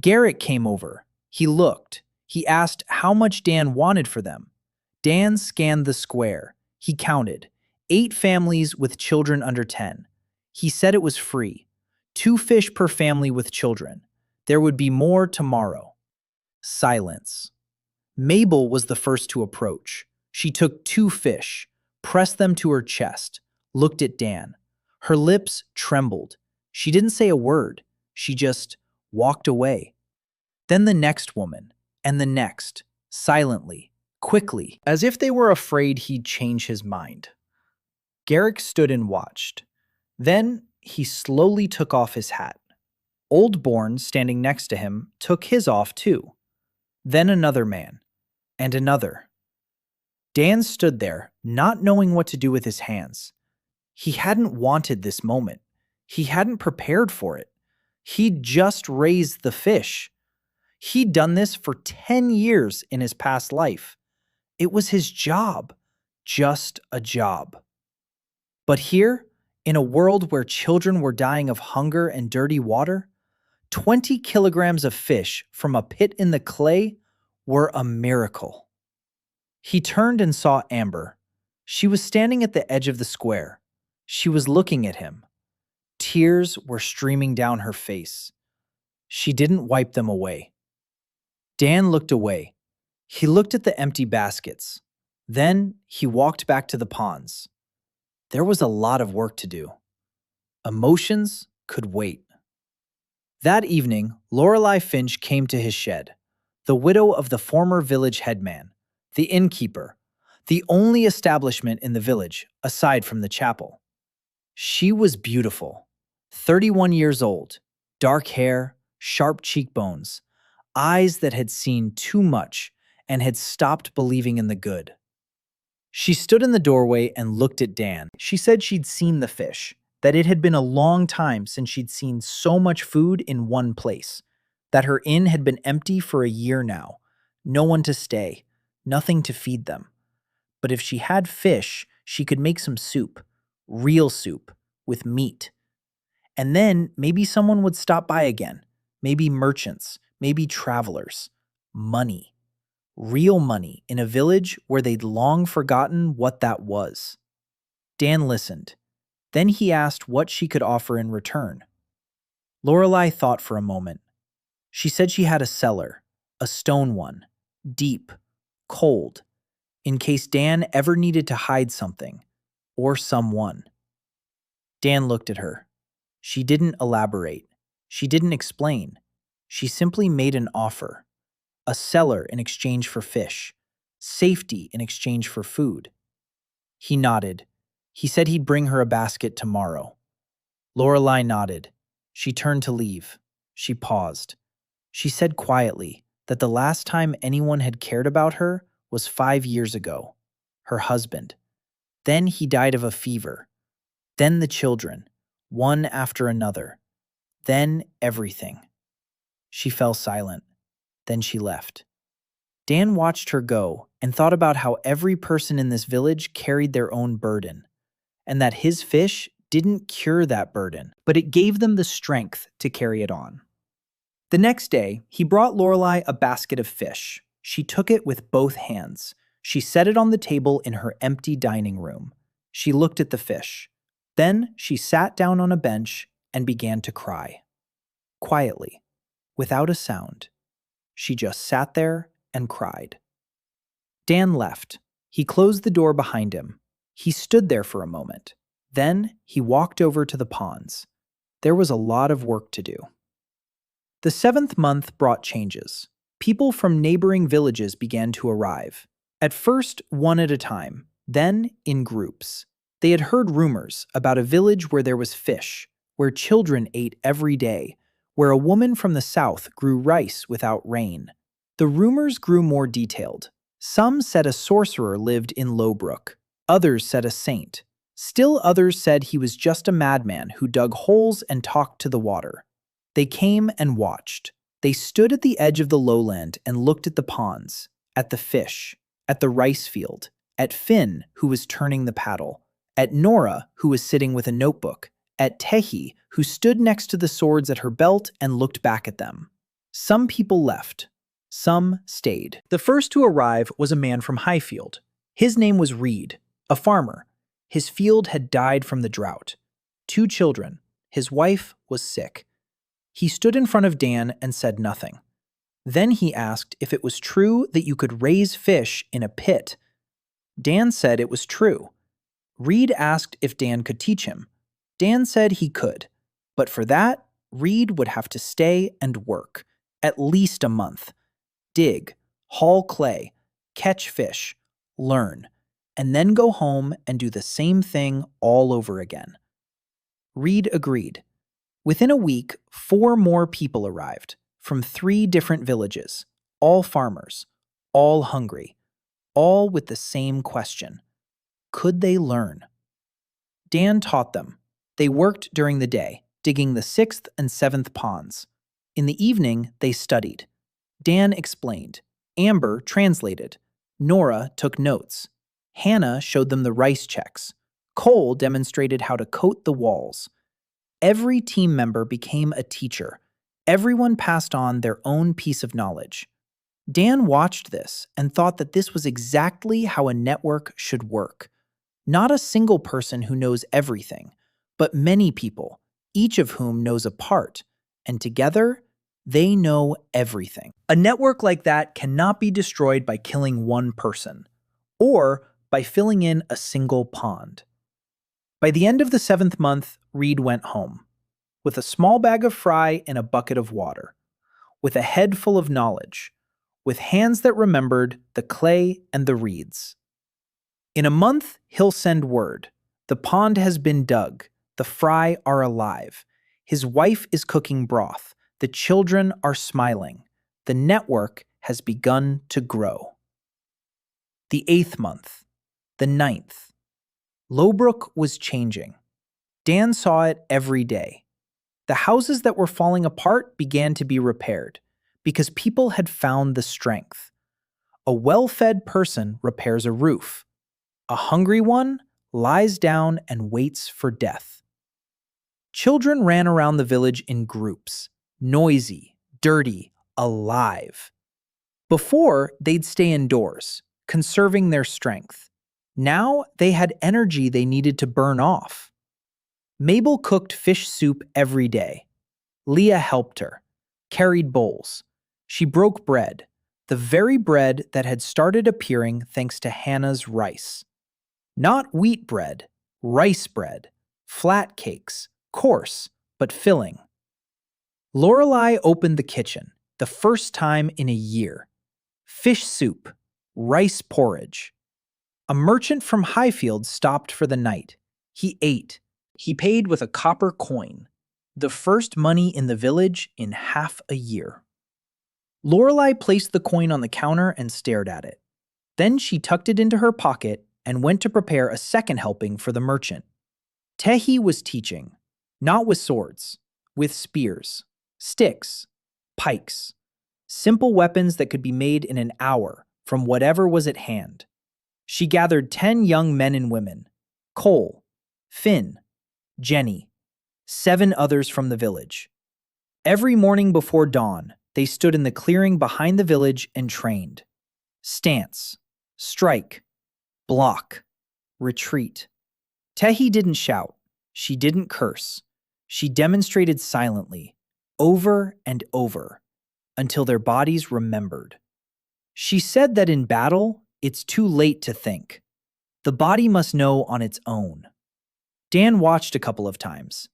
Speaker 1: Garrett came over. He looked. He asked how much Dan wanted for them. Dan scanned the square. He counted. 8 families with children under 10. He said it was free. 2 fish per family with children. There would be more tomorrow. Silence. Mabel was the first to approach. She took 2 fish, pressed them to her chest, looked at Dan. Her lips trembled. She didn't say a word. She just walked away. Then the next woman, and the next, silently, quickly, as if they were afraid he'd change his mind. Garrick stood and watched. Then he slowly took off his hat. Old Bourne, standing next to him, took his off too. Then another man, and another. Dan stood there, not knowing what to do with his hands. He hadn't wanted this moment. He hadn't prepared for it. He'd just raised the fish. He'd done this for 10 years in his past life. It was his job, just a job. But here, in a world where children were dying of hunger and dirty water, 20 kilograms of fish from a pit in the clay were a miracle. He turned and saw Amber. She was standing at the edge of the square. She was looking at him. Tears were streaming down her face. She didn't wipe them away. Dan looked away. He looked at the empty baskets. Then he walked back to the ponds. There was a lot of work to do. Emotions could wait. That evening, Lorelei Finch came to his shed, the widow of the former village headman, the innkeeper, the only establishment in the village aside from the chapel. She was beautiful, 31 years old, dark hair, sharp cheekbones, eyes that had seen too much and had stopped believing in the good. She stood in the doorway and looked at Dan. She said she'd seen the fish, that it had been a long time since she'd seen so much food in one place, that her inn had been empty for a year now, no one to stay, nothing to feed them. But if she had fish, she could make some soup, real soup, with meat. And then maybe someone would stop by again, maybe merchants, maybe travelers. Money. Real money in a village where they'd long forgotten what that was. Dan listened. Then he asked what she could offer in return. Lorelei thought for a moment. She said she had a cellar, a stone one, deep, cold, in case Dan ever needed to hide something, or someone. Dan looked at her. She didn't elaborate. She didn't explain. She simply made an offer. A cellar in exchange for fish. Safety in exchange for food. He nodded. He said he'd bring her a basket tomorrow. Lorelei nodded. She turned to leave. She paused. She said quietly that the last time anyone had cared about her was 5 years ago. Her husband. Then he died of a fever. Then the children, one after another. Then everything. She fell silent. Then she left. Dan watched her go and thought about how every person in this village carried their own burden, and that his fish didn't cure that burden, but it gave them the strength to carry it on. The next day, he brought Lorelei a basket of fish. She took it with both hands. She set it on the table in her empty dining room. She looked at the fish. Then she sat down on a bench and began to cry. Quietly, without a sound. She just sat there and cried. Dan left. He closed the door behind him. He stood there for a moment. Then he walked over to the ponds. There was a lot of work to do. The 7th month brought changes. People from neighboring villages began to arrive. At first, one at a time, then in groups. They had heard rumors about a village where there was fish, where children ate every day, where a woman from the south grew rice without rain. The rumors grew more detailed. Some said a sorcerer lived in Lowbrook. Others said a saint. Still others said he was just a madman who dug holes and talked to the water. They came and watched. They stood at the edge of the lowland and looked at the ponds, at the fish, at the rice field, at Finn, who was turning the paddle, at Nora, who was sitting with a notebook, at Tehi, who stood next to the swords at her belt and looked back at them. Some people left. Some stayed. The first to arrive was a man from Highfield. His name was Reed, a farmer. His field had died from the drought. 2 children. His wife was sick. He stood in front of Dan and said nothing. Then he asked if it was true that you could raise fish in a pit. Dan said it was true. Reed asked if Dan could teach him. Dan said he could, but for that, Reed would have to stay and work, at least a month. Dig, haul clay, catch fish, learn, and then go home and do the same thing all over again. Reed agreed. Within a week, 4 more people arrived, from 3 different villages, all farmers, all hungry, all with the same question. Could they learn? Dan taught them. They worked during the day, digging the 6th and 7th ponds. In the evening, they studied. Dan explained. Amber translated. Nora took notes. Hannah showed them the rice checks. Cole demonstrated how to coat the walls. Every team member became a teacher. Everyone passed on their own piece of knowledge. Dan watched this and thought that this was exactly how a network should work. Not a single person who knows everything, but many people, each of whom knows a part, and together, they know everything. A network like that cannot be destroyed by killing one person, or by filling in a single pond. By the end of the 7th month, Reed went home, with a small bag of fry and a bucket of water, with a head full of knowledge, with hands that remembered the clay and the reeds. In a month, he'll send word. The pond has been dug. The fry are alive. His wife is cooking broth. The children are smiling. The network has begun to grow. The 8th month. The 9th. Lowbrook was changing. Dan saw it every day. The houses that were falling apart began to be repaired because people had found the strength. A well-fed person repairs a roof. A hungry one lies down and waits for death. Children ran around the village in groups, noisy, dirty, alive. Before, they'd stay indoors, conserving their strength. Now they had energy they needed to burn off. Mabel cooked fish soup every day. Leah helped her, carried bowls. She broke bread, the very bread that had started appearing thanks to Hannah's rice. Not wheat bread, rice bread, flat cakes, coarse, but filling. Lorelei opened the kitchen, the first time in a year. Fish soup, rice porridge. A merchant from Highfield stopped for the night. He ate. He paid with a copper coin, the first money in the village in half a year. Lorelei placed the coin on the counter and stared at it. Then she tucked it into her pocket and went to prepare a second helping for the merchant. Tehi was teaching, not with swords, with spears, sticks, pikes, simple weapons that could be made in an hour from whatever was at hand. She gathered 10 young men and women, Cole, Finn, Jenny, 7 others from the village. Every morning before dawn, they stood in the clearing behind the village and trained. Stance, strike, block, retreat. Tehi didn't shout. She didn't curse. She demonstrated silently, over and over, until their bodies remembered. She said that in battle, it's too late to think. The body must know on its own. Dan watched a couple of times.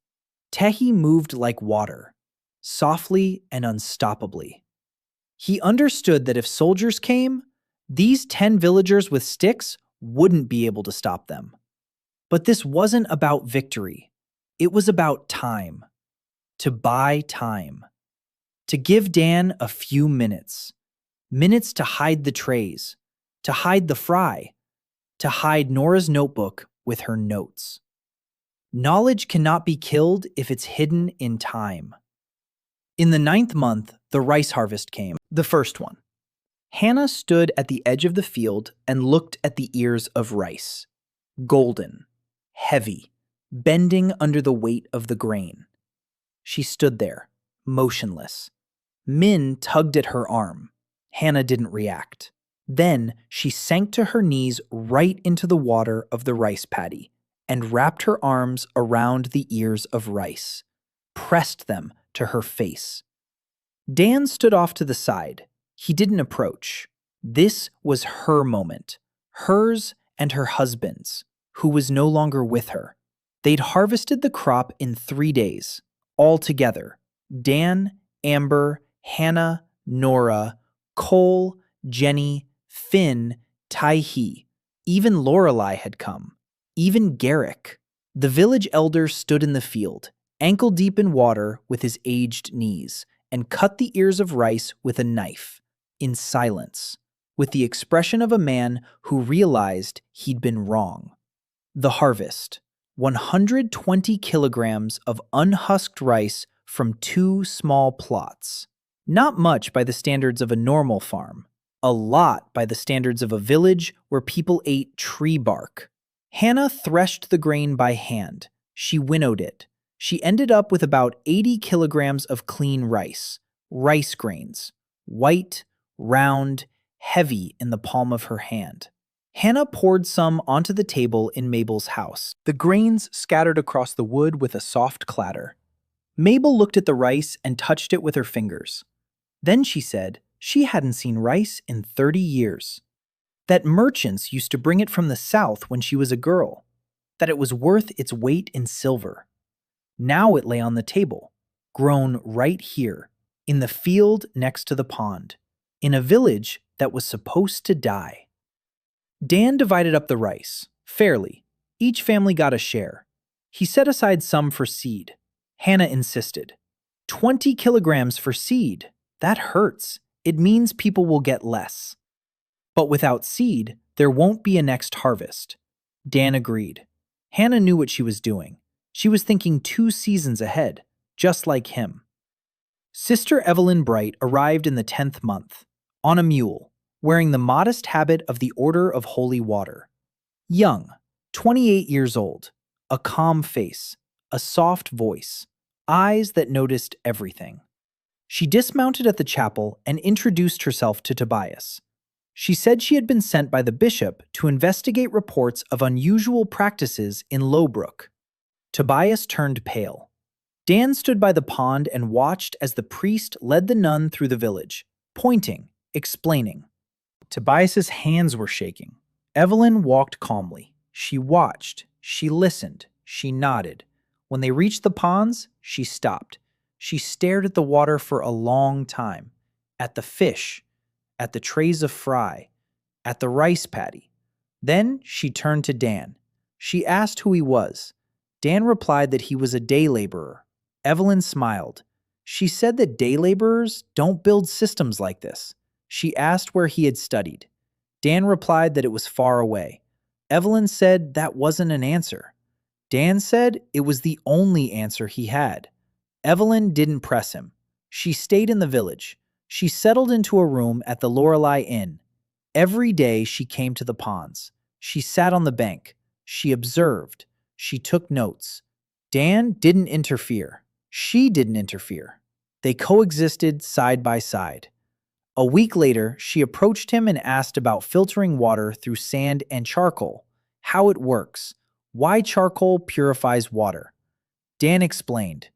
Speaker 1: Tehi moved like water, softly and unstoppably. He understood that if soldiers came, these 10 villagers with sticks wouldn't be able to stop them. But this wasn't about victory. It was about time. To buy time. To give Dan a few minutes. Minutes to hide the trays. To hide the fry. To hide Nora's notebook with her notes. Knowledge cannot be killed if it's hidden in time. In the 9th month, the rice harvest came, the first one. Hannah stood at the edge of the field and looked at the ears of rice. Golden, heavy, bending under the weight of the grain. She stood there, motionless. Min tugged at her arm. Hannah didn't react. Then she sank to her knees right into the water of the rice paddy and wrapped her arms around the ears of rice, pressed them to her face. Dan stood off to the side. He didn't approach. This was her moment, hers and her husband's, who was no longer with her. They'd harvested the crop in 3 days, all together. Dan, Amber, Hannah, Nora, Cole, Jenny, Finn, Tai-hee. Even Lorelei had come. Even Garrick. The village elder stood in the field, ankle deep in water with his aged knees, and cut the ears of rice with a knife, in silence, with the expression of a man who realized he'd been wrong. The harvest. 120 kilograms of unhusked rice from 2 small plots. Not much by the standards of a normal farm. A lot by the standards of a village where people ate tree bark. Hannah threshed the grain by hand. She winnowed it. She ended up with about 80 kilograms of clean rice. Rice grains. White, round, heavy in the palm of her hand. Hannah poured some onto the table in Mabel's house. The grains scattered across the wood with a soft clatter. Mabel looked at the rice and touched it with her fingers. Then she said she hadn't seen rice in 30 years. That merchants used to bring it from the south when she was a girl. That it was worth its weight in silver. Now it lay on the table, grown right here, in the field next to the pond, in a village that was supposed to die. Dan divided up the rice, fairly. Each family got a share. He set aside some for seed. Hannah insisted. 20 kilograms for seed. That hurts. It means people will get less. But without seed, there won't be a next harvest. Dan agreed. Hannah knew what she was doing. She was thinking 2 seasons ahead, just like him. Sister Evelyn Bright arrived in the 10th month, on a mule, wearing the modest habit of the Order of Holy Water. Young, 28 years old, a calm face, a soft voice, eyes that noticed everything. She dismounted at the chapel and introduced herself to Tobias. She said she had been sent by the bishop to investigate reports of unusual practices in Lowbrook. Tobias turned pale. Dan stood by the pond and watched as the priest led the nun through the village, pointing, explaining. Tobias's hands were shaking. Evelyn walked calmly. She watched. She listened. She nodded. When they reached the ponds, she stopped. She stared at the water for a long time, at the fish, at the trays of fry, at the rice paddy. Then she turned to Dan. She asked who he was. Dan replied that he was a day laborer. Evelyn smiled. She said that day laborers don't build systems like this. She asked where he had studied. Dan replied that it was far away. Evelyn said that wasn't an answer. Dan said it was the only answer he had. Evelyn didn't press him. She stayed in the village. She settled into a room at the Lorelei Inn. Every day she came to the ponds. She sat on the bank. She observed. She took notes. Dan didn't interfere. She didn't interfere. They coexisted side by side. A week later, she approached him and asked about filtering water through sand and charcoal, how it works, Why charcoal purifies water? Dan explained.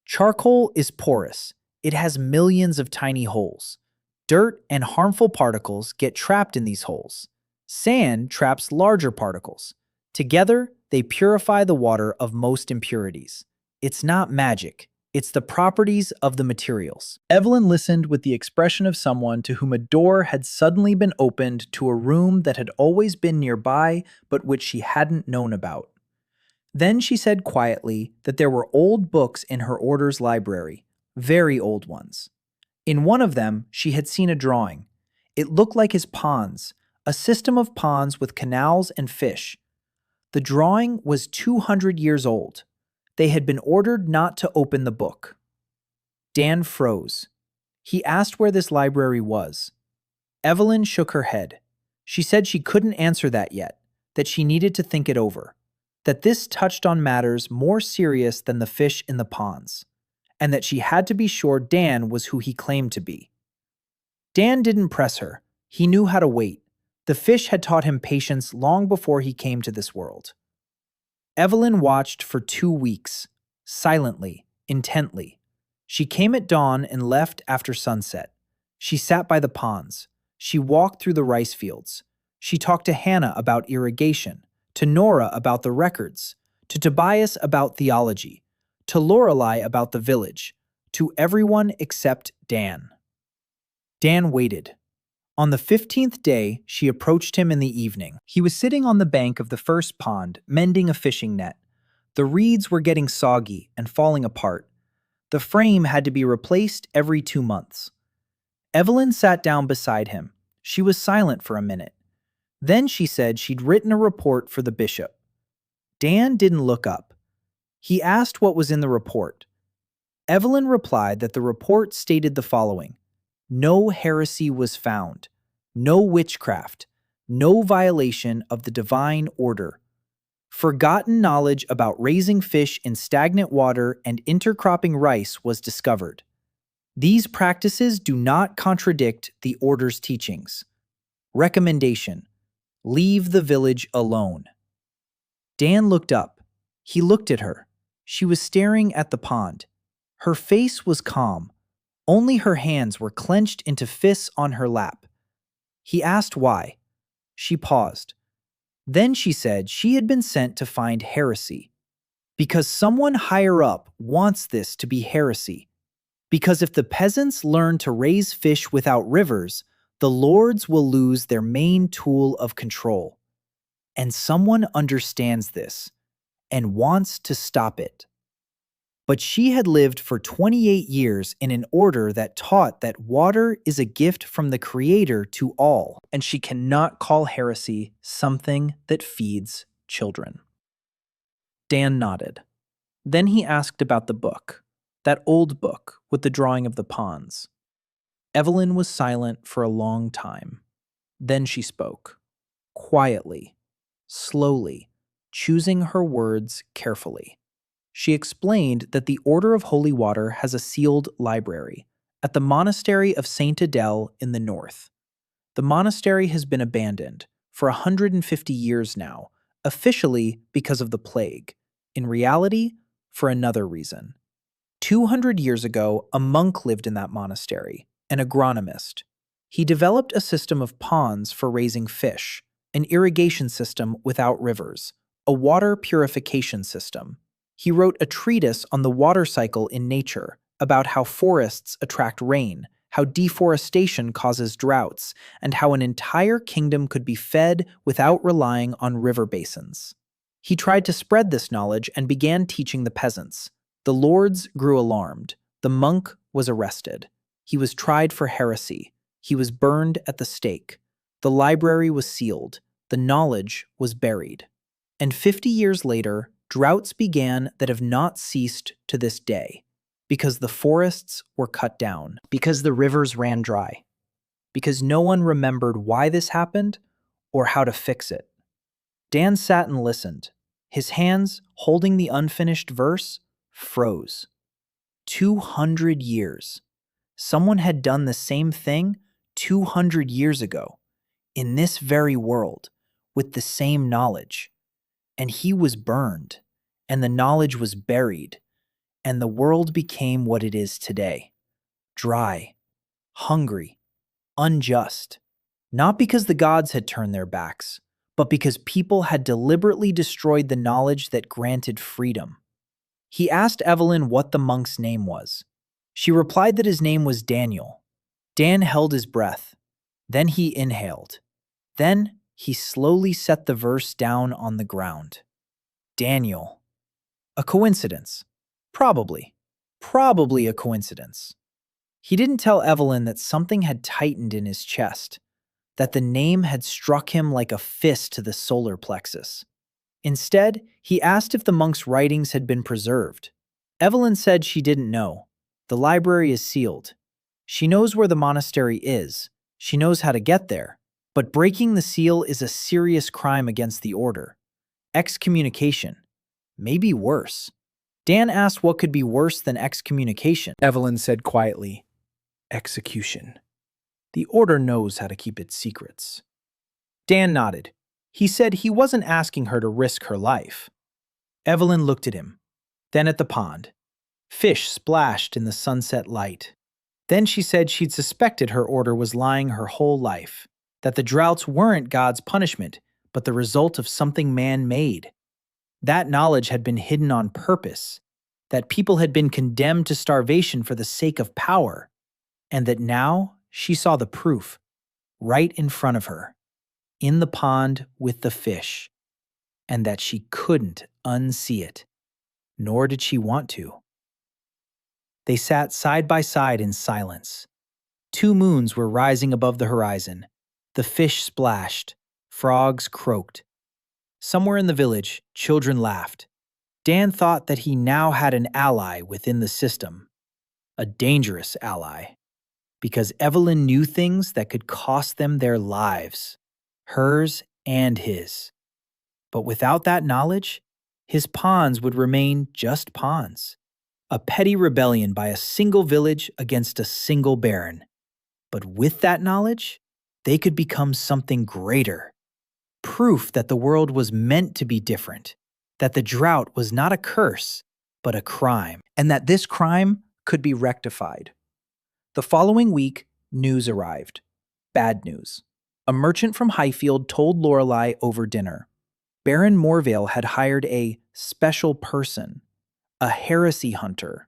Speaker 1: Charcoal is porous. It has millions of tiny holes. Dirt and harmful particles get trapped in these holes. Sand traps larger particles. Together, they purify the water of most impurities. It's not magic. It's the properties of the materials. Evelyn listened with the expression of someone to whom a door had suddenly been opened to a room that had always been nearby, but which she hadn't known about. Then she said quietly that there were old books in her order's library, very old ones. In one of them, she had seen a drawing. It looked like his ponds, a system of ponds with canals and fish. The drawing was 200 years old. They had been ordered not to open the book. Dan froze. He asked where this library was. Evelyn shook her head. She said she couldn't answer that yet, that she needed to think it over, that this touched on matters more serious than the fish in the ponds, and that she had to be sure Dan was who he claimed to be. Dan didn't press her. He knew how to wait. The fish had taught him patience long before he came to this world. Evelyn watched for 2 weeks, silently, intently. She came at dawn and left after sunset. She sat by the ponds. She walked through the rice fields. She talked to Hannah about irrigation, to Nora about the records, to Tobias about theology, to Lorelei about the village, to everyone except Dan. Dan waited. On the 15th day, she approached him in the evening. He was sitting on the bank of the first pond, mending a fishing net. The reeds were getting soggy and falling apart. The frame had to be replaced every 2 months. Evelyn sat down beside him. She was silent for a minute. Then she said she'd written a report for the bishop. Dan didn't look up. He asked what was in the report. Evelyn replied that the report stated the following: no heresy was found, no witchcraft, no violation of the divine order. Forgotten knowledge about raising fish in stagnant water and intercropping rice was discovered. These practices do not contradict the order's teachings. Recommendation: leave the village alone. Dan looked up. He looked at her. She was staring at the pond. Her face was calm. Only her hands were clenched into fists on her lap. He asked why. She paused. Then she said she had been sent to find heresy. Because someone higher up wants this to be heresy. Because if the peasants learn to raise fish without rivers, the lords will lose their main tool of control. And someone understands this and wants to stop it. But she had lived for 28 years in an order that taught that water is a gift from the Creator to all, and she cannot call heresy something that feeds children. Dan nodded. Then he asked about the book, that old book with the drawing of the ponds. Evelyn was silent for a long time. Then she spoke, quietly, slowly, choosing her words carefully. She explained that the Order of Holy Water has a sealed library at the monastery of Saint Adele in the north. The monastery has been abandoned for 150 years now, officially because of the plague, in reality, for another reason. 200 years ago, a monk lived in that monastery, an agronomist. He developed a system of ponds for raising fish, an irrigation system without rivers, a water purification system. He wrote a treatise on the water cycle in nature, about how forests attract rain, how deforestation causes droughts, and how an entire kingdom could be fed without relying on river basins. He tried to spread this knowledge and began teaching the peasants. The lords grew alarmed. The monk was arrested. He was tried for heresy. He was burned at the stake. The library was sealed. The knowledge was buried. And 50 years later, droughts began that have not ceased to this day, because the forests were cut down, because the rivers ran dry, because no one remembered why this happened or how to fix it. Dan sat and listened. His hands, holding the unfinished verse, froze. 200 years. Someone had done the same thing 200 years ago, in this very world, with the same knowledge. and he was burned, and the knowledge was buried, and the world became what it is today. Dry, hungry, unjust. Not because the gods had turned their backs, but because people had deliberately destroyed the knowledge that granted freedom. He asked Evelyn what the monk's name was. She replied that his name was Daniel. Dan held his breath. Then he inhaled. Then he slowly set the verse down on the ground. Daniel. A coincidence. Probably. Probably a coincidence. He didn't tell Evelyn that something had tightened in his chest, that the name had struck him like a fist to the solar plexus. Instead, he asked if the monk's writings had been preserved. Evelyn said she didn't know. The library is sealed. She knows where the monastery is. She knows how to get there. But breaking the seal is a serious crime against the order. Excommunication. Maybe worse. Dan asked what could be worse than excommunication.
Speaker 2: Evelyn said quietly, execution. The order knows how to keep its secrets. Dan nodded. He said he wasn't asking her to risk her life. Evelyn looked at him, then at the pond. Fish splashed in the sunset light. Then she said she'd suspected her order was lying her whole life, that the droughts weren't God's punishment, but the result of something man made. That knowledge had been hidden on purpose, that people had been condemned to starvation for the sake of power, and that now she saw the proof, right in front of her, in the pond with the fish, and that she couldn't unsee it, nor did she want to. They sat side by side in silence. 2 moons were rising above the horizon. The fish splashed. Frogs croaked. Somewhere in the village, children laughed. Dan thought that he now had an ally within the system. A dangerous ally. Because Evelyn knew things that could cost them their lives. Hers and his. But without that knowledge, his pawns would remain just pawns. A petty rebellion by a single village against a single baron. But with that knowledge, they could become something greater. Proof that the world was meant to be different, that the drought was not a curse, but a crime, and that this crime could be rectified. The following week, news arrived. Bad news. A merchant from Highfield told Lorelei over dinner. Baron Morvale had hired a special person, a heresy hunter,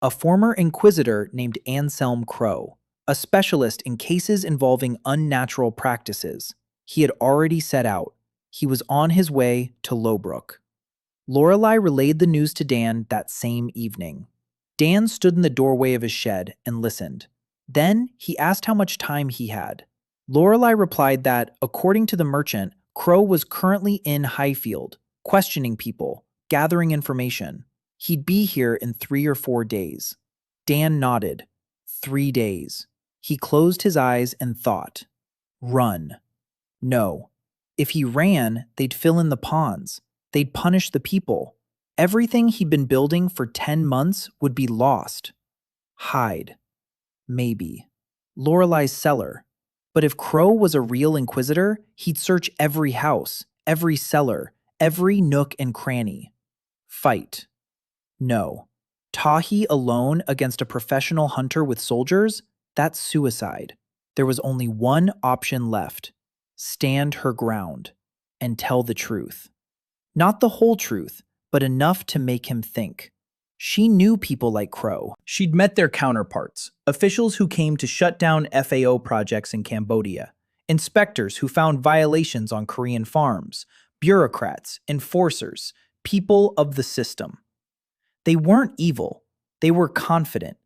Speaker 2: a former inquisitor named Anselm Crow, a specialist in cases involving unnatural practices. He had already set out. He was on his way to Lowbrook. Lorelei relayed the news to Dan that same evening. Dan stood in the doorway of his shed and listened. Then he asked how much time he had. Lorelei replied that, according to the merchant, Crow was currently in Highfield, questioning people, gathering information. He'd be here in 3 or 4 days. Dan nodded. 3 days. He closed his eyes and thought. Run. No. If he ran, they'd fill in the ponds. They'd punish the people. Everything he'd been building for 10 months would be lost. Hide. Maybe. Lorelei's cellar. But if Crow was a real inquisitor, he'd search every house, every cellar, every nook and cranny. Fight. No. Tahi alone against a professional hunter with soldiers? That's suicide. There was only one option left. Stand her ground and tell the truth. Not the whole truth, but enough to make him think. She knew people like Crow. She'd met their counterparts, officials who came to shut down FAO projects in Cambodia, inspectors who found violations on Korean farms, bureaucrats, enforcers, people of the system. They weren't evil. They were confident.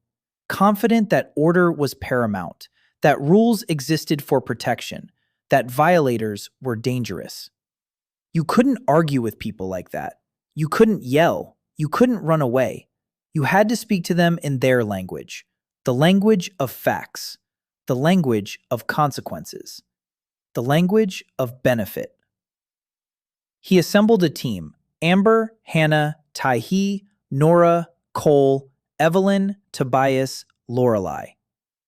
Speaker 2: Confident that order was paramount, that rules existed for protection, that violators were dangerous. You couldn't argue with people like that. You couldn't yell. You couldn't run away. You had to speak to them in their language, the language of facts, the language of consequences, the language of benefit. He assembled a team: Amber, Hannah, Tahi, Nora, Cole, Evelyn, Tobias, Lorelei.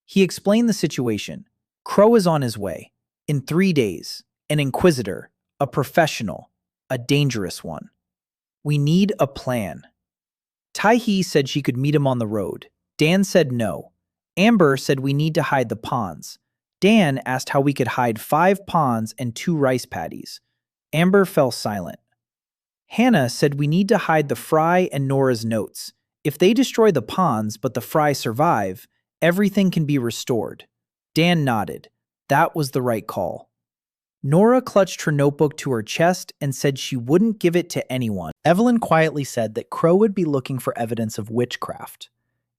Speaker 2: He explained the situation. Crow is on his way. In 3 days. An inquisitor. A professional.
Speaker 1: A dangerous one. We need a plan. Tai-hee said she could meet him on the road. Dan said no. Amber said we need to hide the pawns. Dan asked how we could hide 5 pawns and 2 rice paddies. Amber fell silent. Hannah said we need to hide the Fry and Nora's notes. If they destroy the pawns but the Fry survive, everything can be restored. Dan nodded. That was the right call. Nora clutched her notebook to her chest and said she wouldn't give it to anyone. Evelyn quietly said that Crow would be looking for evidence of witchcraft.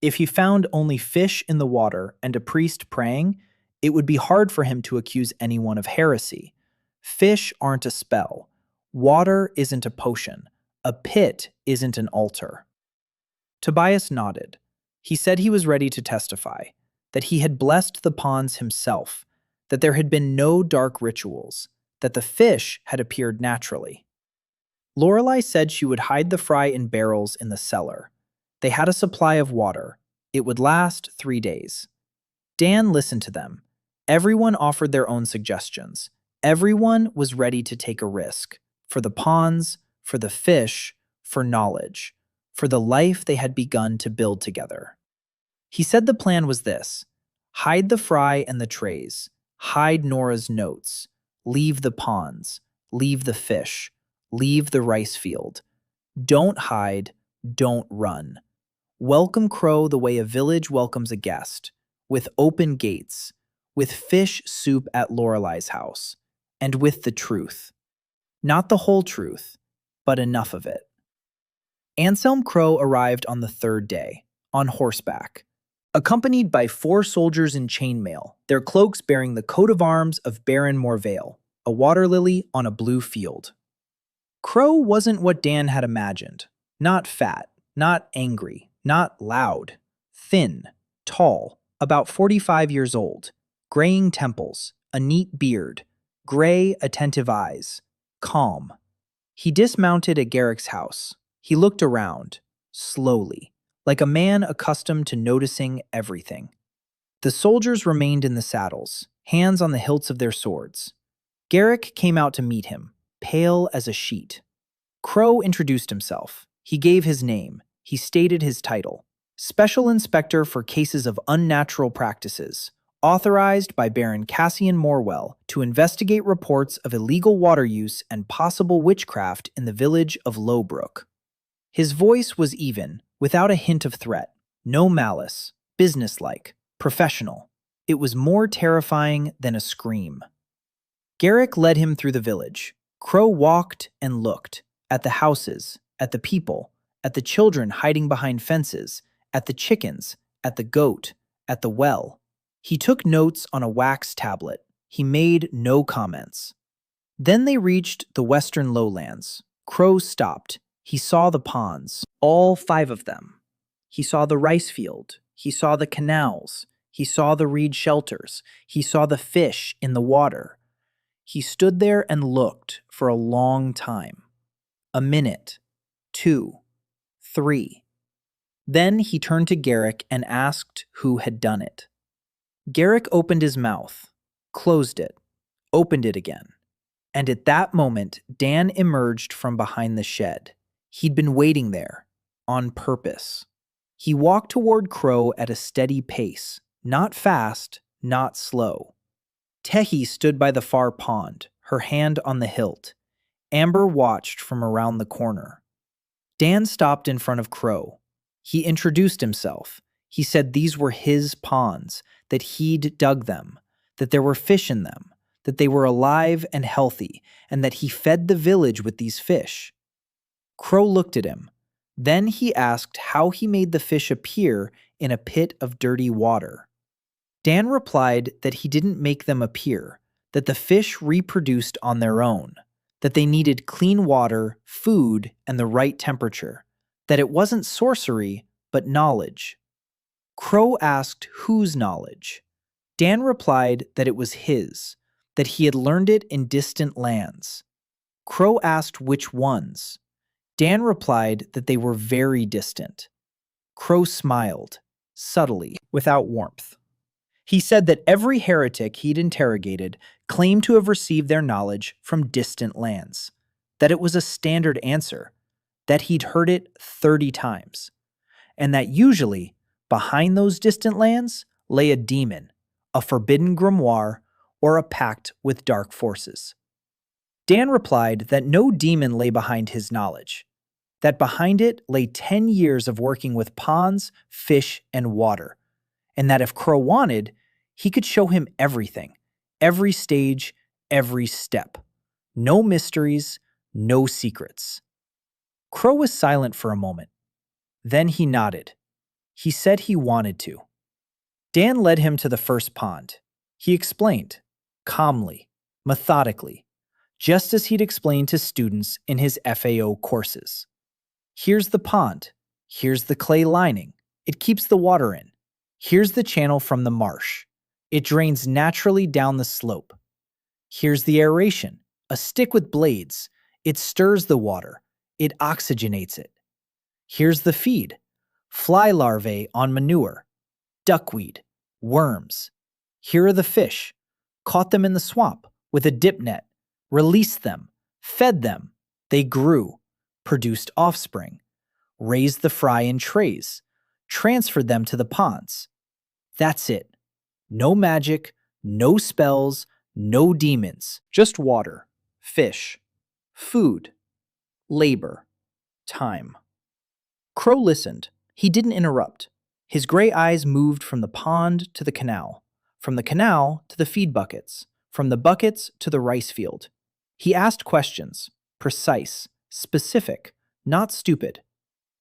Speaker 1: If he found only fish in the water and a priest praying, it would be hard for him to accuse anyone of heresy. Fish aren't a spell. Water isn't a potion. A pit isn't an altar. Tobias nodded. He said he was ready to testify, that he had blessed the ponds himself, that there had been no dark rituals, that the fish had appeared naturally. Lorelei said she would hide the Fry in barrels in the cellar. They had a supply of water. It would last 3 days. Dan listened to them. Everyone offered their own suggestions. Everyone was ready to take a risk. For the ponds, for the fish, for knowledge, for the life they had begun to build together. He said the plan was this: hide the Fry and the trays, hide Nora's notes, leave the ponds, leave the fish, leave the rice field. Don't hide, don't run. Welcome Crow the way a village welcomes a guest, with open gates, with fish soup at Lorelei's house, and with the truth. Not the whole truth, but enough of it. Anselm Crow arrived on the 3rd day, on horseback, accompanied by 4 soldiers in chainmail, their cloaks bearing the coat of arms of Baron Morvale, a water lily on a blue field. Crow wasn't what Dan had imagined. Not fat, not angry, not loud. Thin, tall, about 45 years old, graying temples, a neat beard, gray, attentive eyes, calm. He dismounted at Garrick's house. He looked around, slowly, like a man accustomed to noticing everything. The soldiers remained in the saddles, hands on the hilts of their swords. Garrick came out to meet him, pale as a sheet. Crow introduced himself. He gave his name. He stated his title: Special Inspector for Cases of Unnatural Practices, authorized by Baron Cassian Morwell to investigate reports of illegal water use and possible witchcraft in the village of Lowbrook. His voice was even, without a hint of threat. No malice. Businesslike. Professional. It was more terrifying than a scream. Garrick led him through the village. Crow walked and looked, at the houses, at the people, at the children hiding behind fences, at the chickens, at the goat, at the well. He took notes on a wax tablet. He made no comments. Then they reached the western lowlands. Crow stopped. He saw the ponds, all 5 of them. He saw the rice field. He saw the canals. He saw the reed shelters. He saw the fish in the water. He stood there and looked for a long time. A minute, 2, 3. Then he turned to Garrick and asked who had done it. Garrick opened his mouth, closed it, opened it again. And at that moment, Dan emerged from behind the shed. He'd been waiting there, on purpose. He walked toward Crow at a steady pace, not fast, not slow. Tehi stood by the far pond, her hand on the hilt. Amber watched from around the corner. Dan stopped in front of Crow. He introduced himself. He said these were his ponds, that he'd dug them, that there were fish in them, that they were alive and healthy, and that he fed the village with these fish. Crow looked at him. Then he asked how he made the fish appear in a pit of dirty water. Dan replied that he didn't make them appear, that the fish reproduced on their own, that they needed clean water, food, and the right temperature, that it wasn't sorcery, but knowledge. Crow asked whose knowledge. Dan replied that it was his, that he had learned it in distant lands. Crow asked which ones. Dan replied that they were very distant. Crow smiled, subtly, without warmth. He said that every heretic he'd interrogated claimed to have received their knowledge from distant lands. that it was a standard answer, that he'd heard it 30 times, and that usually, behind those distant lands, lay a demon, a forbidden grimoire, or a pact with dark forces. Dan replied that no demon lay behind his knowledge, that behind it lay 10 years of working with ponds, fish, and water, and that if Crow wanted, he could show him everything, every stage, every step. No mysteries, no secrets. Crow was silent for a moment. Then he nodded. He said he wanted to. Dan led him to the first pond. He explained, calmly, methodically, just as he'd explained to students in his FAO courses. Here's the pond. Here's the clay lining. It keeps the water in. Here's the channel from the marsh. It drains naturally down the slope. Here's the aeration, a stick with blades. It stirs the water. It oxygenates it. Here's the feed, fly larvae on manure, duckweed, worms. Here are the fish. Caught them in the swamp with a dip net, released them, fed them. They grew, produced offspring, raised the fry in trays, transferred them to the ponds. That's it. No magic, no spells, no demons, just water, fish, food, labor, time. Crow listened. He didn't interrupt. His gray eyes moved from the pond to the canal, from the canal to the feed buckets, from the buckets to the rice field. He asked questions, precise, specific, not stupid.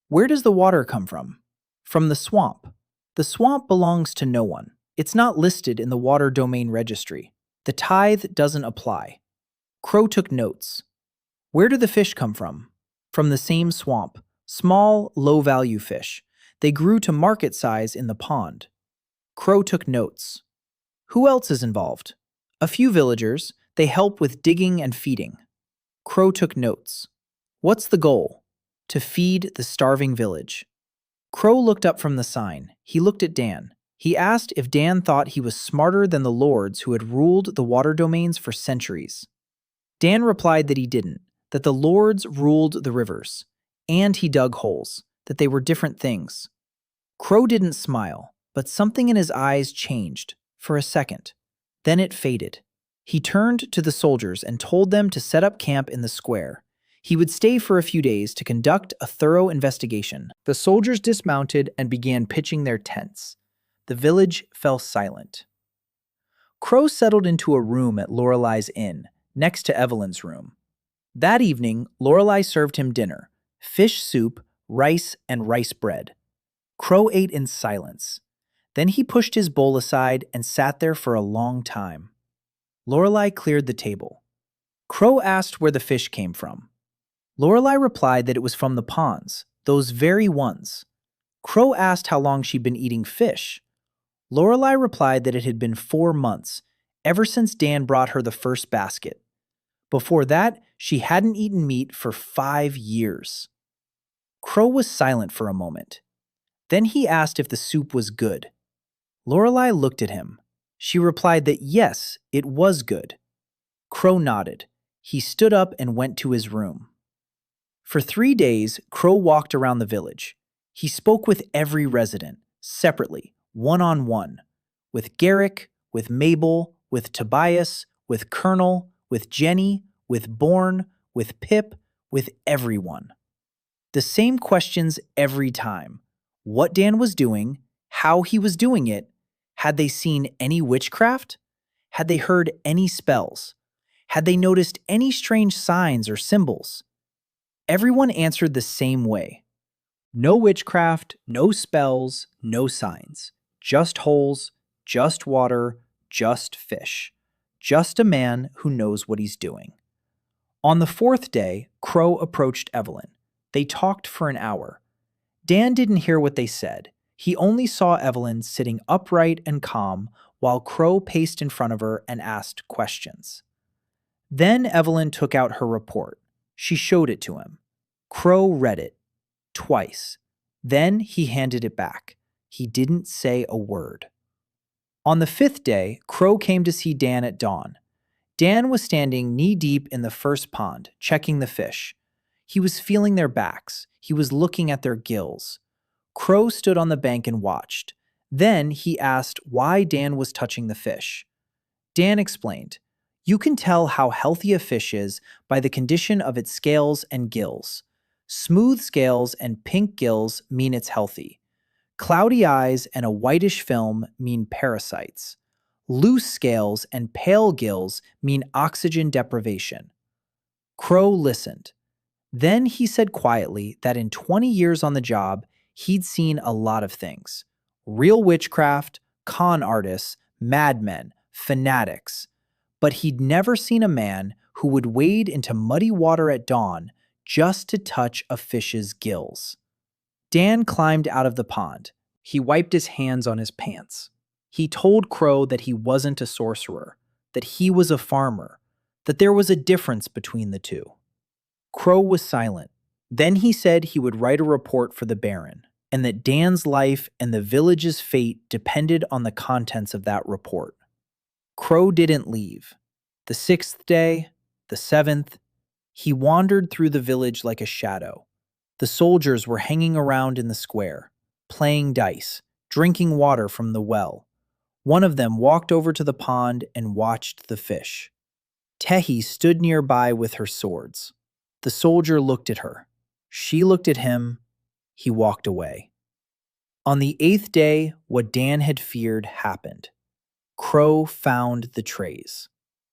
Speaker 1: Where does the water come from? From the swamp. The swamp belongs to no one. It's not listed in the water domain registry. The tithe doesn't apply. Crow took notes. Where do the fish come from? From the same swamp. Small, low-value fish. They grew to market size in the pond. Crow took notes. Who else is involved? A few villagers. They help with digging and feeding. Crow took notes. What's the goal? To feed the starving village. Crow looked up from the sign. He looked at Dan. He asked if Dan thought he was smarter than the lords who had ruled the water domains for centuries. Dan replied that he didn't, that the lords ruled the rivers, and he dug holes, that they were different things. Crow didn't smile, but something in his eyes changed, for a second. Then it faded. He turned to the soldiers and told them to set up camp in the square. He would stay for a few days to conduct a thorough investigation. The soldiers dismounted and began pitching their tents. The village fell silent. Crow settled into a room at Lorelei's inn, next to Evelyn's room. That evening, Lorelei served him dinner, fish soup, rice, and rice bread. Crow ate in silence. Then he pushed his bowl aside and sat there for a long time. Lorelei cleared the table. Crow asked where the fish came from. Lorelei replied that it was from the ponds, those very ones. Crow asked how long she'd been eating fish. Lorelei replied that it had been 4 months, ever since Dan brought her the first basket. Before that, she hadn't eaten meat for 5 years. Crow was silent for a moment. Then he asked if the soup was good. Lorelei looked at him. She replied that yes, it was good. Crow nodded. He stood up and went to his room. For 3 days, Crow walked around the village. He spoke with every resident, separately, one-on-one. With Garrick, with Mabel, with Tobias, with Colonel, with Jenny, with Bourne, with Pip, with everyone. The same questions every time. What Dan was doing, how he was doing it, had they seen any witchcraft? Had they heard any spells? Had they noticed any strange signs or symbols? Everyone answered the same way. No witchcraft, no spells, no signs. Just holes, just water, just fish. Just a man who knows what he's doing. On the 4th day, Crow approached Evelyn. They talked for an hour. Dan didn't hear what they said. He only saw Evelyn sitting upright and calm while Crow paced in front of her and asked questions. Then Evelyn took out her report. She showed it to him. Crow read it. Twice. Then he handed it back. He didn't say a word. On the 5th day, Crow came to see Dan at dawn. Dan was standing knee-deep in the first pond, checking the fish. He was feeling their backs. He was looking at their gills. Crow stood on the bank and watched. Then he asked why Dan was touching the fish. Dan explained, "You can tell how healthy a fish is by the condition of its scales and gills. Smooth scales and pink gills mean it's healthy. Cloudy eyes and a whitish film mean parasites. Loose scales and pale gills mean oxygen deprivation." Crow listened. Then he said quietly that in 20 years on the job, he'd seen a lot of things. Real witchcraft, con artists, madmen, fanatics. But he'd never seen a man who would wade into muddy water at dawn just to touch a fish's gills. Dan climbed out of the pond. He wiped his hands on his pants. He told Crow that he wasn't a sorcerer, that he was a farmer, that there was a difference between the two. Crow was silent. Then he said he would write a report for the Baron, and that Dan's life and the village's fate depended on the contents of that report. Crow didn't leave. The 6th day, the 7th, he wandered through the village like a shadow. The soldiers were hanging around in the square, playing dice, drinking water from the well. One of them walked over to the pond and watched the fish. Tehi stood nearby with her swords. The soldier looked at her. She looked at him. He walked away. On the 8th day, what Dan had feared happened. Crow found the trays.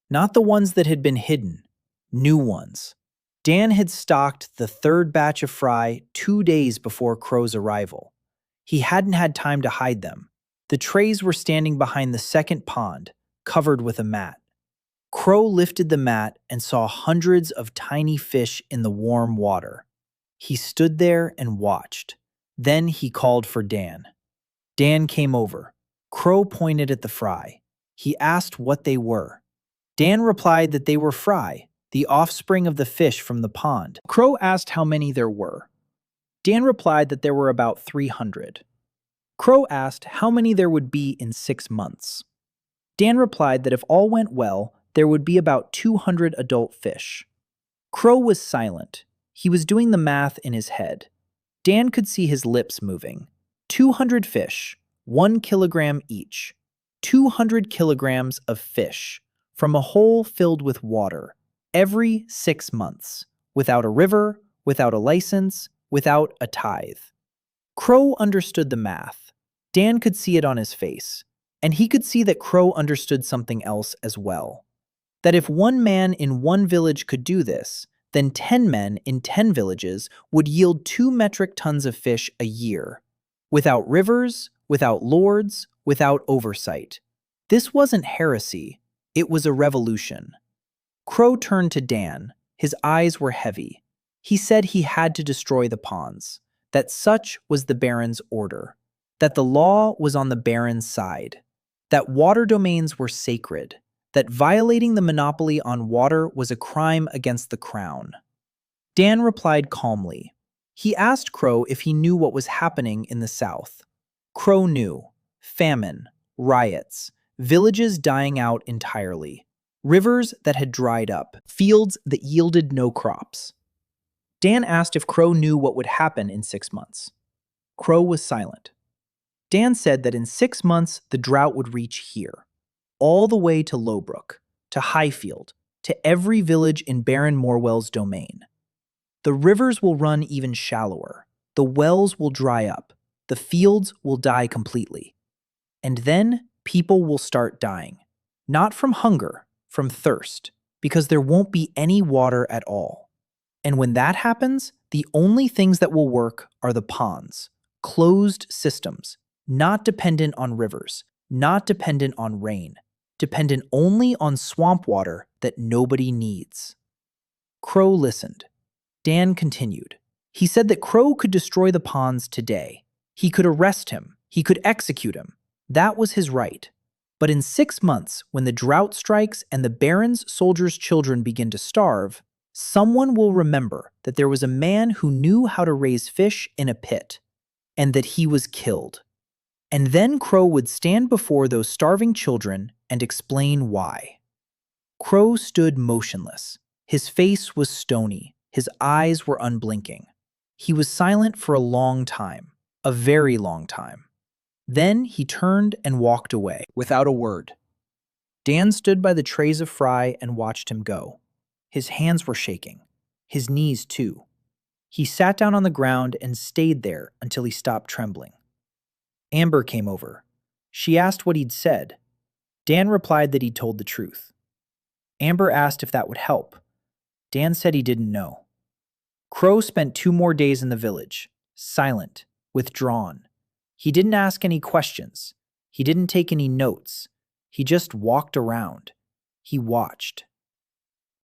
Speaker 1: Not the ones that had been hidden, new ones. Dan had stocked the 3rd batch of fry 2 days before Crow's arrival. He hadn't had time to hide them. The trays were standing behind the 2nd pond, covered with a mat. Crow lifted the mat and saw hundreds of tiny fish in the warm water. He stood there and watched. Then he called for Dan. Dan came over. Crow pointed at the fry. He asked what they were. Dan replied that they were fry, the offspring of the fish from the pond. Crow asked how many there were. Dan replied that there were about 300. Crow asked how many there would be in 6 months. Dan replied that if all went well, there would be about 200 adult fish. Crow was silent. He was doing the math in his head. Dan could see his lips moving. 200 fish, 1 kilogram each. 200 kilograms of fish from a hole filled with water every 6 months, without a river, without a license, without a tithe. Crow understood the math. Dan could see it on his face, and he could see that Crow understood something else as well. That if 1 man in 1 village could do this, then 10 men in 10 villages would yield 2 metric tons of fish a year, without rivers, without lords, without oversight. This wasn't heresy, it was a revolution. Crow turned to Dan. His eyes were heavy. He said he had to destroy the ponds, that such was the Baron's order, that the law was on the Baron's side, that water domains were sacred, that violating the monopoly on water was a crime against the crown. Dan replied calmly. He asked Crow if he knew what was happening in the south. Crow knew. Famine, riots, villages dying out entirely, rivers that had dried up, fields that yielded no crops. Dan asked if Crow knew what would happen in 6 months. Crow was silent. Dan said that in 6 months the drought would reach here, all the way to Lowbrook, to Highfield, to every village in Baron Morwell's domain. The rivers will run even shallower, the wells will dry up, the fields will die completely. And then people will start dying, not from hunger, from thirst, because there won't be any water at all. And when that happens, the only things that will work are the ponds, closed systems, not dependent on rivers, not dependent on rain, dependent only on swamp water that nobody needs. Crow listened. Dan continued. He said that Crow could destroy the ponds today. He could arrest him. He could execute him. That was his right. But in 6 months, when the drought strikes and the Baron's soldiers' children begin to starve, someone will remember that there was a man who knew how to raise fish in a pit, and that he was killed. And then Crow would stand before those starving children and explain why. Crow stood motionless. His face was stony. His eyes were unblinking. He was silent for a long time, a very long time. Then he turned and walked away, without a word. Dan stood by the trays of fry and watched him go. His hands were shaking. His knees, too. He sat down on the ground and stayed there until he stopped trembling. Amber came over. She asked what he'd said. Dan replied that he'd told the truth. Amber asked if that would help. Dan said he didn't know. Crow spent 2 more days in the village, silent, withdrawn. He didn't ask any questions. He didn't take any notes. He just walked around. He watched.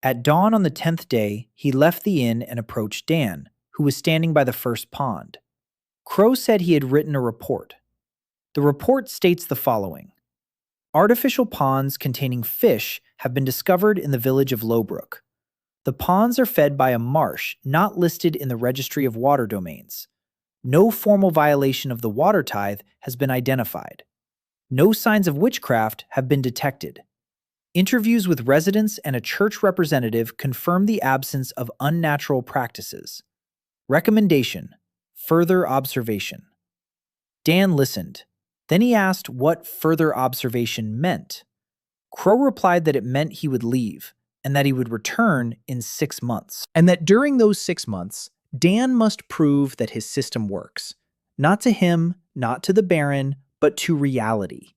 Speaker 1: At dawn on the 10th day, he left the inn and approached Dan, who was standing by the first pond. Crow said he had written a report. The report states the following. Artificial ponds containing fish have been discovered in the village of Lowbrook. The ponds are fed by a marsh not listed in the Registry of Water Domains. No formal violation of the water tithe has been identified. No signs of witchcraft have been detected. Interviews with residents and a church representative confirm the absence of unnatural practices. Recommendation: further observation. Dan listened. Then he asked what further observation meant. Crow replied that it meant he would leave, and that he would return in 6 months. And that during those 6 months, Dan must prove that his system works. Not to him, not to the Baron, but to reality.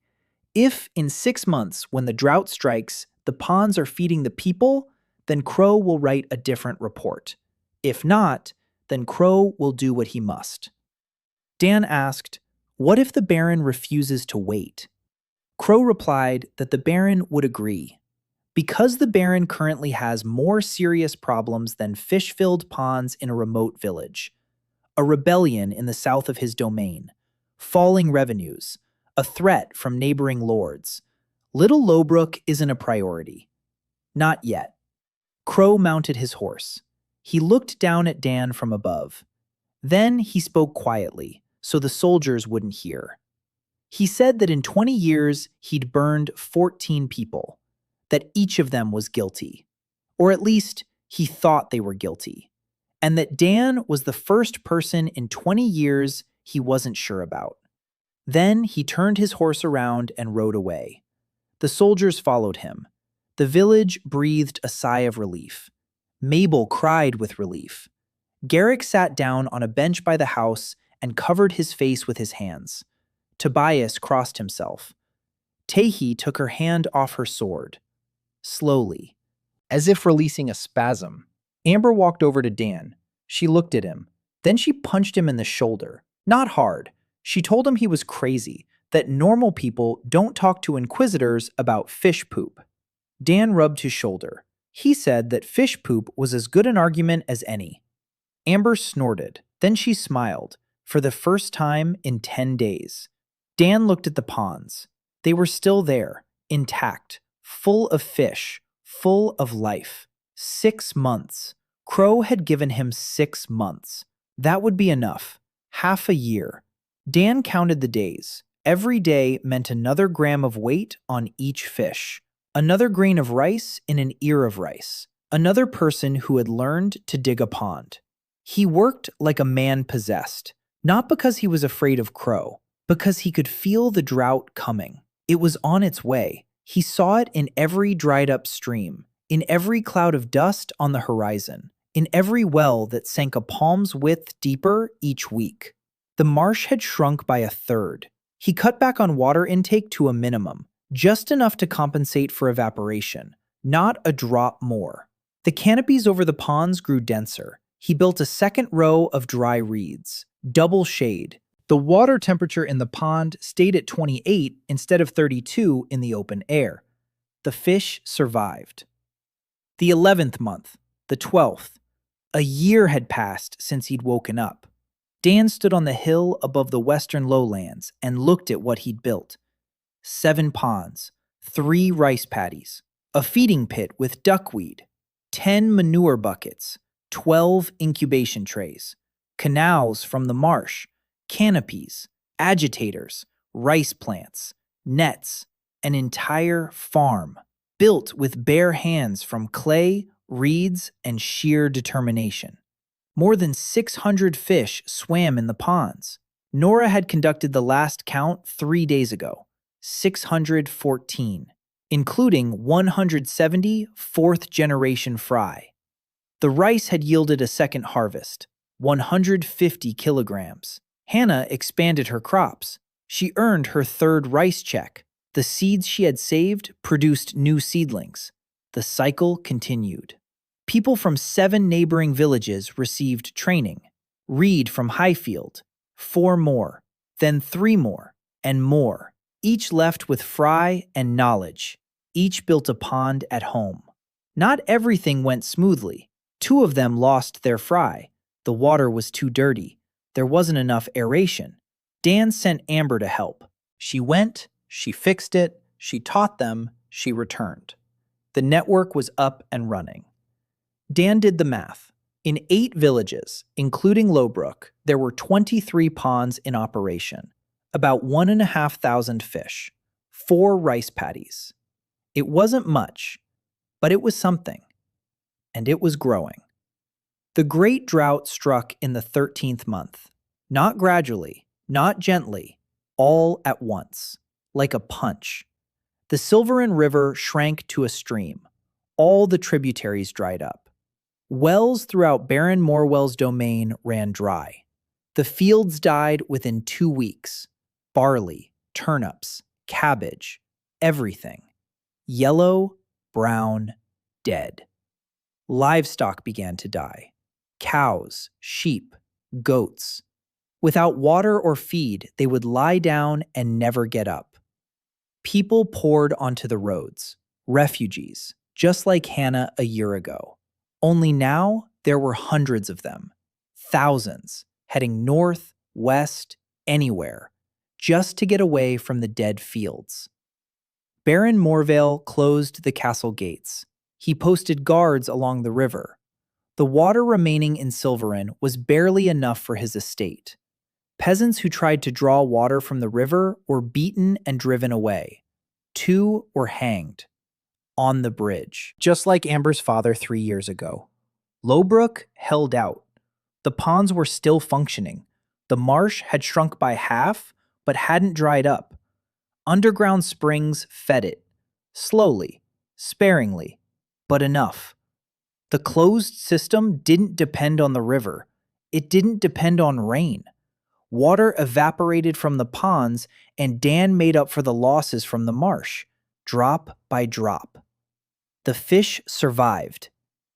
Speaker 1: If in 6 months, when the drought strikes, the ponds are feeding the people, then Crow will write a different report. If not, then Crow will do what he must. Dan asked, what if the Baron refuses to wait? Crow replied that the Baron would agree. Because the Baron currently has more serious problems than fish-filled ponds in a remote village, a rebellion in the south of his domain, falling revenues, a threat from neighboring lords, Little Lowbrook isn't a priority. Not yet. Crow mounted his horse. He looked down at Dan from above. Then he spoke quietly, so the soldiers wouldn't hear. He said that in 20 years he'd burned 14 people, that each of them was guilty, or at least he thought they were guilty, and that Dan was the first person in 20 years he wasn't sure about. Then he turned his horse around and rode away. The soldiers followed him. The village breathed a sigh of relief. Mabel cried with relief. Garrick sat down on a bench by the house and covered his face with his hands. Tobias crossed himself. Tehi took her hand off her sword. Slowly, as if releasing a spasm, Amber walked over to Dan. She looked at him. Then she punched him in the shoulder. Not hard. She told him he was crazy, that normal people don't talk to inquisitors about fish poop. Dan rubbed his shoulder. He said that fish poop was as good an argument as any. Amber snorted. Then she smiled, for the first time in 10 days. Dan looked at the ponds. They were still there, intact, full of fish, full of life. 6 months. Crow had given him 6 months. That would be enough. Half a year. Dan counted the days. Every day meant another gram of weight on each fish. Another grain of rice in an ear of rice. Another person who had learned to dig a pond. He worked like a man possessed. Not because he was afraid of Crow, because he could feel the drought coming. It was on its way. He saw it in every dried-up stream, in every cloud of dust on the horizon, in every well that sank a palm's width deeper each week. The marsh had shrunk by 1/3. He cut back on water intake to a minimum, just enough to compensate for evaporation, not a drop more. The canopies over the ponds grew denser. He built a second row of dry reeds, double shade. The water temperature in the pond stayed at 28 instead of 32 in the open air. The fish survived. The 11th month, the 12th. A year had passed since he'd woken up. Dan stood on the hill above the western lowlands and looked at what he'd built. 7 ponds, 3 rice paddies, a feeding pit with duckweed, 10 manure buckets, 12 incubation trays, canals from the marsh, canopies, agitators, rice plants, nets, an entire farm. built with bare hands from clay, reeds, and sheer determination. More than 600 fish swam in the ponds. Nora had conducted the last count 3 days ago, 614, including 170 fourth-generation fry. The rice had yielded a second harvest, 150 kilograms. Hannah expanded her crops. She earned her third rice check. The seeds she had saved produced new seedlings. The cycle continued. People from 7 neighboring villages received training. Reed from Highfield, 4 more, then 3 more, and more. Each left with fry and knowledge. Each built a pond at home. Not everything went smoothly. 2 of them lost their fry. The water was too dirty. There wasn't enough aeration. Dan sent Amber to help. She went, she fixed it, she taught them, she returned. The network was up and running. Dan did the math. In 8 villages, including Lowbrook, there were 23 ponds in operation, about 1,500 fish, 4 rice paddies. It wasn't much, but it was something. And it was growing. The great drought struck in the 13th month. Not gradually, not gently, all at once, like a punch. The Silverin River shrank to a stream. All the tributaries dried up. Wells throughout Baron Morwell's domain ran dry. The fields died within 2 weeks. Barley, turnips, cabbage, everything. Yellow, brown, dead. Livestock began to die. Cows, sheep, goats. Without water or feed, they would lie down and never get up. People poured onto the roads, refugees, just like Hannah a year ago. Only now, there were hundreds of them, thousands, heading north, west, anywhere, just to get away from the dead fields. Baron Morvale closed the castle gates. He posted guards along the river. The water remaining in Silverin was barely enough for his estate. Peasants who tried to draw water from the river were beaten and driven away. 2 were hanged. On the bridge. Just like Amber's father 3 years ago. Lowbrook held out. The ponds were still functioning. The marsh had shrunk by half, but hadn't dried up. Underground springs fed it. Slowly, sparingly, but enough. The closed system didn't depend on the river. It didn't depend on rain. Water evaporated from the ponds, and Dan made up for the losses from the marsh, drop by drop. The fish survived.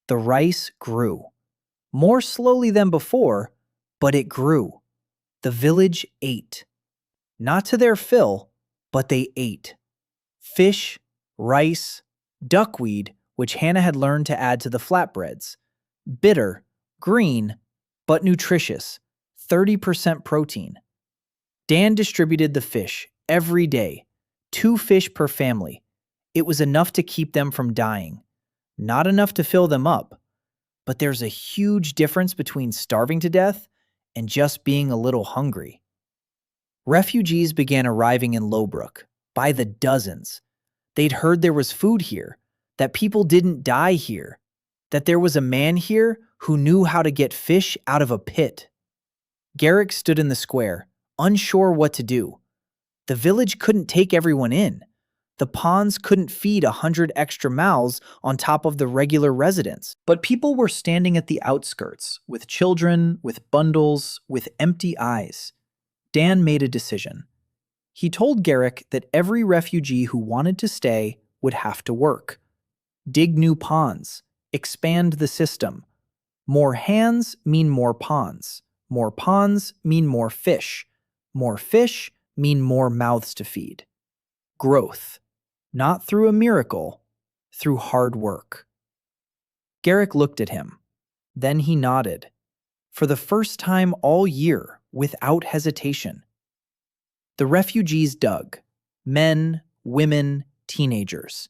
Speaker 1: The rice grew. More slowly than before, but it grew. The village ate. Not to their fill, but they ate. Fish, rice, duckweed, which Hannah had learned to add to the flatbreads. Bitter, green, but nutritious, 30% protein. Dan distributed the fish every day, 2 fish per family. It was enough to keep them from dying. Not enough to fill them up. But there's a huge difference between starving to death and just being a little hungry. Refugees began arriving in Lowbrook, by the dozens. They'd heard there was food here, that people didn't die here, that there was a man here who knew how to get fish out of a pit. Garrick stood in the square, unsure what to do. The village couldn't take everyone in. The ponds couldn't feed 100 extra mouths on top of the regular residents. But people were standing at the outskirts, with children, with bundles, with empty eyes. Dan made a decision. He told Garrick that every refugee who wanted to stay would have to work. Dig new ponds. Expand the system. More hands mean more ponds. More ponds mean more fish. More fish mean more mouths to feed. Growth. Not through a miracle, through hard work. Garrick looked at him. Then he nodded. For the first time all year, without hesitation. The refugees dug. Men, women, teenagers.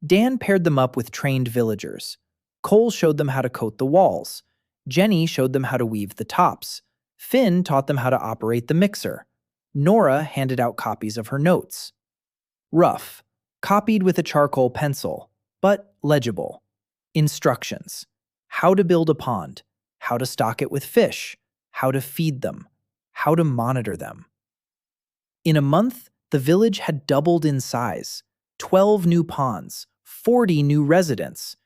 Speaker 1: Dan paired them up with trained villagers. Cole showed them how to coat the walls. Jenny showed them how to weave the tops. Finn taught them how to operate the mixer. Nora handed out copies of her notes. Rough, copied with a charcoal pencil, but legible. Instructions: how to build a pond, how to stock it with fish, how to feed them, how to monitor them. In a month, the village had doubled in size. 12 new ponds, 40 new residents.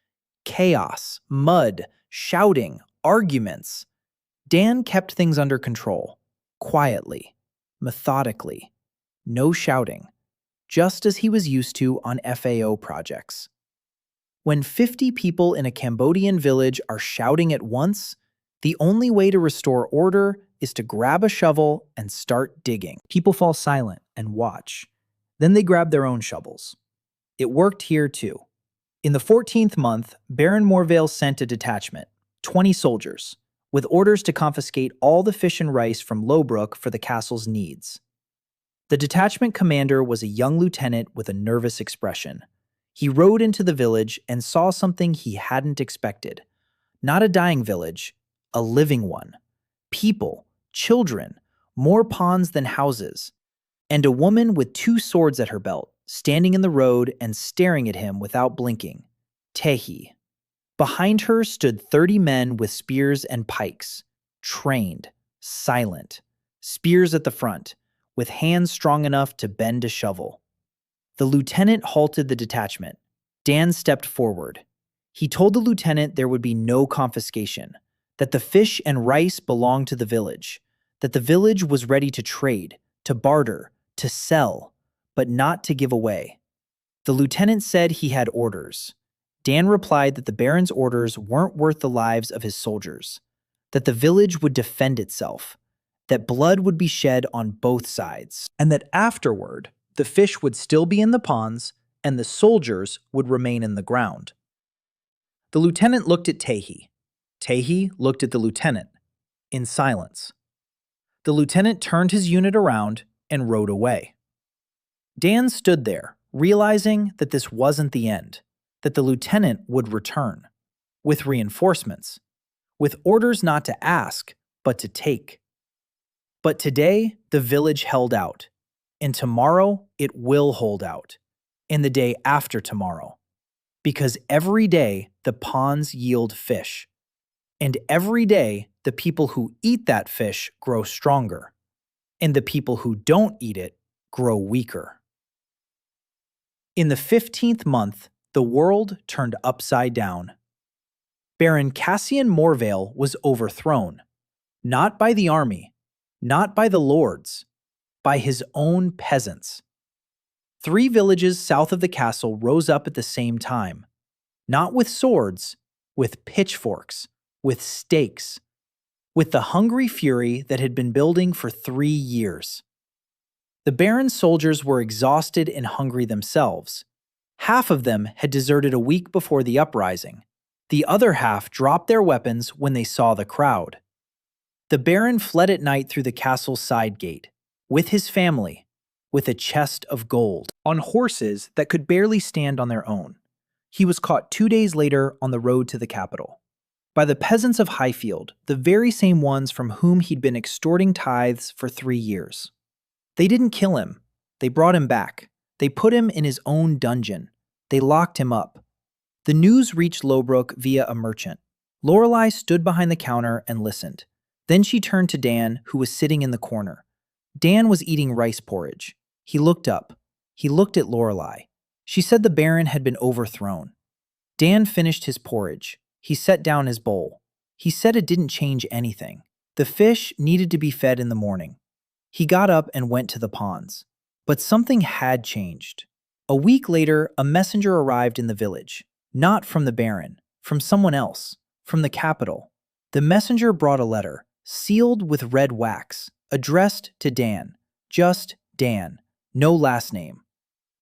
Speaker 1: Chaos, mud, shouting, arguments. Dan kept things under control, quietly, methodically. No shouting, just as he was used to on FAO projects. When 50 people in a Cambodian village are shouting at once, the only way to restore order is to grab a shovel and start digging. People fall silent and watch. Then they grab their own shovels. It worked here too. In the 14th month, Baron Morvale sent a detachment, 20 soldiers, with orders to confiscate all the fish and rice from Lowbrook for the castle's needs. The detachment commander was a young lieutenant with a nervous expression. He rode into the village and saw something he hadn't expected. Not a dying village, a living one. People, children, more ponds than houses, and a woman with 2 swords at her belt, standing in the road and staring at him without blinking. Tehi. Behind her stood 30 men with spears and pikes, trained, silent, spears at the front, with hands strong enough to bend a shovel. The lieutenant halted the detachment. Dan stepped forward. He told the lieutenant there would be no confiscation, that the fish and rice belonged to the village, that the village was ready to trade, to barter, to sell, but not to give away. The lieutenant said he had orders. Dan replied that the Baron's orders weren't worth the lives of his soldiers, that the village would defend itself, that blood would be shed on both sides, and that afterward, the fish would still be in the ponds and the soldiers would remain in the ground. The lieutenant looked at Tehi. Tehi looked at the lieutenant, in silence. The lieutenant turned his unit around and rode away. Dan stood there, realizing that this wasn't the end, that the lieutenant would return, with reinforcements, with orders not to ask, but to take. But today, the village held out, and tomorrow it will hold out, and the day after tomorrow, because every day the ponds yield fish, and every day the people who eat that fish grow stronger, and the people who don't eat it grow weaker. In the 15th month, the world turned upside down. Baron Cassian Morvale was overthrown, not by the army, not by the lords, by his own peasants. 3 villages south of the castle rose up at the same time, not with swords, with pitchforks, with stakes, with the hungry fury that had been building for 3 years. The Baron's soldiers were exhausted and hungry themselves. Half of them had deserted a week before the uprising. The other half dropped their weapons when they saw the crowd. The Baron fled at night through the castle's side gate, with his family, with a chest of gold, on horses that could barely stand on their own. He was caught 2 days later on the road to the capital, by the peasants of Highfield, the very same ones from whom he'd been extorting tithes for 3 years. They didn't kill him. They brought him back. They put him in his own dungeon. They locked him up. The news reached Lowbrook via a merchant. Lorelei stood behind the counter and listened. Then she turned to Dan, who was sitting in the corner. Dan was eating rice porridge. He looked up. He looked at Lorelei. She said the Baron had been overthrown. Dan finished his porridge. He set down his bowl. He said it didn't change anything. The fish needed to be fed in the morning. He got up and went to the ponds. But something had changed. A week later, a messenger arrived in the village. Not from the Baron, from someone else, from the capital. The messenger brought a letter, sealed with red wax, addressed to Dan. Just Dan, no last name.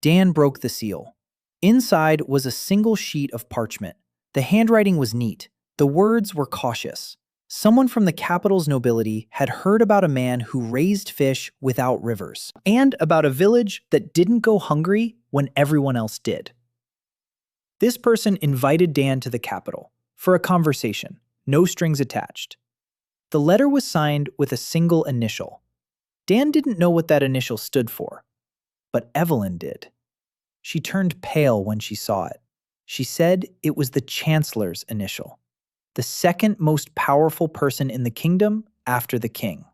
Speaker 1: Dan broke the seal. Inside was a single sheet of parchment. The handwriting was neat. The words were cautious. Someone from the capital's nobility had heard about a man who raised fish without rivers, and about a village that didn't go hungry when everyone else did. This person invited Dan to the capital for a conversation, no strings attached. The letter was signed with a single initial. Dan didn't know what that initial stood for, but Evelyn did. She turned pale when she saw it. She said it was the Chancellor's initial, the second most powerful person in the kingdom after the king.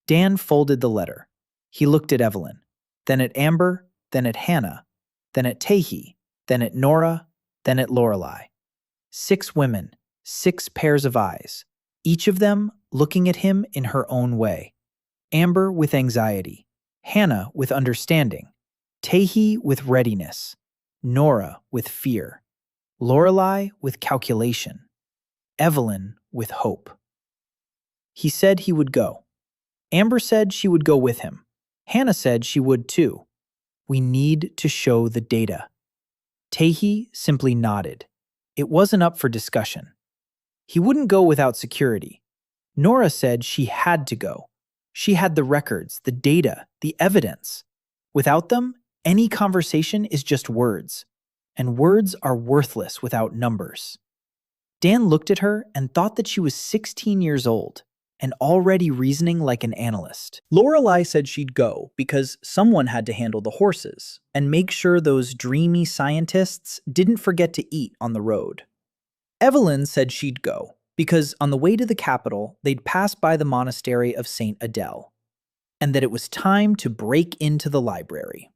Speaker 1: Dan folded the letter. He looked at Evelyn, then at Amber, then at Hannah, then at Taehi, then at Nora, then at Lorelei. 6 women, 6 pairs of eyes, each of them looking at him in her own way. Amber with anxiety, Hannah with understanding, Taehi with readiness, Nora with fear, Lorelei with calculation, Evelyn with hope. He said he would go. Amber said she would go with him. Hannah said she would too. We need to show the data. Taehi simply nodded. It wasn't up for discussion. He wouldn't go without security. Nora said she had to go. She had the records, the data, the evidence. Without them, any conversation is just words, and words are worthless without numbers. Dan looked at her and thought that she was 16 years old and already reasoning like an analyst. Lorelei said she'd go because someone had to handle the horses and make sure those dreamy scientists didn't forget to eat on the road. Evelyn said she'd go because on the way to the capital, they'd pass by the monastery of Saint Adele, and that it was time to break into the library.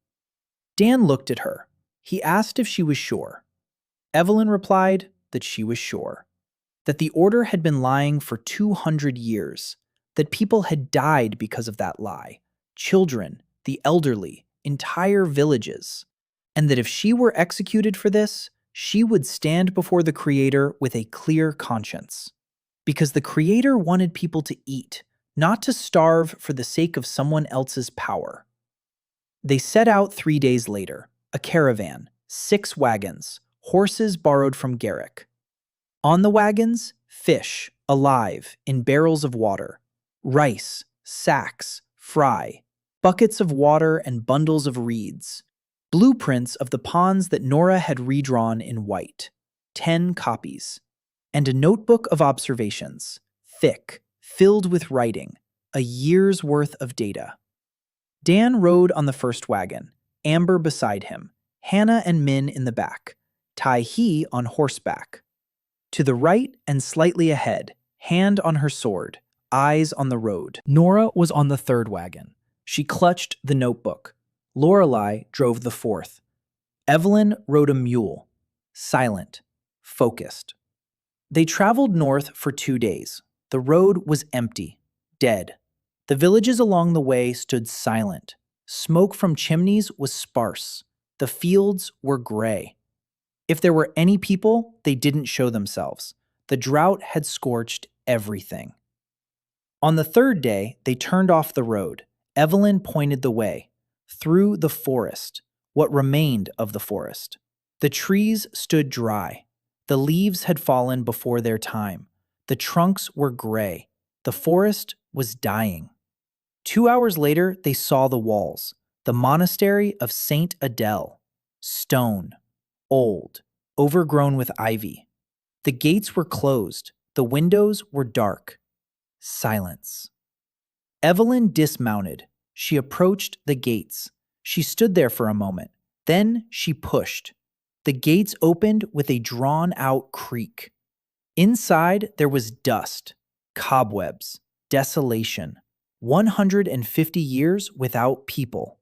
Speaker 1: Dan looked at her. He asked if she was sure. Evelyn replied that she was sure, that the order had been lying for 200 years, that people had died because of that lie, children, the elderly, entire villages, and that if she were executed for this, she would stand before the Creator with a clear conscience. Because the Creator wanted people to eat, not to starve for the sake of someone else's power. They set out 3 days later, a caravan, 6 wagons, horses borrowed from Garrick. On the wagons, fish, alive, in barrels of water, rice, sacks, fry, buckets of water and bundles of reeds, blueprints of the ponds that Nora had redrawn in white, 10 copies, and a notebook of observations, thick, filled with writing, a year's worth of data. Dan rode on the first wagon, Amber beside him, Hannah and Min in the back, Taehi on horseback. To the right and slightly ahead, hand on her sword, eyes on the road. Nora was on the third wagon. She clutched the notebook. Lorelei drove the fourth. Evelyn rode a mule, silent, focused. They traveled north for 2 days. The road was empty, dead. The villages along the way stood silent. Smoke from chimneys was sparse. The fields were gray. If there were any people, they didn't show themselves. The drought had scorched everything. On the third day, they turned off the road. Evelyn pointed the way. Through the forest, what remained of the forest. The trees stood dry. The leaves had fallen before their time. The trunks were gray. The forest was dying. 2 hours later, they saw the walls. The monastery of Saint Adele. Stone. Old. Overgrown with ivy. The gates were closed. The windows were dark. Silence. Evelyn dismounted. She approached the gates. She stood there for a moment. Then she pushed. The gates opened with a drawn-out creak. Inside, there was dust, cobwebs, desolation. 150 years without people.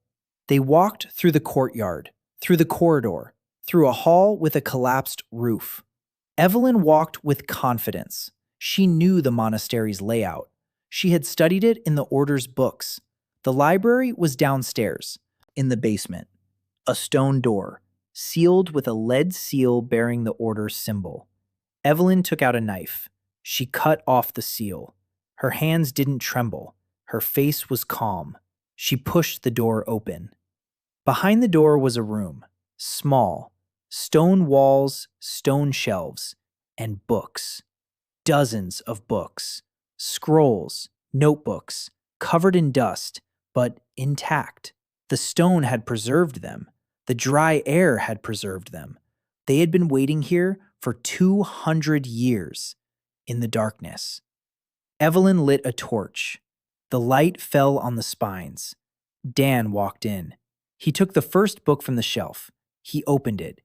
Speaker 1: They walked through the courtyard, through the corridor, through a hall with a collapsed roof. Evelyn walked with confidence. She knew the monastery's layout. She had studied it in the order's books. The library was downstairs, in the basement. A stone door, sealed with a lead seal bearing the order's symbol. Evelyn took out a knife. She cut off the seal. Her hands didn't tremble. Her face was calm. She pushed the door open. Behind the door was a room, small, stone walls, stone shelves, and books. Dozens of books, scrolls, notebooks, covered in dust, but intact. The stone had preserved them. The dry air had preserved them. They had been waiting here for 200 years in the darkness. Evelyn lit a torch. The light fell on the spines. Dan walked in. He took the first book from the shelf. He opened it.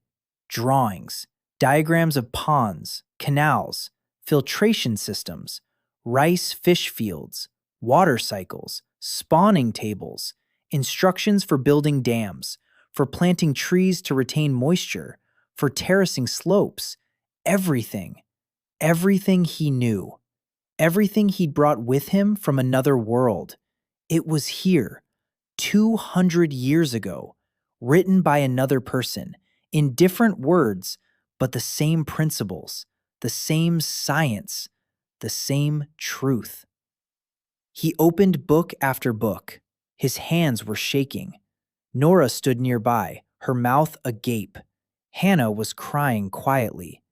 Speaker 1: Drawings, diagrams of ponds, canals, filtration systems, rice fish fields, water cycles, spawning tables, instructions for building dams, for planting trees to retain moisture, for terracing slopes. Everything. Everything he knew. Everything he'd brought with him from another world. It was here, 200 years ago, written by another person, in different words, but the same principles, the same science, the same truth. He opened book after book. His hands were shaking. Nora stood nearby, her mouth agape. Hannah was crying quietly.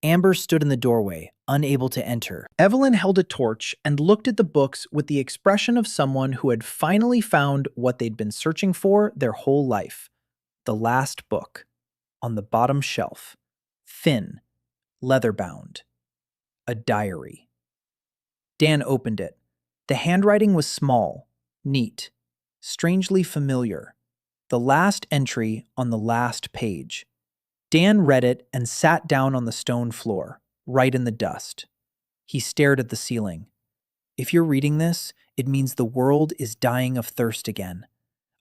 Speaker 1: Amber stood in the doorway, unable to enter. Evelyn held a torch and looked at the books with the expression of someone who had finally found what they'd been searching for their whole life. The last book, on the bottom shelf, thin, leather-bound, a diary. Dan opened it. The handwriting was small, neat, strangely familiar. The last entry on the last page. Dan read it and sat down on the stone floor, right in the dust. He stared at the ceiling. If you're reading this, it means the world is dying of thirst again.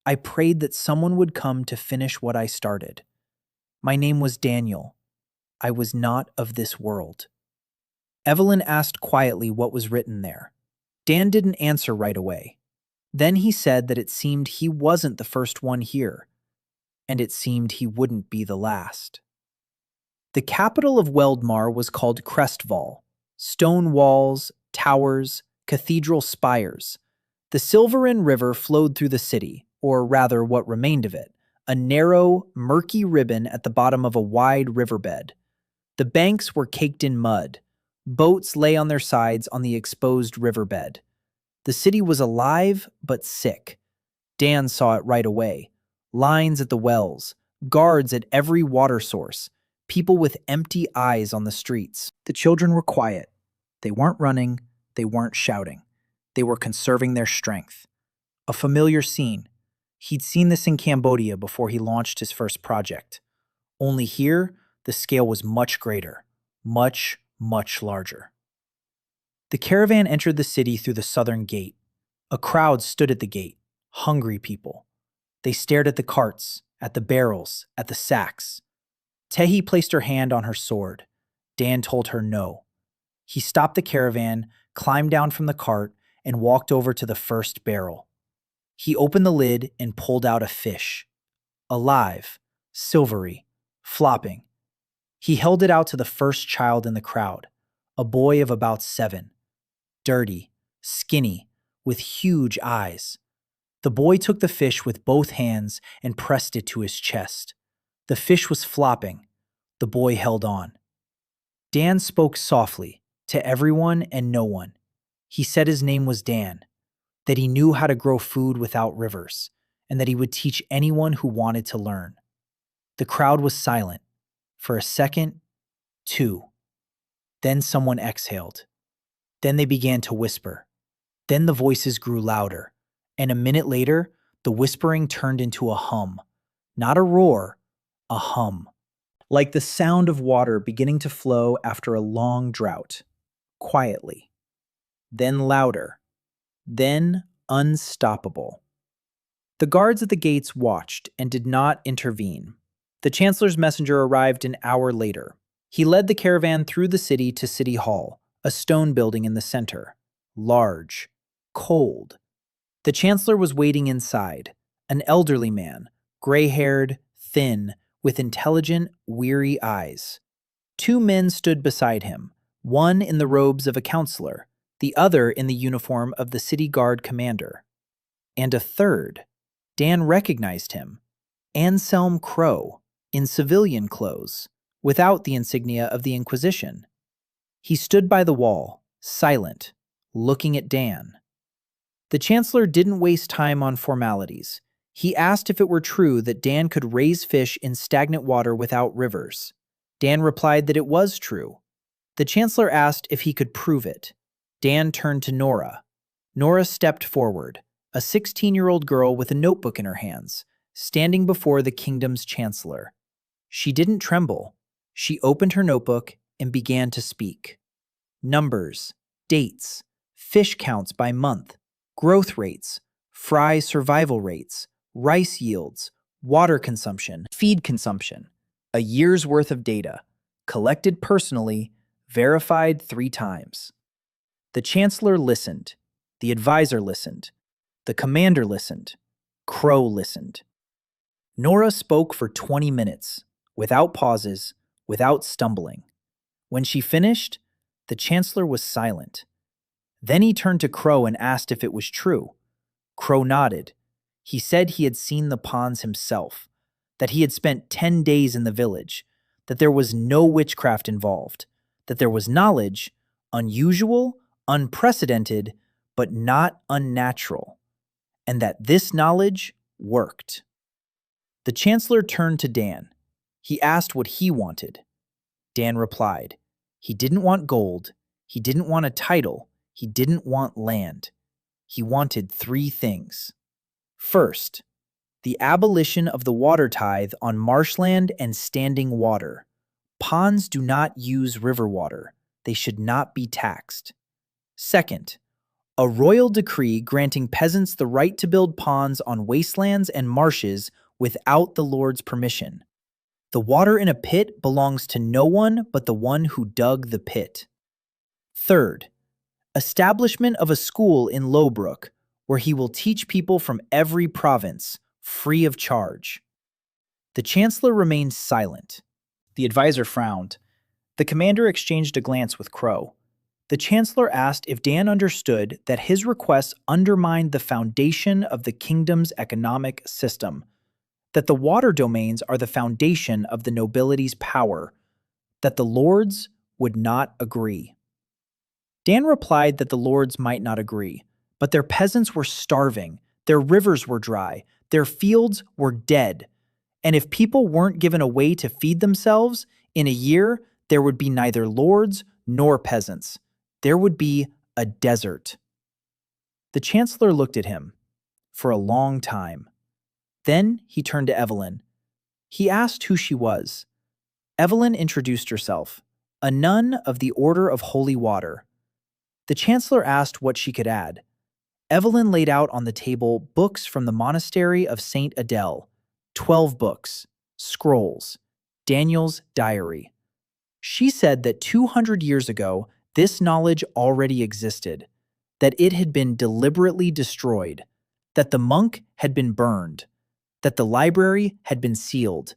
Speaker 1: I prayed that someone would come to finish what I started. My name was Daniel. I was not of this world. Evelyn asked quietly what was written there. Dan didn't answer right away. Then he said that it seemed he wasn't the first one here, and it seemed he wouldn't be the last. The capital of Weldmar was called Crestval. Stone walls, towers, cathedral spires. The Silverin River flowed through the city, or rather what remained of it, a narrow, murky ribbon at the bottom of a wide riverbed. The banks were caked in mud. Boats lay on their sides on the exposed riverbed. The city was alive but sick. Dan saw it right away. Lines at the wells, guards at every water source, people with empty eyes on the streets. The children were quiet. They weren't running. They weren't shouting. They were conserving their strength. A familiar scene. He'd seen this in Cambodia before he launched his first project. Only here, the scale was much greater. Much, much larger. The caravan entered the city through the southern gate. A crowd stood at the gate, hungry people. They stared at the carts, at the barrels, at the sacks. Tehi placed her hand on her sword. Dan told her no. He stopped the caravan, climbed down from the cart, and walked over to the first barrel. He opened the lid and pulled out a fish. Alive, silvery, flopping. He held it out to the first child in the crowd, a boy of about 7. Dirty, skinny, with huge eyes. The boy took the fish with both hands and pressed it to his chest. The fish was flopping. The boy held on. Dan spoke softly, to everyone and no one. He said his name was Dan, that he knew how to grow food without rivers, and that he would teach anyone who wanted to learn. The crowd was silent. For a second, 2. Then someone exhaled. Then they began to whisper. Then the voices grew louder, and a minute later, the whispering turned into a hum. Not a roar, a hum. Like the sound of water beginning to flow after a long drought. Quietly. Then louder. Then unstoppable. The guards at the gates watched and did not intervene. The Chancellor's messenger arrived an hour later. He led the caravan through the city to City Hall, a stone building in the center. Large. Cold. The Chancellor was waiting inside, an elderly man, gray-haired, thin, with intelligent, weary eyes. 2 men stood beside him, one in the robes of a counselor, the other in the uniform of the city guard commander. And a third. Dan recognized him. Anselm Crow, in civilian clothes, without the insignia of the Inquisition. He stood by the wall, silent, looking at Dan. The Chancellor didn't waste time on formalities. He asked if it were true that Dan could raise fish in stagnant water without rivers. Dan replied that it was true. The Chancellor asked if he could prove it. Dan turned to Nora. Nora stepped forward, a 16-year-old girl with a notebook in her hands, standing before the kingdom's Chancellor. She didn't tremble. She opened her notebook and began to speak. Numbers, dates, fish counts by month, growth rates, fry survival rates, rice yields, water consumption, feed consumption, a year's worth of data, collected personally, verified 3 times. The chancellor listened. The advisor listened. The commander listened. Crow listened. Nora spoke for 20 minutes, without pauses, without stumbling. When she finished, the chancellor was silent. Then he turned to Crow and asked if it was true. Crow nodded. He said he had seen the ponds himself, that he had spent 10 days in the village, that there was no witchcraft involved, that there was knowledge, unusual, unprecedented, but not unnatural, and that this knowledge worked. The chancellor turned to Dan. He asked what he wanted. Dan replied, he didn't want gold, he didn't want a title, he didn't want land. He wanted 3 things. First, the abolition of the water tithe on marshland and standing water. Ponds do not use river water. They should not be taxed. Second, a royal decree granting peasants the right to build ponds on wastelands and marshes without the Lord's permission. The water in a pit belongs to no one but the one who dug the pit. Third, establishment of a school in Lowbrook where he will teach people from every province, free of charge. The chancellor remained silent. The advisor frowned. The commander exchanged a glance with Crow. The chancellor asked if Dan understood that his requests undermined the foundation of the kingdom's economic system, that the water domains are the foundation of the nobility's power, that the lords would not agree. Dan replied that the lords might not agree, but their peasants were starving, their rivers were dry, their fields were dead, and if people weren't given a way to feed themselves, in a year there would be neither lords nor peasants. There would be a desert. The chancellor looked at him for a long time. Then he turned to Evelyn. He asked who she was. Evelyn introduced herself, a nun of the Order of Holy Water. The chancellor asked what she could add. Evelyn laid out on the table books from the monastery of Saint Adele, 12 books, scrolls, Daniel's diary. She said that 200 years ago, this knowledge already existed, that it had been deliberately destroyed, that the monk had been burned, that the library had been sealed,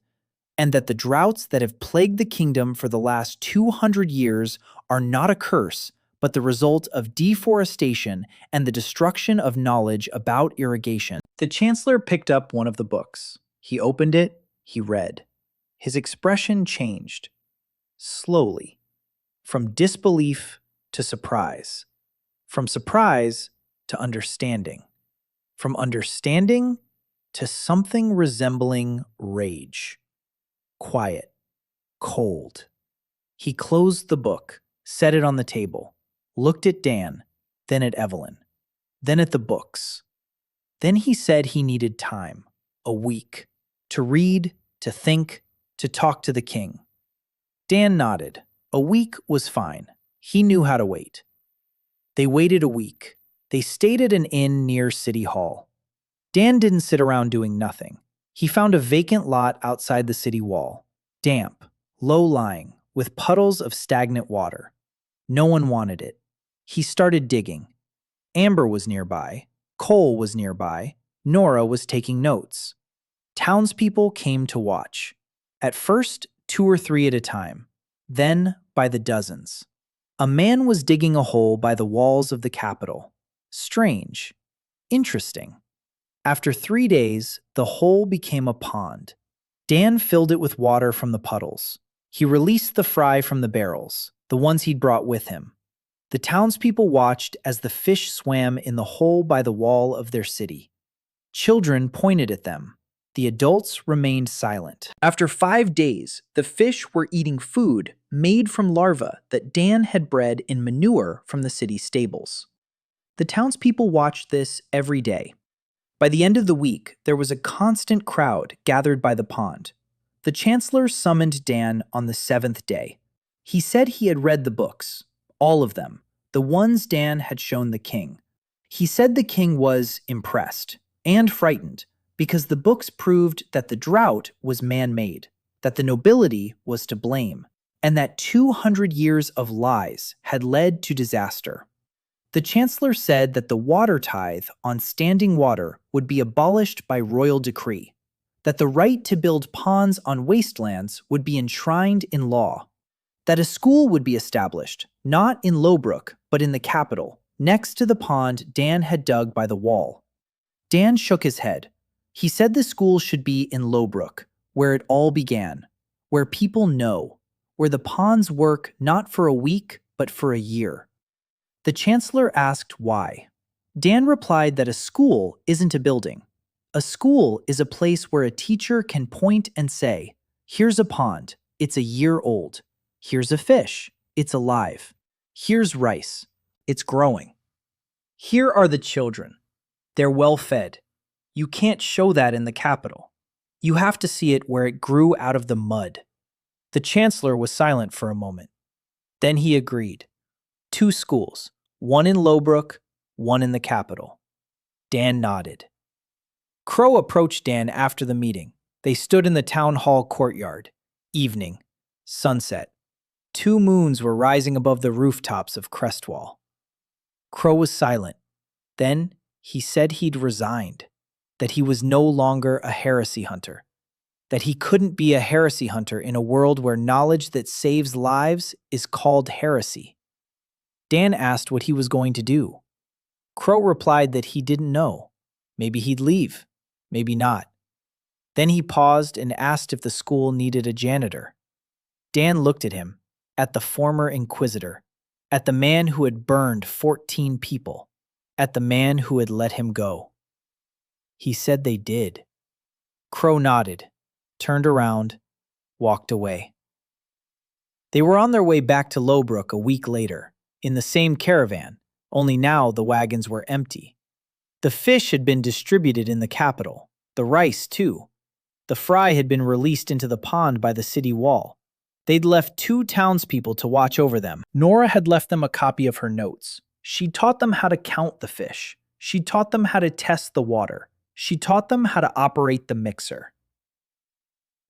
Speaker 1: and that the droughts that have plagued the kingdom for the last 200 years are not a curse, but the result of deforestation and the destruction of knowledge about irrigation. The chancellor picked up one of the books. He opened it, he read. His expression changed, slowly, from disbelief to surprise, from surprise to understanding, from understanding to something resembling rage. Quiet, cold. He closed the book, set it on the table, looked at Dan, then at Evelyn, then at the books. Then he said he needed time, a week, to read, to think, to talk to the king. Dan nodded. A week was fine. He knew how to wait. They waited a week. They stayed at an inn near City Hall. Dan didn't sit around doing nothing. He found a vacant lot outside the city wall, damp, low-lying, with puddles of stagnant water. No one wanted it. He started digging. Amber was nearby. Cole was nearby. Nora was taking notes. Townspeople came to watch. At first, 2 or 3 at a time. Then, by the dozens. A man was digging a hole by the walls of the capital. Strange. Interesting. After 3 days, the hole became a pond. Dan filled it with water from the puddles. He released the fry from the barrels, the ones he'd brought with him. The townspeople watched as the fish swam in the hole by the wall of their city. Children pointed at them. The adults remained silent. After 5 days, the fish were eating food made from larvae that Dan had bred in manure from the city stables. The townspeople watched this every day. By the end of the week, there was a constant crowd gathered by the pond. The Chancellor summoned Dan on the 7th day. He said he had read the books, all of them, the ones Dan had shown the king. He said the king was impressed and frightened because the books proved that the drought was man-made, that the nobility was to blame, and that 200 years of lies had led to disaster. The Chancellor said that the water tithe on standing water would be abolished by royal decree, that the right to build ponds on wastelands would be enshrined in law, that a school would be established, not in Lowbrook, but in the capital, next to the pond Dan had dug by the wall. Dan shook his head. He said the school should be in Lowbrook, where it all began, where people know, where the ponds work not for a week, but for a year. The Chancellor asked why. Dan replied that a school isn't a building. A school is a place where a teacher can point and say, "Here's a pond, it's a year old. Here's a fish, it's alive. Here's rice, it's growing. Here are the children. They're well fed. You can't show that in the capital. You have to see it where it grew out of the mud." The Chancellor was silent for a moment. Then he agreed. 2 schools, one in Lowbrook, one in the capital. Dan nodded. Crow approached Dan after the meeting. They stood in the town hall courtyard. Evening. Sunset. 2 moons were rising above the rooftops of Crestwall. Crow was silent. Then he said he'd resigned, that he was no longer a heresy hunter, that he couldn't be a heresy hunter in a world where knowledge that saves lives is called heresy. Dan asked what he was going to do. Crow replied that he didn't know. Maybe he'd leave, maybe not. Then he paused and asked if the school needed a janitor. Dan looked at him, at the former inquisitor, at the man who had burned 14 people, at the man who had let him go. He said they did. Crow nodded, turned around, walked away. They were on their way back to Lowbrook a week later, in the same caravan, only now the wagons were empty. The fish had been distributed in the capital, the rice too. The fry had been released into the pond by the city wall. They'd left 2 townspeople to watch over them. Nora had left them a copy of her notes. She taught them how to count the fish. She taught them how to test the water. She taught them how to operate the mixer.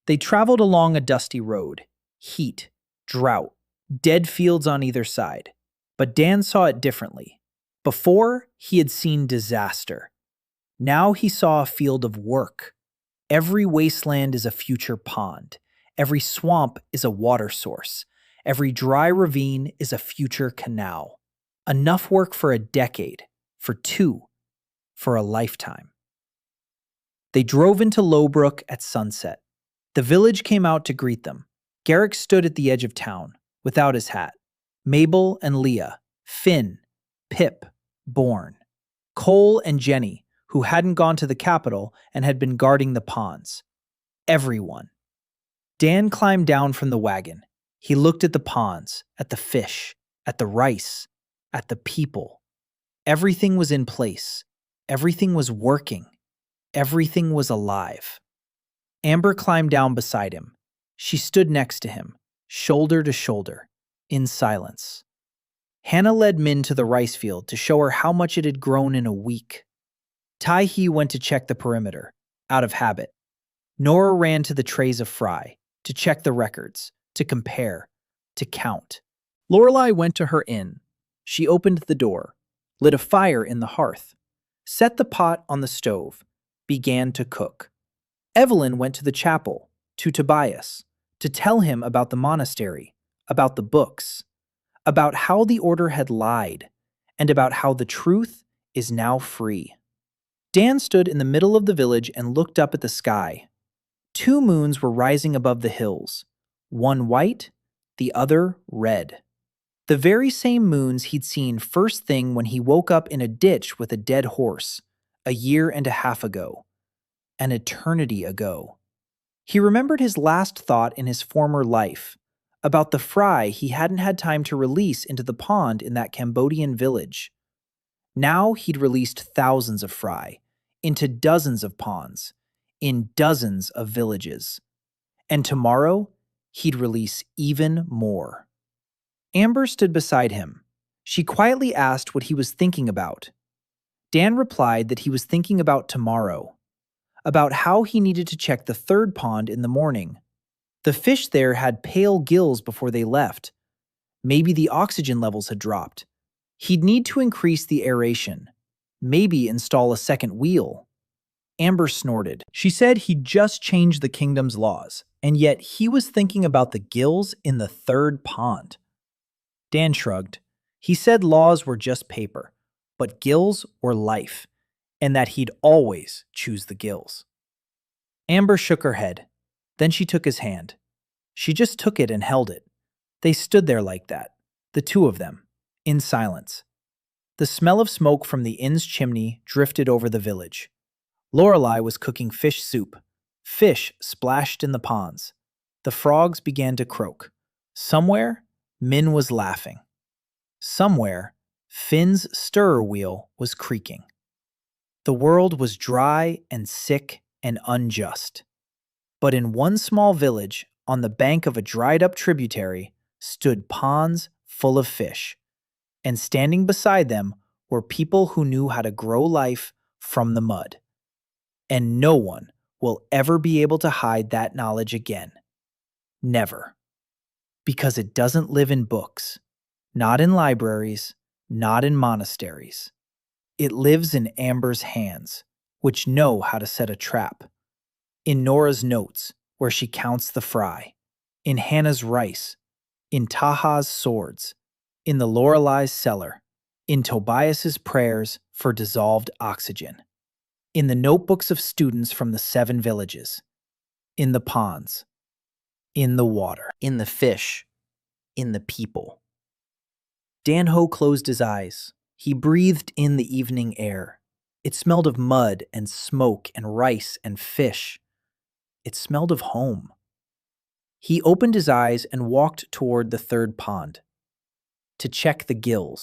Speaker 1: They traveled along a dusty road. Heat, drought, dead fields on either side. But Dan saw it differently. Before, he had seen disaster. Now he saw a field of work. Every wasteland is a future pond. Every swamp is a water source. Every dry ravine is a future canal. Enough work for a decade, for 2, for a lifetime. They drove into Lowbrook at sunset. The village came out to greet them. Garrick stood at the edge of town, without his hat. Mabel and Leah, Finn, Pip, Bourne, Cole and Jenny, who hadn't gone to the capital and had been guarding the ponds. Everyone. Dan climbed down from the wagon. He looked at the ponds, at the fish, at the rice, at the people. Everything was in place. Everything was working. Everything was alive. Amber climbed down beside him. She stood next to him, shoulder to shoulder, in silence. Hannah led Min to the rice field to show her how much it had grown in a week. Tai-hee went to check the perimeter, out of habit. Nora ran to the trays of fry, to check the records, to compare, to count. Lorelei went to her inn. She opened the door, lit a fire in the hearth, set the pot on the stove, began to cook. Evelyn went to the chapel, to Tobias, to tell him about the monastery, about the books, about how the order had lied, and about how the truth is now free. Dan stood in the middle of the village and looked up at the sky. 2 moons were rising above the hills, one white, the other red. The very same moons he'd seen first thing when he woke up in a ditch with a dead horse, a year and a half ago, an eternity ago. He remembered his last thought in his former life, about the fry he hadn't had time to release into the pond in that Cambodian village. Now he'd released thousands of fry, into dozens of ponds, in dozens of villages. And tomorrow, he'd release even more. Amber stood beside him. She quietly asked what he was thinking about. Dan replied that he was thinking about tomorrow, about how he needed to check the third pond in the morning. The fish there had pale gills before they left. Maybe the oxygen levels had dropped. He'd need to increase the aeration. Maybe install a second wheel. Amber snorted. She said he'd just changed the kingdom's laws, and yet he was thinking about the gills in the third pond. Dan shrugged. He said laws were just paper, but gills were life, and that he'd always choose the gills. Amber shook her head. Then she took his hand. She just took it and held it. They stood there like that, the two of them, in silence. The smell of smoke from the inn's chimney drifted over the village. Lorelei was cooking fish soup. Fish splashed in the ponds. The frogs began to croak. Somewhere, Min was laughing. Somewhere, Finn's stirrer wheel was creaking. The world was dry and sick and unjust. But in one small village, on the bank of a dried-up tributary, stood ponds full of fish. And standing beside them were people who knew how to grow life from the mud. And no one will ever be able to hide that knowledge again. Never. Because it doesn't live in books, not in libraries, not in monasteries. It lives in Amber's hands, which know how to set a trap. In Nora's notes, where she counts the fry. In Hannah's rice. In Taha's swords. In the Lorelei's cellar. In Tobias's prayers for dissolved oxygen. In the notebooks of students from the 7 villages. In the ponds. In the water. In the fish. In the people. Dan-ho closed his eyes. He breathed in the evening air. It smelled of mud and smoke and rice and fish. It smelled of home. He opened his eyes and walked toward the third pond to check the gills.